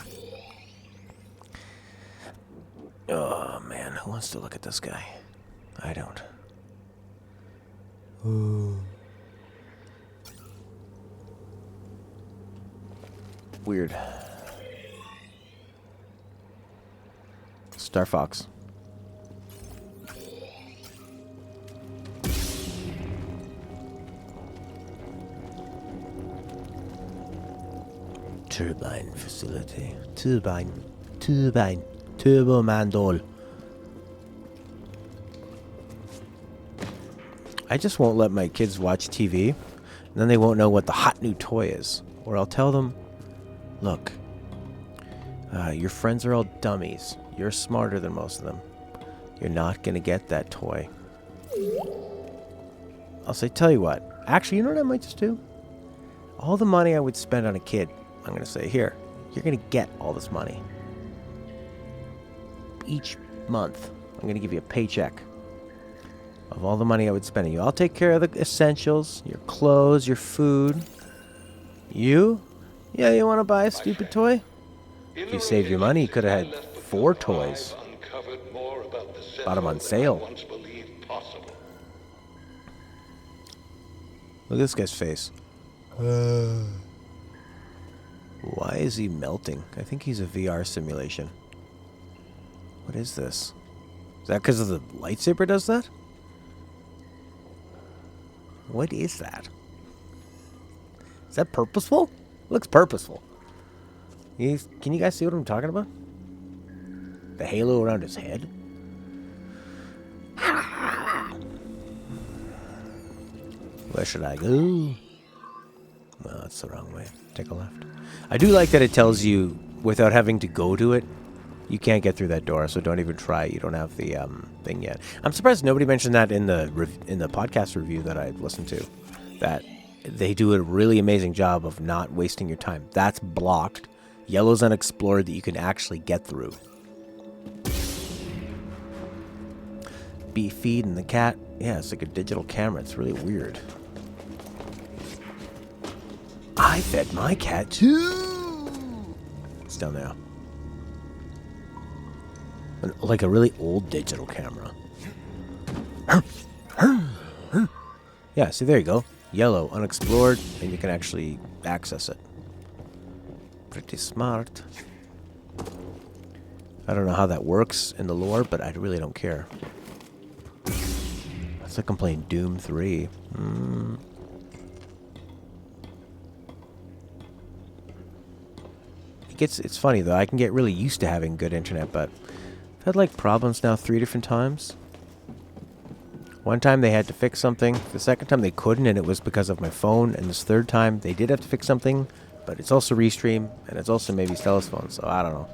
Oh, man. Who wants to look at this guy? I don't. Ooh. Weird. Star Fox. Turbine facility. Turbine. Turbo Mandol. I just won't let my kids watch TV, and then they won't know what the hot new toy is. Or I'll tell them, look, your friends are all dummies. You're smarter than most of them. You're not going to get that toy. I'll say, tell you what. Actually, you know what I might just do? All the money I would spend on a kid, I'm going to say, here, you're going to get all this money. Each month, I'm going to give you a paycheck of all the money I would spend on you. I'll take care of the essentials, your clothes, your food. You? Yeah, you want to buy a stupid toy? If you saved your money, you could have had 4 toys. Bought them on sale. Look at this guy's face. Why is he melting? I think he's a VR simulation. What is this? Is that because of the lightsaber does that? What is that? Is that purposeful? It looks purposeful. Can you guys see what I'm talking about? The halo around his head? Where should I go? No, that's the wrong way. Take a left. I do like that it tells you, without having to go to it, you can't get through that door, so don't even try. You don't have the thing yet. I'm surprised nobody mentioned that in the podcast review that I listened to. That they do a really amazing job of not wasting your time. That's blocked. Yellow's unexplored that you can actually get through. Be feeding the cat. Yeah, it's like a digital camera. It's really weird. I fed my cat too. It's down there. Like a really old digital camera. Yeah, see, there you go. Yellow, unexplored, and you can actually access it. Pretty smart. I don't know how that works in the lore, but I really don't care. It's like I'm playing Doom 3. It's funny though, I can get really used to having good internet, but I've had like problems now 3 different times. One time they had to fix something, the second time they couldn't, and it was because of my phone, and this third time they did have to fix something, but it's also Restream, and it's also maybe Stella's phone, so I don't know.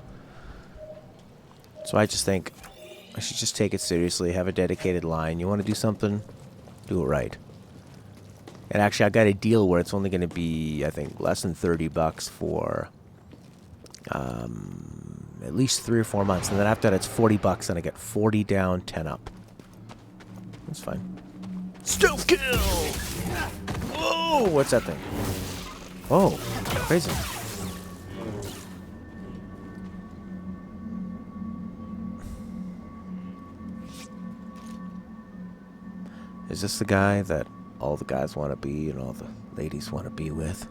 So I just think I should just take it seriously, have a dedicated line. You want to do something? Do it right. And actually, I got a deal where it's only going to be, I think, less than $30 for at least 3 or 4 months. And then after that, it's $40, and I get 40 down, 10 up. That's fine. Stealth kill! Whoa! What's that thing? Oh, crazy. Is this the guy that all the guys want to be and all the ladies want to be with?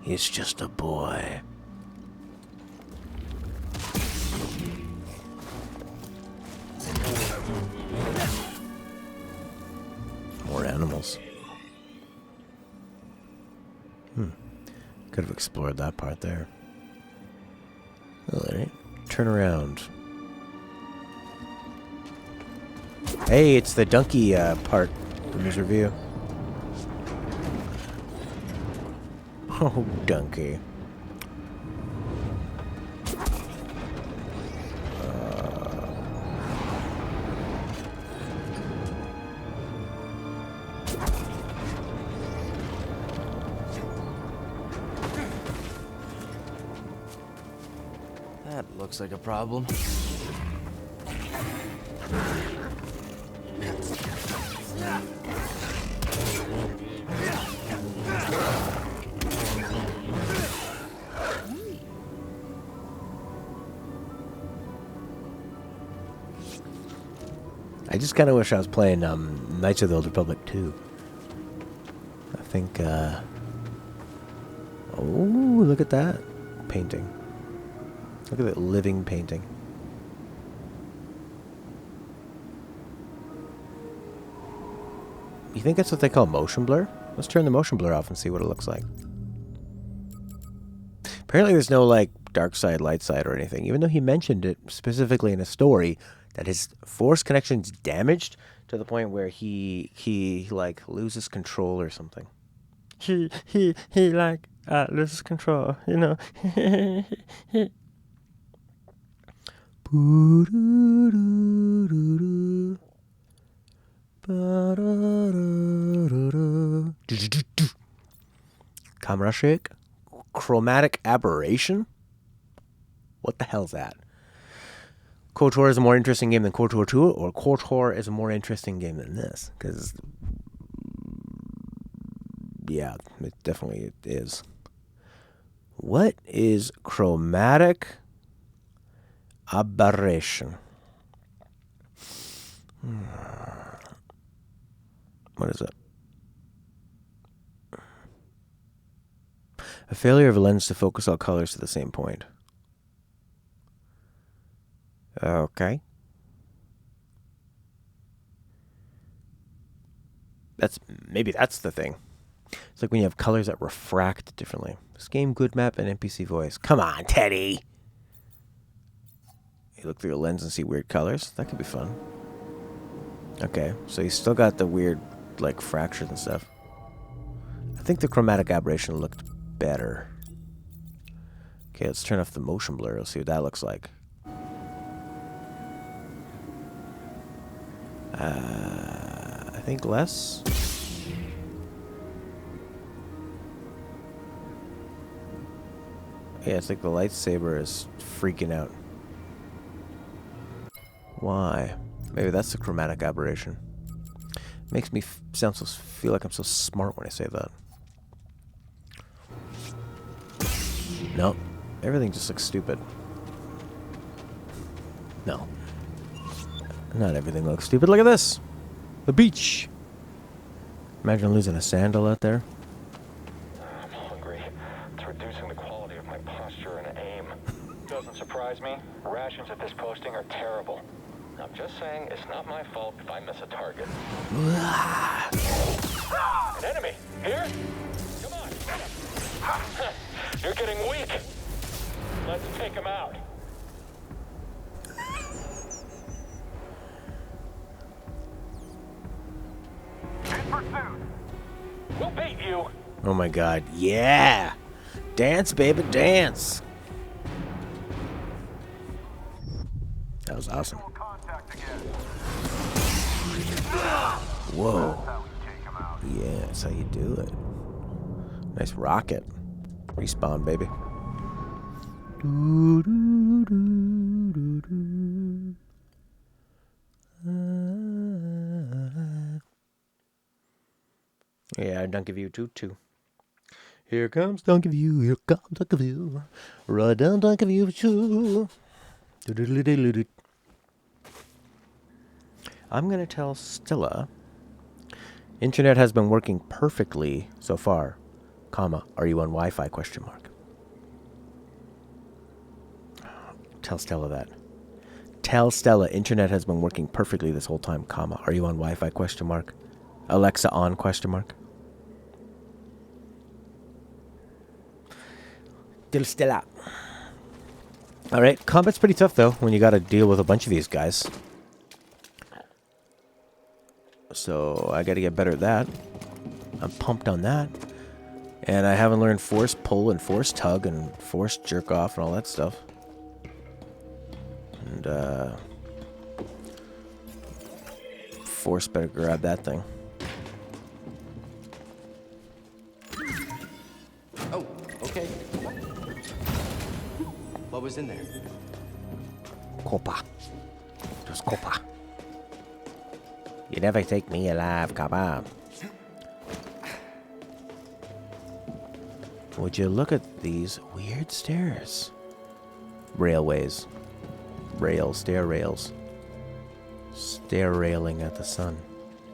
He's just a boy. More animals. Could have explored that part there. Alright. Turn around. Hey, it's the donkey part from his review. Oh, donkey. That looks like a problem. I just kind of wish I was playing Knights of the Old Republic 2. I think, oh, look at that painting. Look at that living painting. You think that's what they call motion blur? Let's turn the motion blur off and see what it looks like. Apparently there's no, like, dark side, light side or anything, even though he mentioned it specifically in a story that his force connection's damaged to the point where he like loses control or something. He like loses control, you know. Camera shake? Chromatic aberration? What the hell's that? KOTOR is a more interesting game than KOTOR 2, or KOTOR is a more interesting game than this? Because, yeah, it definitely is. What is chromatic aberration? What is it? A failure of a lens to focus all colors to the same point. Okay. Maybe that's the thing. It's like when you have colors that refract differently. This game, good map, and NPC voice. Come on, Teddy! You look through your lens and see weird colors. That could be fun. Okay, so you still got the weird, like, fractures and stuff. I think the chromatic aberration looked better. Okay, let's turn off the motion blur. Let's see what that looks like. I think less. Yeah, it's like the lightsaber is freaking out. Why? Maybe that's the chromatic aberration. Makes me feel like I'm so smart when I say that. Nope. Everything just looks stupid. No. Not everything looks stupid. Look at this! The beach! Imagine losing a sandal out there. I'm hungry. It's reducing the quality of my posture and aim. Doesn't surprise me. Rations at this posting are terrible. I'm just saying it's not my fault if I miss a target. An enemy! Here? Come on, get him! You're getting weak! Let's take him out. In pursuit. We'll beat you! Oh my god, yeah! Dance, baby, dance! That was awesome. Whoa. Yeah, that's how you do it. Nice rocket. Respawn, baby. Yeah, Dunk of You too. Here comes Dunk of You, here comes Dunk of You. Run down Dunk of You too. I'm gonna tell Stella. Internet has been working perfectly so far, comma, are you on Wi-Fi, question mark. Tell Stella that. Tell Stella, internet has been working perfectly this whole time, comma, are you on Wi-Fi, question mark. Alexa on, question mark. Tell Stella. Alright, combat's pretty tough though, when you gotta deal with a bunch of these guys. So I gotta get better at that. I'm pumped on that. And I haven't learned force pull and force tug and force jerk off and all that stuff. And force better grab that thing. Oh, okay. What was in there? Copa. Just copa. You never take me alive, Copa. Would you look at these weird stairs? Railways. Rails, stair rails. Stair railing at the sun.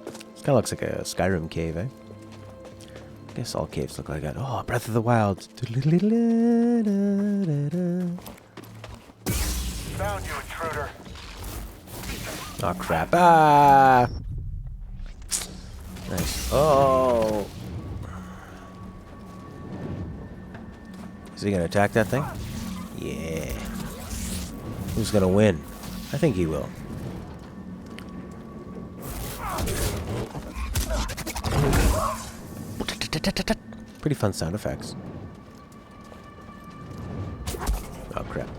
This kind of looks like a Skyrim cave, eh? I guess all caves look like that. Oh, Breath of the Wild. Found you, intruder. Oh, crap. Ah! Nice. Oh! Is he gonna attack that thing? Yeah. Who's gonna win? I think he will. Pretty fun sound effects. Oh, crap.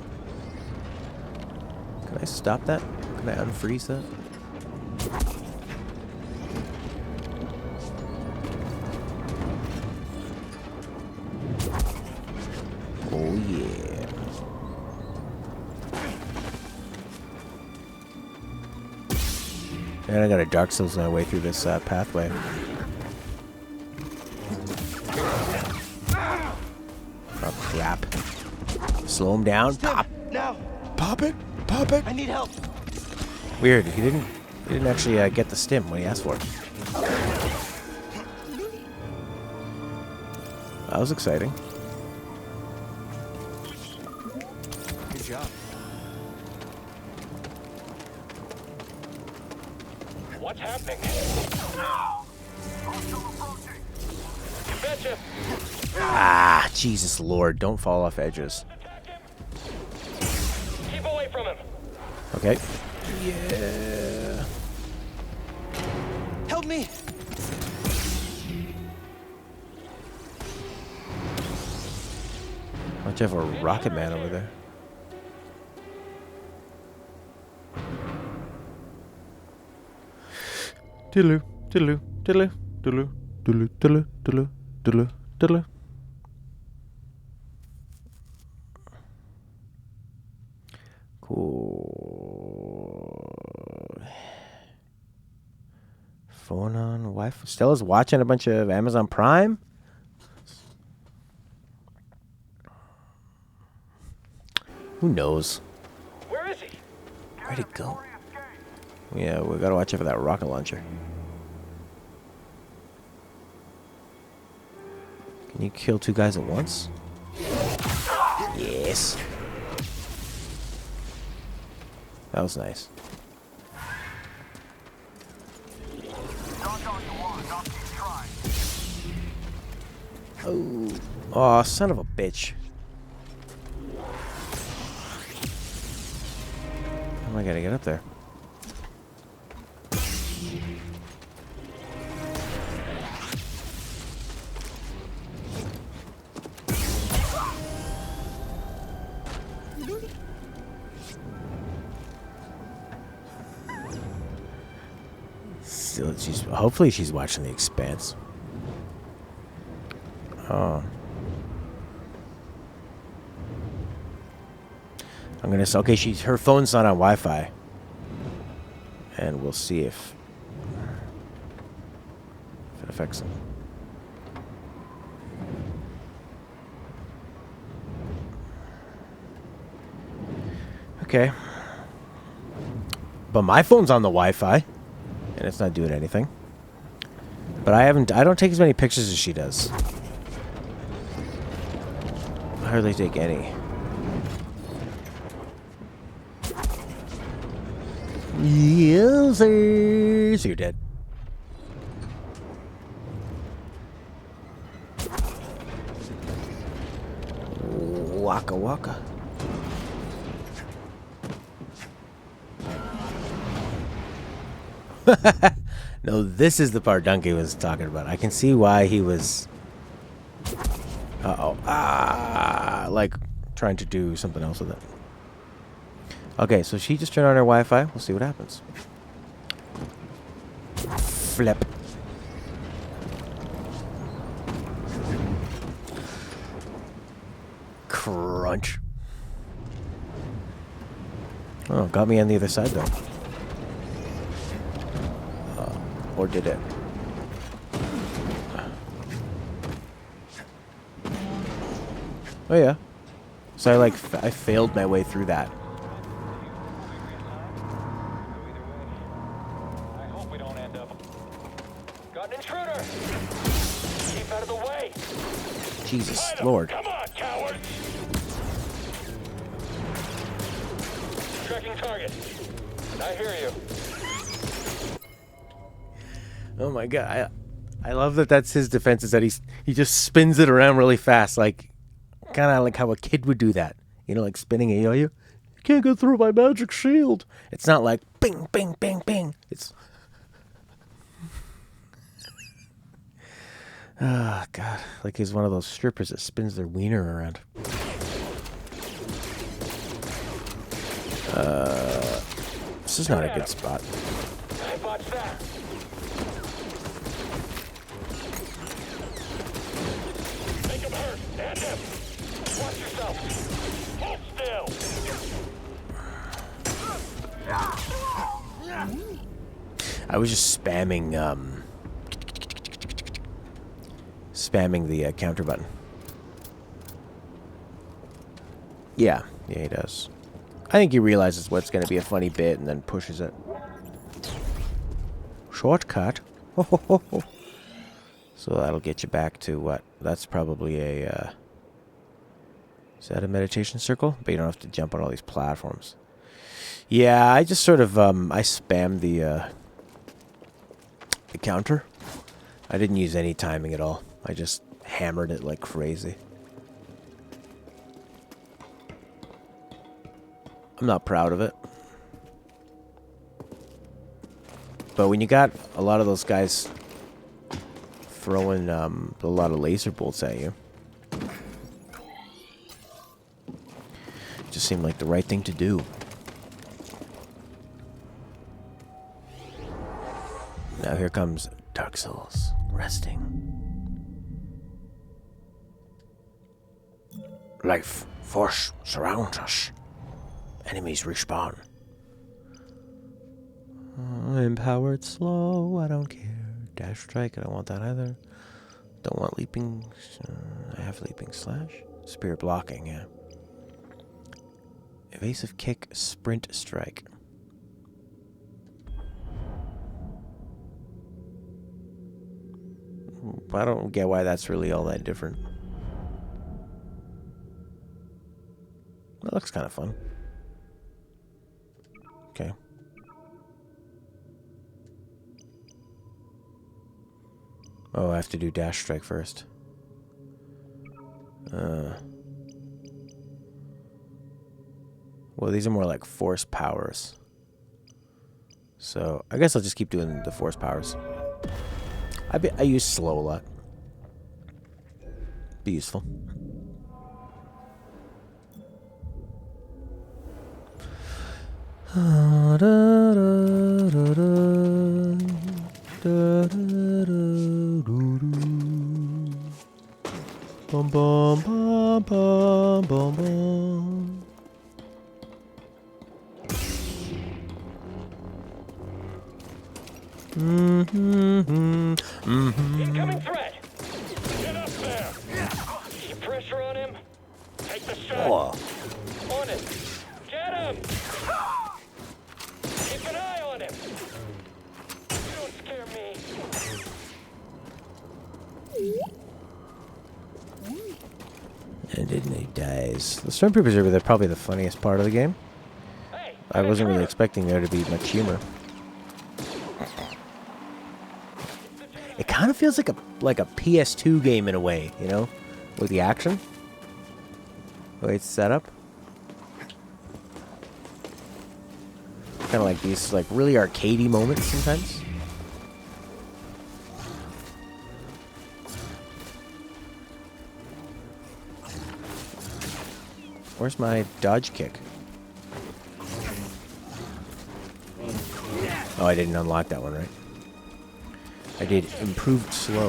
Can I stop that? Can I unfreeze that? Oh, yeah. And I got a Dark Souls my way through this pathway. Oh, crap. Slow him down. Pop. Now. Pop it. Pop it. I need help. Weird. He didn't actually get the stim when he asked for it. That was exciting. Good job. What's happening? You betcha. Ah, Jesus Lord. Don't fall off edges. Keep away from him. Okay. Yeah. Help me! Why don't you have a rocket man over there? Diddle, diddle, diddle, diddle, diddle, diddle, diddle, diddle, diddle. Cool. Phone on Wi-Fi. Stella's watching a bunch of Amazon Prime. Who knows? Where is he? Where'd he go? Yeah, we gotta watch out for that rocket launcher. Can you kill two guys at once? Yes. That was nice. Oh, oh, son of a bitch. How am I gonna get up there? Still, hopefully she's watching The Expanse. Oh. I'm gonna say, okay, her phone's not on Wi-Fi. And we'll see if it affects it. Okay. But my phone's on the Wi-Fi. And it's not doing anything. But I don't take as many pictures as she does. I hardly take any. Yes, sir. So you're dead. Waka waka. No, this is the part Donkey was talking about. I can see why he was... Uh-oh. Ah! Like, trying to do something else with it. Okay, so she just turned on her Wi-Fi. We'll see what happens. Flip. Crunch. Oh, got me on the other side, though. Or did it? Oh yeah. So I failed my way through that. I hope we don't end up. Got an intruder! Keep out of the way! Jesus Lord. Come on, cowards! Tracking target. I hear you. Oh my god, I love that that's his defense, is that he just spins it around really fast, like kind of like how a kid would do that, you know, like spinning a yo-yo. You can't go through my magic shield. It's not like bing, bing, bing, bing. It's oh god, like he's one of those strippers that spins their wiener around. This is not a good spot. I botched that. Make him hurt. Stand him. Watch yourself. Hold still. I was just spamming the counter button. Yeah, he does. I think he realizes what's going to be a funny bit and then pushes it. Shortcut. So that'll get you back to what? That's probably a... is that a meditation circle? But you don't have to jump on all these platforms. Yeah, I just sort of... I spammed the counter. I didn't use any timing at all. I just hammered it like crazy. I'm not proud of it. But when you got a lot of those guys throwing a lot of laser bolts at you, it just seemed like the right thing to do. Now here comes Dark Souls, resting. Life force surrounds us. Enemies respawn. Empowered slow, I don't care. Dash strike, I don't want that either. Don't want leaping. I have leaping slash. Spear blocking, yeah. Evasive kick, sprint strike. I don't get why that's really all that different. That looks kind of fun. Okay. Oh, I have to do dash strike first. Well, these are more like force powers. So, I guess I'll just keep doing the force powers. I use slow a lot. Be useful. Bum bum bum bum bum bum. Incoming threat! Get up there! Keep pressure on him. Take the shot. Whoa. On him. Get him! Keep an eye on him. You don't scare me. And then he dies. The Stormtroopers are probably the funniest part of the game. I wasn't really expecting there to be much humor. It kind of feels like a PS2 game in a way, you know, with the action, the way it's set up. Kind of like these like really arcadey moments sometimes. Where's my dodge kick? Oh, I didn't unlock that one, right? I did improved slow.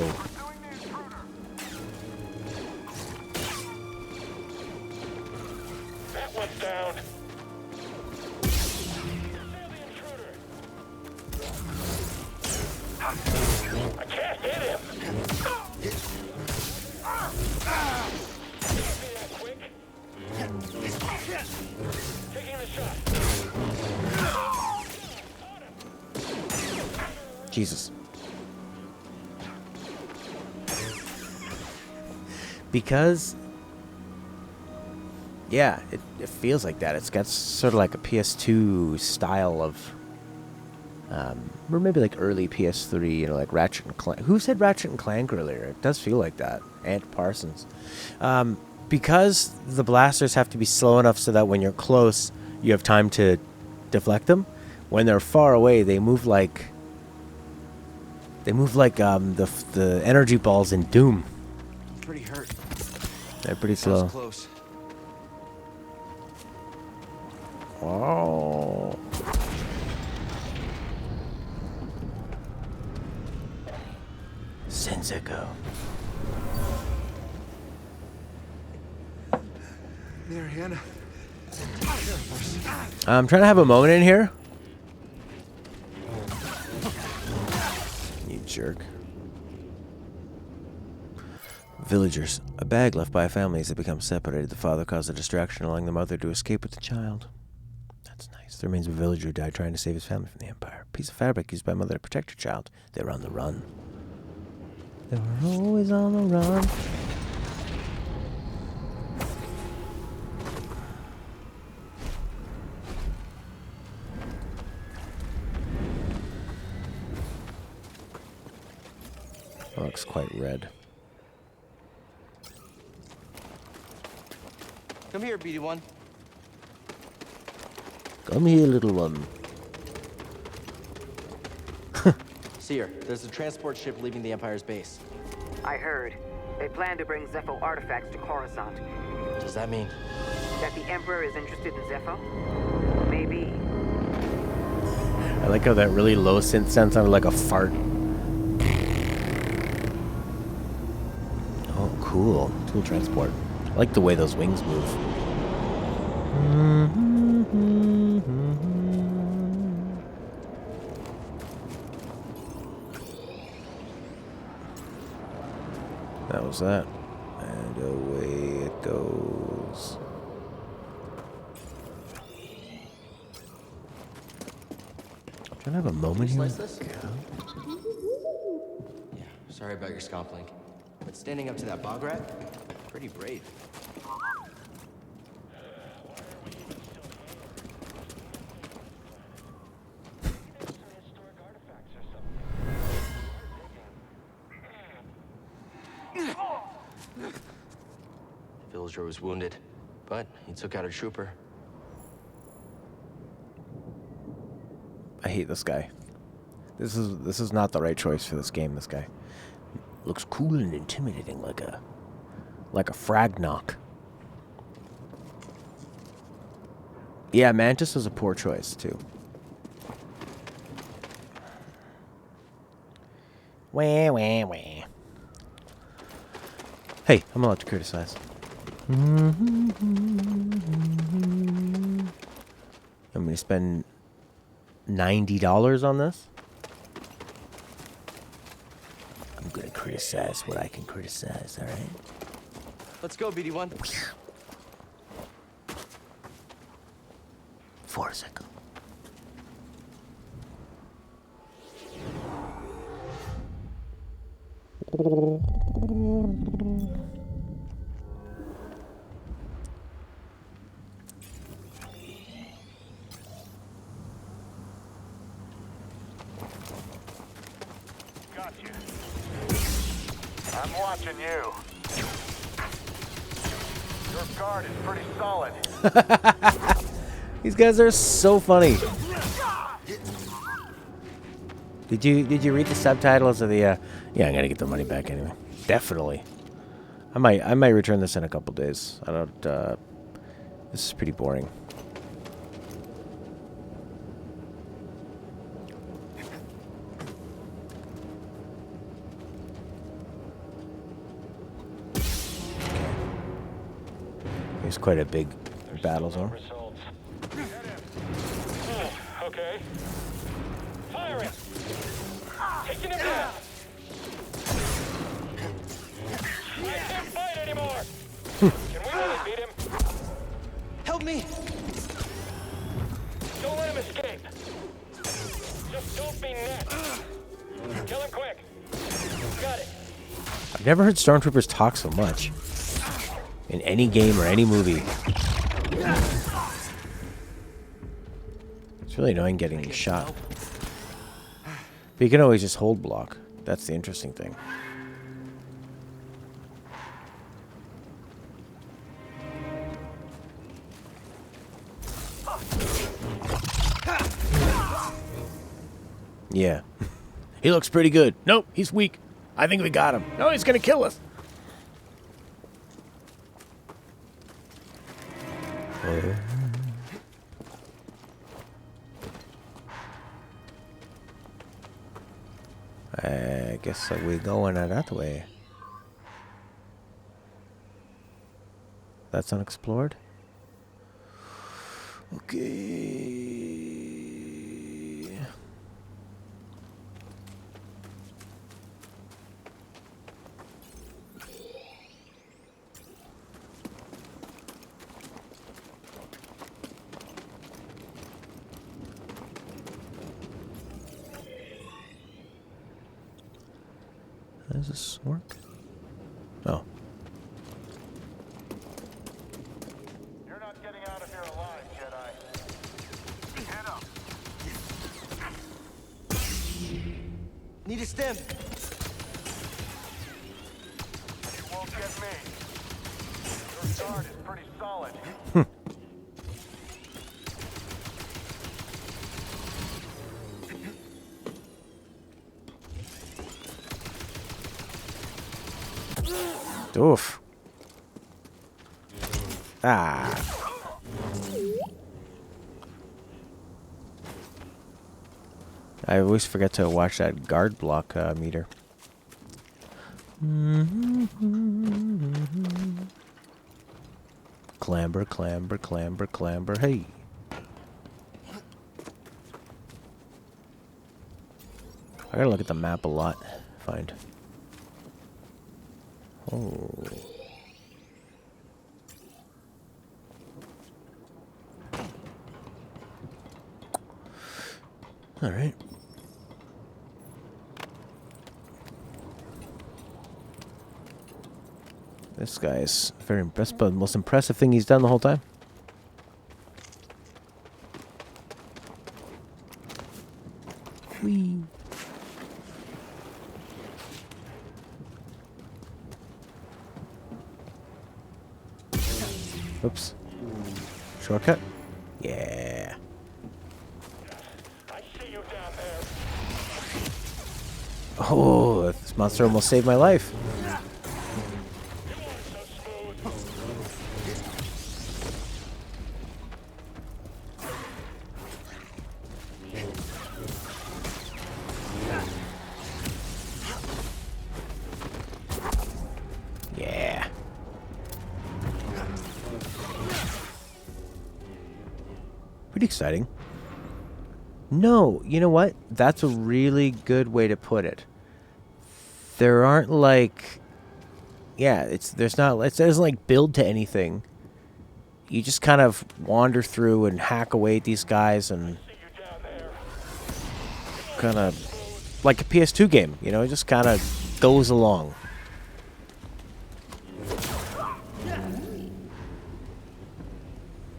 That one's down. I can't hit him. Can't be that quick. Taking the shot. Jesus. Because, yeah, it feels like that. It's got sort of like a PS2 style of, or maybe like early PS3, you know, like Ratchet and Clank. Who said Ratchet and Clank earlier? It does feel like that. Ant Parsons. Because the blasters have to be slow enough so that when you're close, you have time to deflect them. When they're far away, they move like the energy balls in Doom. Pretty hurt. They're pretty slow. Close. Oh. Sensico. There, Hannah. I'm trying to have a moment in here. You jerk. Villagers. A bag left by a family as they become separated. The father caused a distraction, allowing the mother to escape with the child. That's nice. There remains a villager who died trying to save his family from the Empire. A piece of fabric used by a mother to protect her child. They were on the run. They were always on the run. That looks quite red. Come here, BD1. Come here, little one. Seer, there's a transport ship leaving the Empire's base. I heard. They plan to bring Zepho artifacts to Coruscant. Does that mean? That the Emperor is interested in Zepho? Maybe. I like how that really low synth sound sounded like a fart. Oh, cool. Tool transport. I like the way those wings move. That was that. And away it goes. Can I have a moment here? Slice this? Yeah, sorry about your scalp link. But standing up to that bog rat, pretty brave. Villager was wounded, but he took out a trooper. I hate this guy. This is not the right choice for this game. This guy looks cool and intimidating, like a frag knock. Yeah, Mantis was a poor choice too. Wah, wah, wah. Hey, I'm allowed to criticize. I'm gonna spend $90 on this. I'm gonna criticize what I can criticize, alright? Let's go, BD1. Forsicle. Got you. I'm watching you. Your guard is pretty solid. These guys are so funny. Did you read the subtitles of the yeah, I'm gonna get the money back anyway. Definitely. I might return this in a couple days. I don't this is pretty boring. It's quite a big battle zone. Okay. Firing! Taking him down! I can't fight anymore! Can we really beat him? Help me! Don't let him escape! Just don't be next! Kill him quick! Got it! I've never heard stormtroopers talk so much in any game or any movie. It's really annoying getting shot. But you can always just hold block. That's the interesting thing. Yeah. He looks pretty good. Nope, he's weak. I think we got him. No, he's gonna kill us. I guess we're going that way. That's unexplored? Okay. How does this work? Oh. You're not getting out of here alive, Jedi. Head up. Need a stem. You won't get me. Your guard is pretty solid. Oof. Ah. I always forget to watch that guard block meter. Clamber, clamber, clamber, clamber. Hey. I gotta look at the map a lot. Find. Oh. All right. This guy's very impressive, but the most impressive thing he's done the whole time. Whee. Oops. Shortcut? Yeah. Oh, this monster almost saved my life. Yeah. Pretty exciting. No, you know what? That's a really good way to put it. There aren't like, yeah, it doesn't like build to anything. You just kind of wander through and hack away at these guys and kind of like a PS2 game, you know, it just kind of goes along.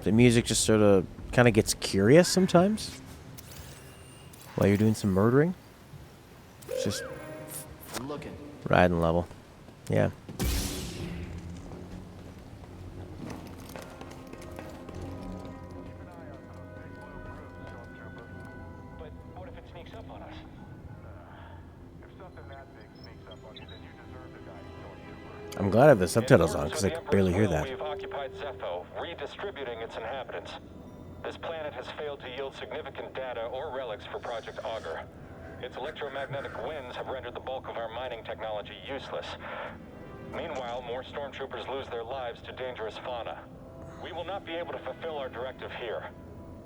The music just sort of kind of gets curious sometimes while you're doing some murdering. It's just I'm looking. riding level. Yeah. I'm glad I have the subtitles on because I could barely hear that. We've occupied Zepho, redistributing its inhabitants. This planet has failed to yield significant data or relics for Project Augur. Its electromagnetic winds have rendered the bulk of our mining technology useless. Meanwhile, more stormtroopers lose their lives to dangerous fauna. We will not be able to fulfill our directive here.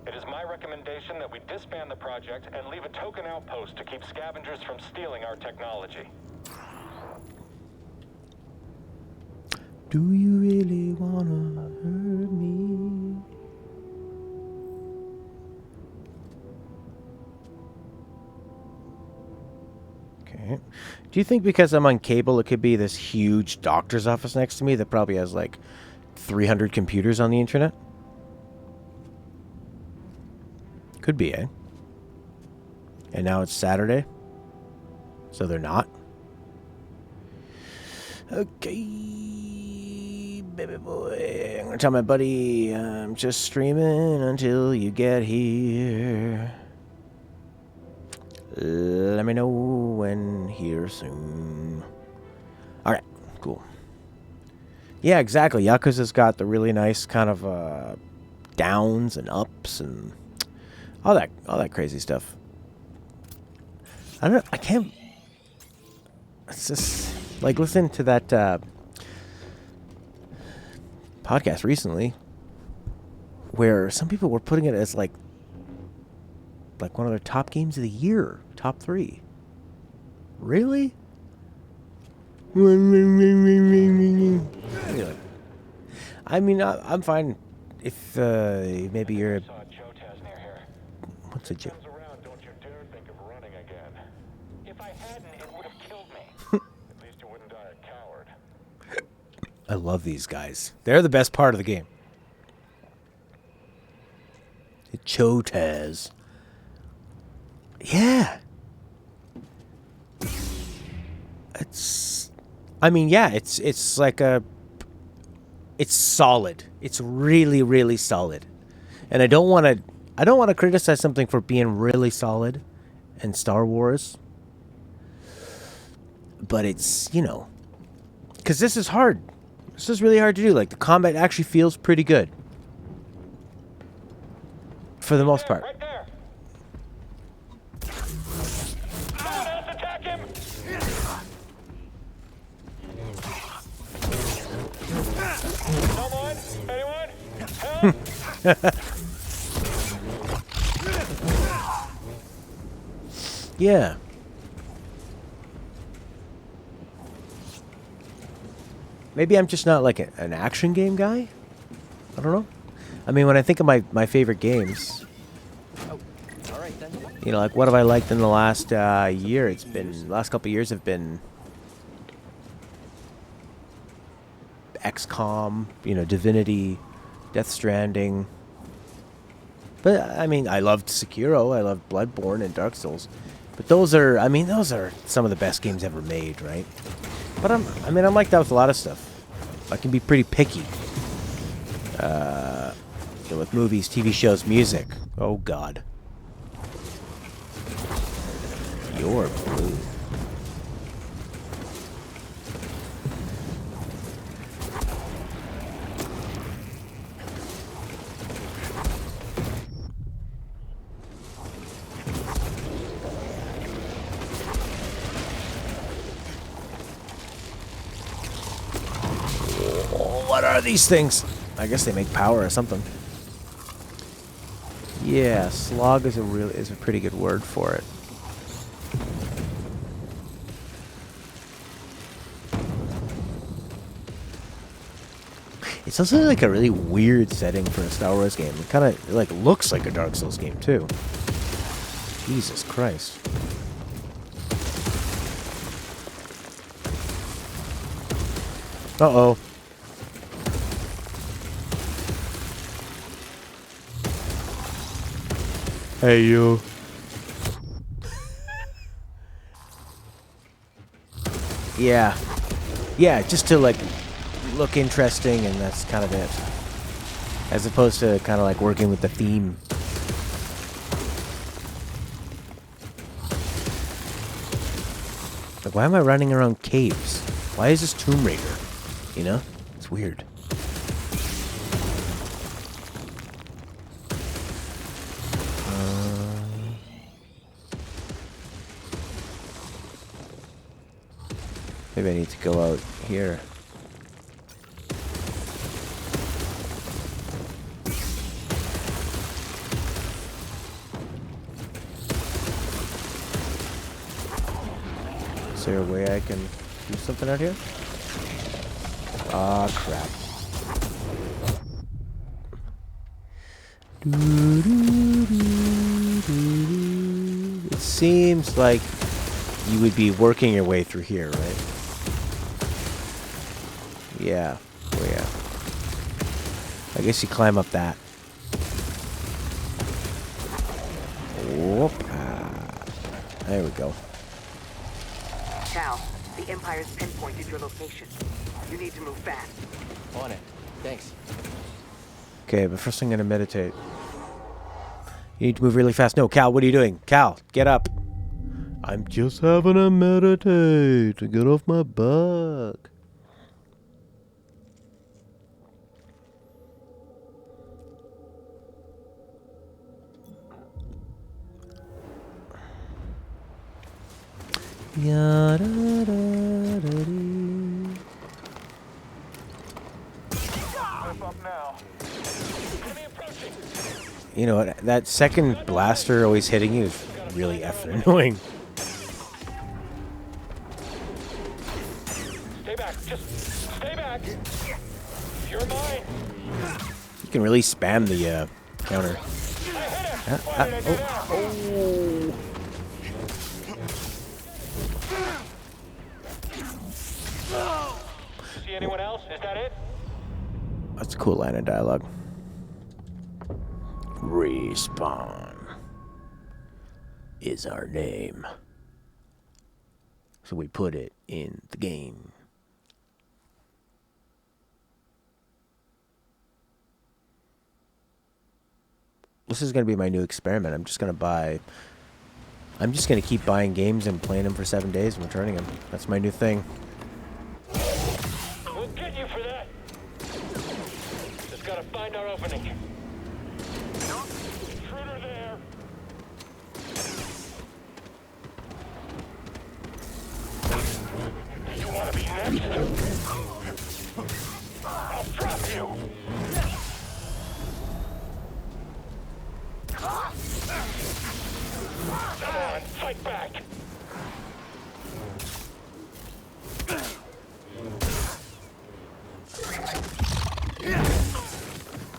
It is my recommendation that we disband the project and leave a token outpost to keep scavengers from stealing our technology. Do you really wanna hurt me? Okay. Do you think because I'm on cable, it could be this huge doctor's office next to me that probably has like 300 computers on the internet? Could be, eh? And now it's Saturday, so they're not. Okay, baby boy. I'm gonna tell my buddy I'm just streaming until you get here. Let me know when here soon. Alright, cool. Yeah, exactly. Yakuza's got the really nice kind of downs and ups and all that crazy stuff. I can't. It's just like listening to that podcast recently where some people were putting it as like one of their top games of the year, top 3. Really? Anyway, I mean, I'm fine if maybe you're. What's a joke? I love these guys. They're the best part of the game. Chotaz. Yeah. I mean, yeah, it's like it's solid. It's really, really solid. And I don't want to criticize something for being really solid in Star Wars. But it's, you know, Because this is hard. This is really hard to do. Like, the combat actually feels pretty good. For the most part. Right there. Someone else attack him. Someone? Anyone? Help! Yeah. Maybe I'm just not like an action game guy. I don't know. I mean, when I think of my favorite games, Oh, all right then. you know, like what have I liked in the last year? It's been last couple of years have been XCOM, you know, Divinity, Death Stranding. But I mean, I loved Sekiro, I loved Bloodborne and Dark Souls. But those are, I mean, those are some of the best games ever made, right? But I'm like that with a lot of stuff. I can be pretty picky. You know, with movies, TV shows, music. Oh God. You're blue. What are these things? I guess they make power or something. Yeah, slog is a pretty good word for it. It's also like a really weird setting for a Star Wars game. It kind of like looks like a Dark Souls game too. Jesus Christ. Uh-oh. Hey, you. Yeah. Yeah, just to, like, look interesting, and that's kind of it. As opposed to kind of, like, working with the theme. Like, why am I running around caves? Why is this Tomb Raider? You know? It's weird. Maybe I need to go out here. Is there a way I can do something out here? Ah, crap. It seems like you would be working your way through here, right? Yeah. Oh, yeah. I guess you climb up that. Whoop. There we go. Cal, the Empire's pinpointed your location. You need to move fast. On it. Thanks. Okay, but first I'm gonna meditate. You need to move really fast. No, Cal, what are you doing? Cal, get up. I'm just having a meditate to get off my back. Ya, da, da, da, dee. You know what? That second blaster always hitting you is really effing annoying. Stay back. Just stay back. You're mine. You can really spam the counter. Oh. See anyone else? Is that it? That's a cool line of dialogue. Respawn is our name. So we put it in the game. This is going to be my new experiment. I'm just going to keep buying games and playing them for 7 days and returning them. That's my new thing. Come on, fight back!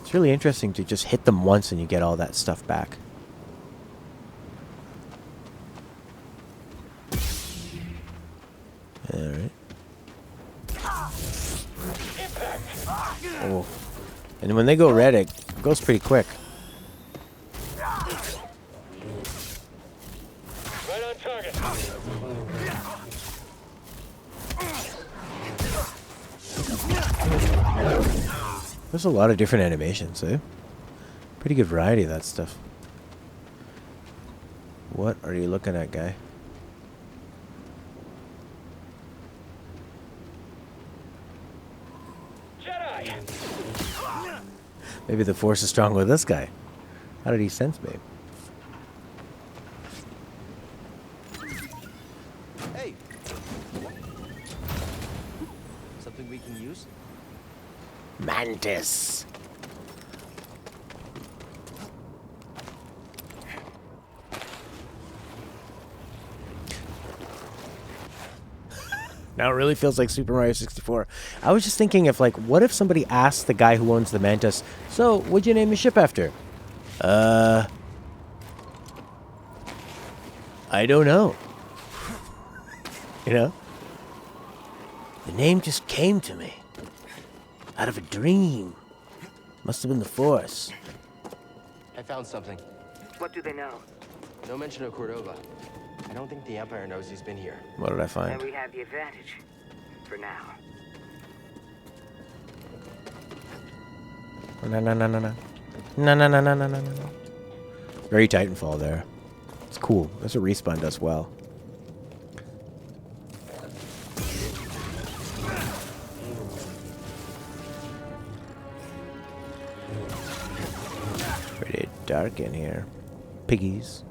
It's really interesting to just hit them once and you get all that stuff back. Alright. Oh. And when they go red, it goes pretty quick. Right on target. There's a lot of different animations, eh? Pretty good variety of that stuff. What are you looking at, guy? Jedi! Maybe the Force is strong with this guy. How did he sense me? Hey! Something we can use? Mantis. Now it really feels like Super Mario 64. I was just thinking if, like, what if somebody asked the guy who owns the Mantis, so, what'd you name your ship after? I don't know. You know? The name just came to me. Out of a dream. Must have been the Force. I found something. What do they know? No mention of Cordova. I don't think the Empire knows he's been here. What did I find? And we have the advantage. For now. No, no, no, no, no. No, no, no, no, no, no, no. Very Titanfall there. It's cool. That's what Respawn does well. Pretty dark in here. Piggies.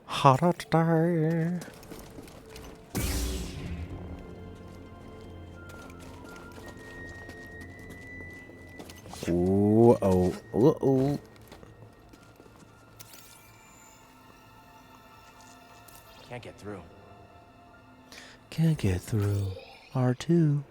Holiday. Ooh, oh, ooh, ooh. Can't get through. Can't get through. R2.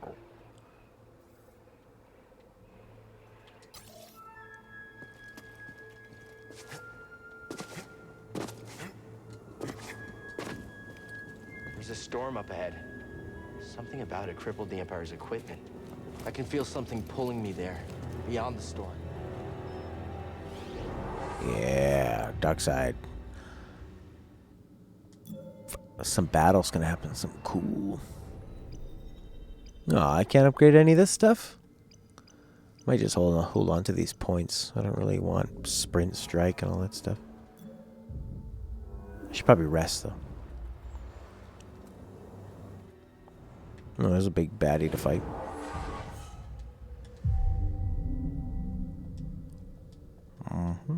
There's a storm up ahead. Something about it crippled the Empire's equipment. I can feel something pulling me there, beyond the storm. Yeah, dark side. Some battle's gonna happen. Something cool. No, I can't upgrade any of this stuff. Might just hold on to these points. I don't really want sprint, strike, and all that stuff. I should probably rest though. Oh, there's a big baddie to fight. Mm-hmm.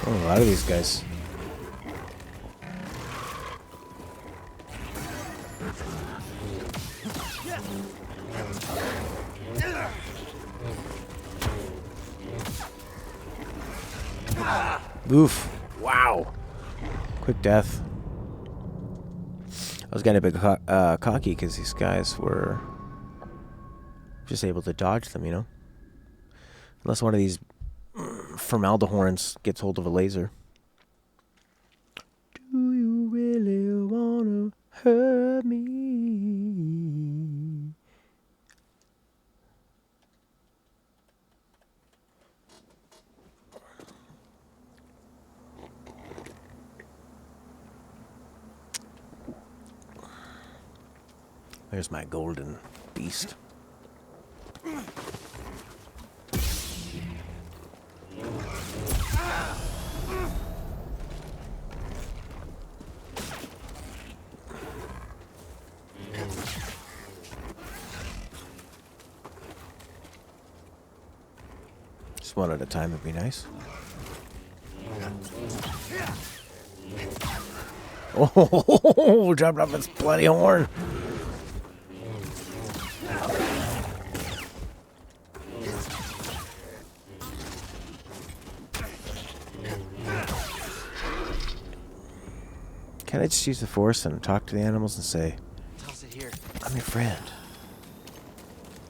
Oh, a lot of these guys. Oof. Wow. Quick death. I was getting a bit cocky because these guys were just able to dodge them, you know? Unless one of these formaldehorns gets hold of a laser. Do you really want to hurt me? There's my golden beast. one at a time would be nice. Oh, dropped off its bloody horn. Can I just use the Force and talk to the animals and say, I'm your friend.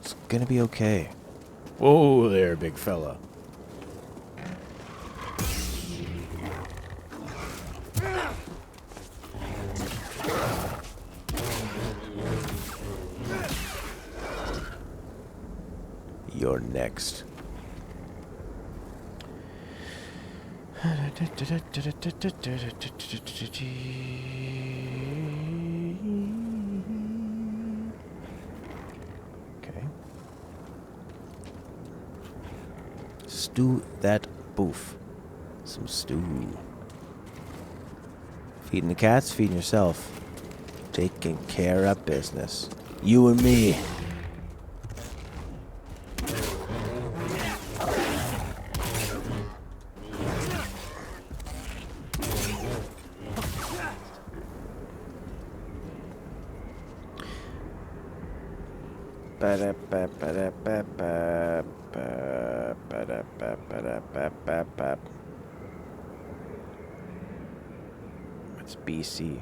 It's gonna be okay. Whoa there, big fella. You're next. Okay. Stew that boof. Some stew. Feeding the cats, feeding yourself. Taking care of business. You and me. It's BC.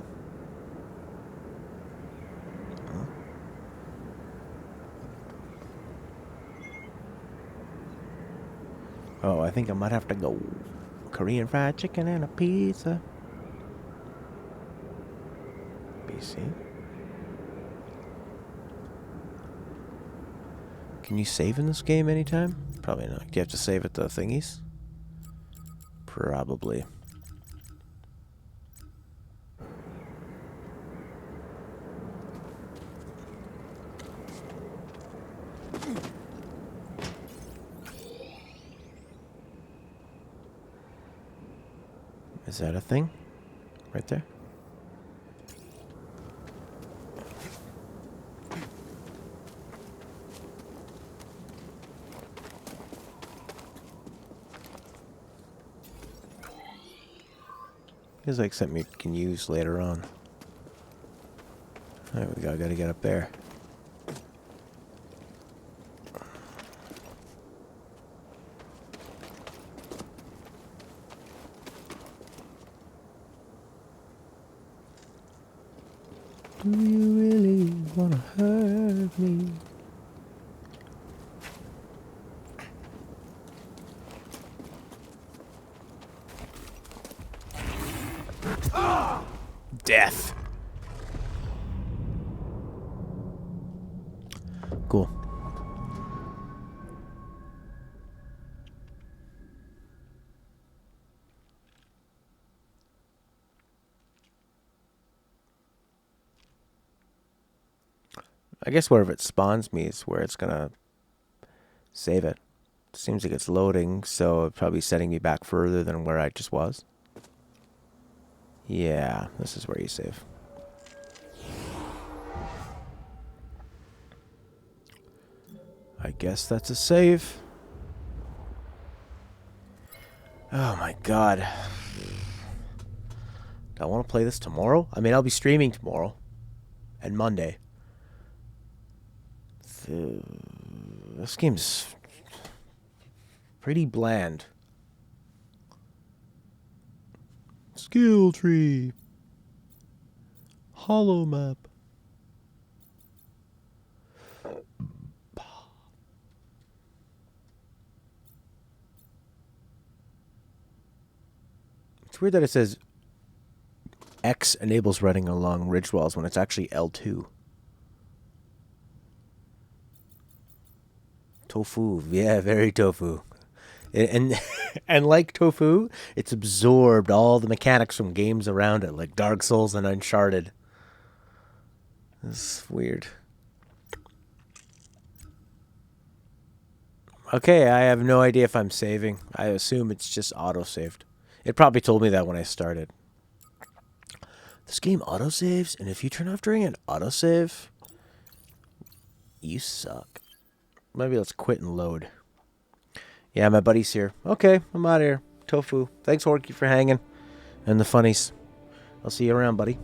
Huh? Oh, I think I might have to go. Korean fried chicken and a pizza. BC. Can you save in this game anytime? Probably not. Do you have to save at the thingies? Probably. Is that a thing? Right there? Feels like something you can use later on. There we go, I gotta get up there. Do you really wanna hurt me? Death. Cool. I guess wherever it spawns me is where it's gonna save it. Seems like it's loading, so it's probably setting me back further than where I just was. Yeah, this is where you save. I guess that's a save. Oh my god. Do I want to play this tomorrow? I mean, I'll be streaming tomorrow. And Monday. This game's pretty bland. Skill tree. Hollow map. It's weird that it says X enables running along ridge walls when it's actually L2. Tofu. Yeah, very tofu. And and like tofu, it's absorbed all the mechanics from games around it, like Dark Souls and Uncharted. It's weird. Okay, I have no idea if I'm saving. I assume it's just auto-saved. It probably told me that when I started. This game auto-saves, and if you turn off during an autosave, you suck. Maybe let's quit and load. Yeah, my buddy's here. Okay, I'm out of here. Tofu. Thanks, Horky, for hanging. And the funnies. I'll see you around, buddy.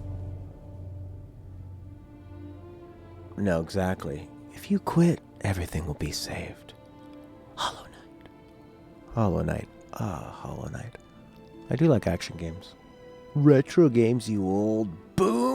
No, exactly. If you quit, everything will be saved. Hollow Knight. Hollow Knight. Ah, Hollow Knight. I do like action games. Retro games, you old boomer.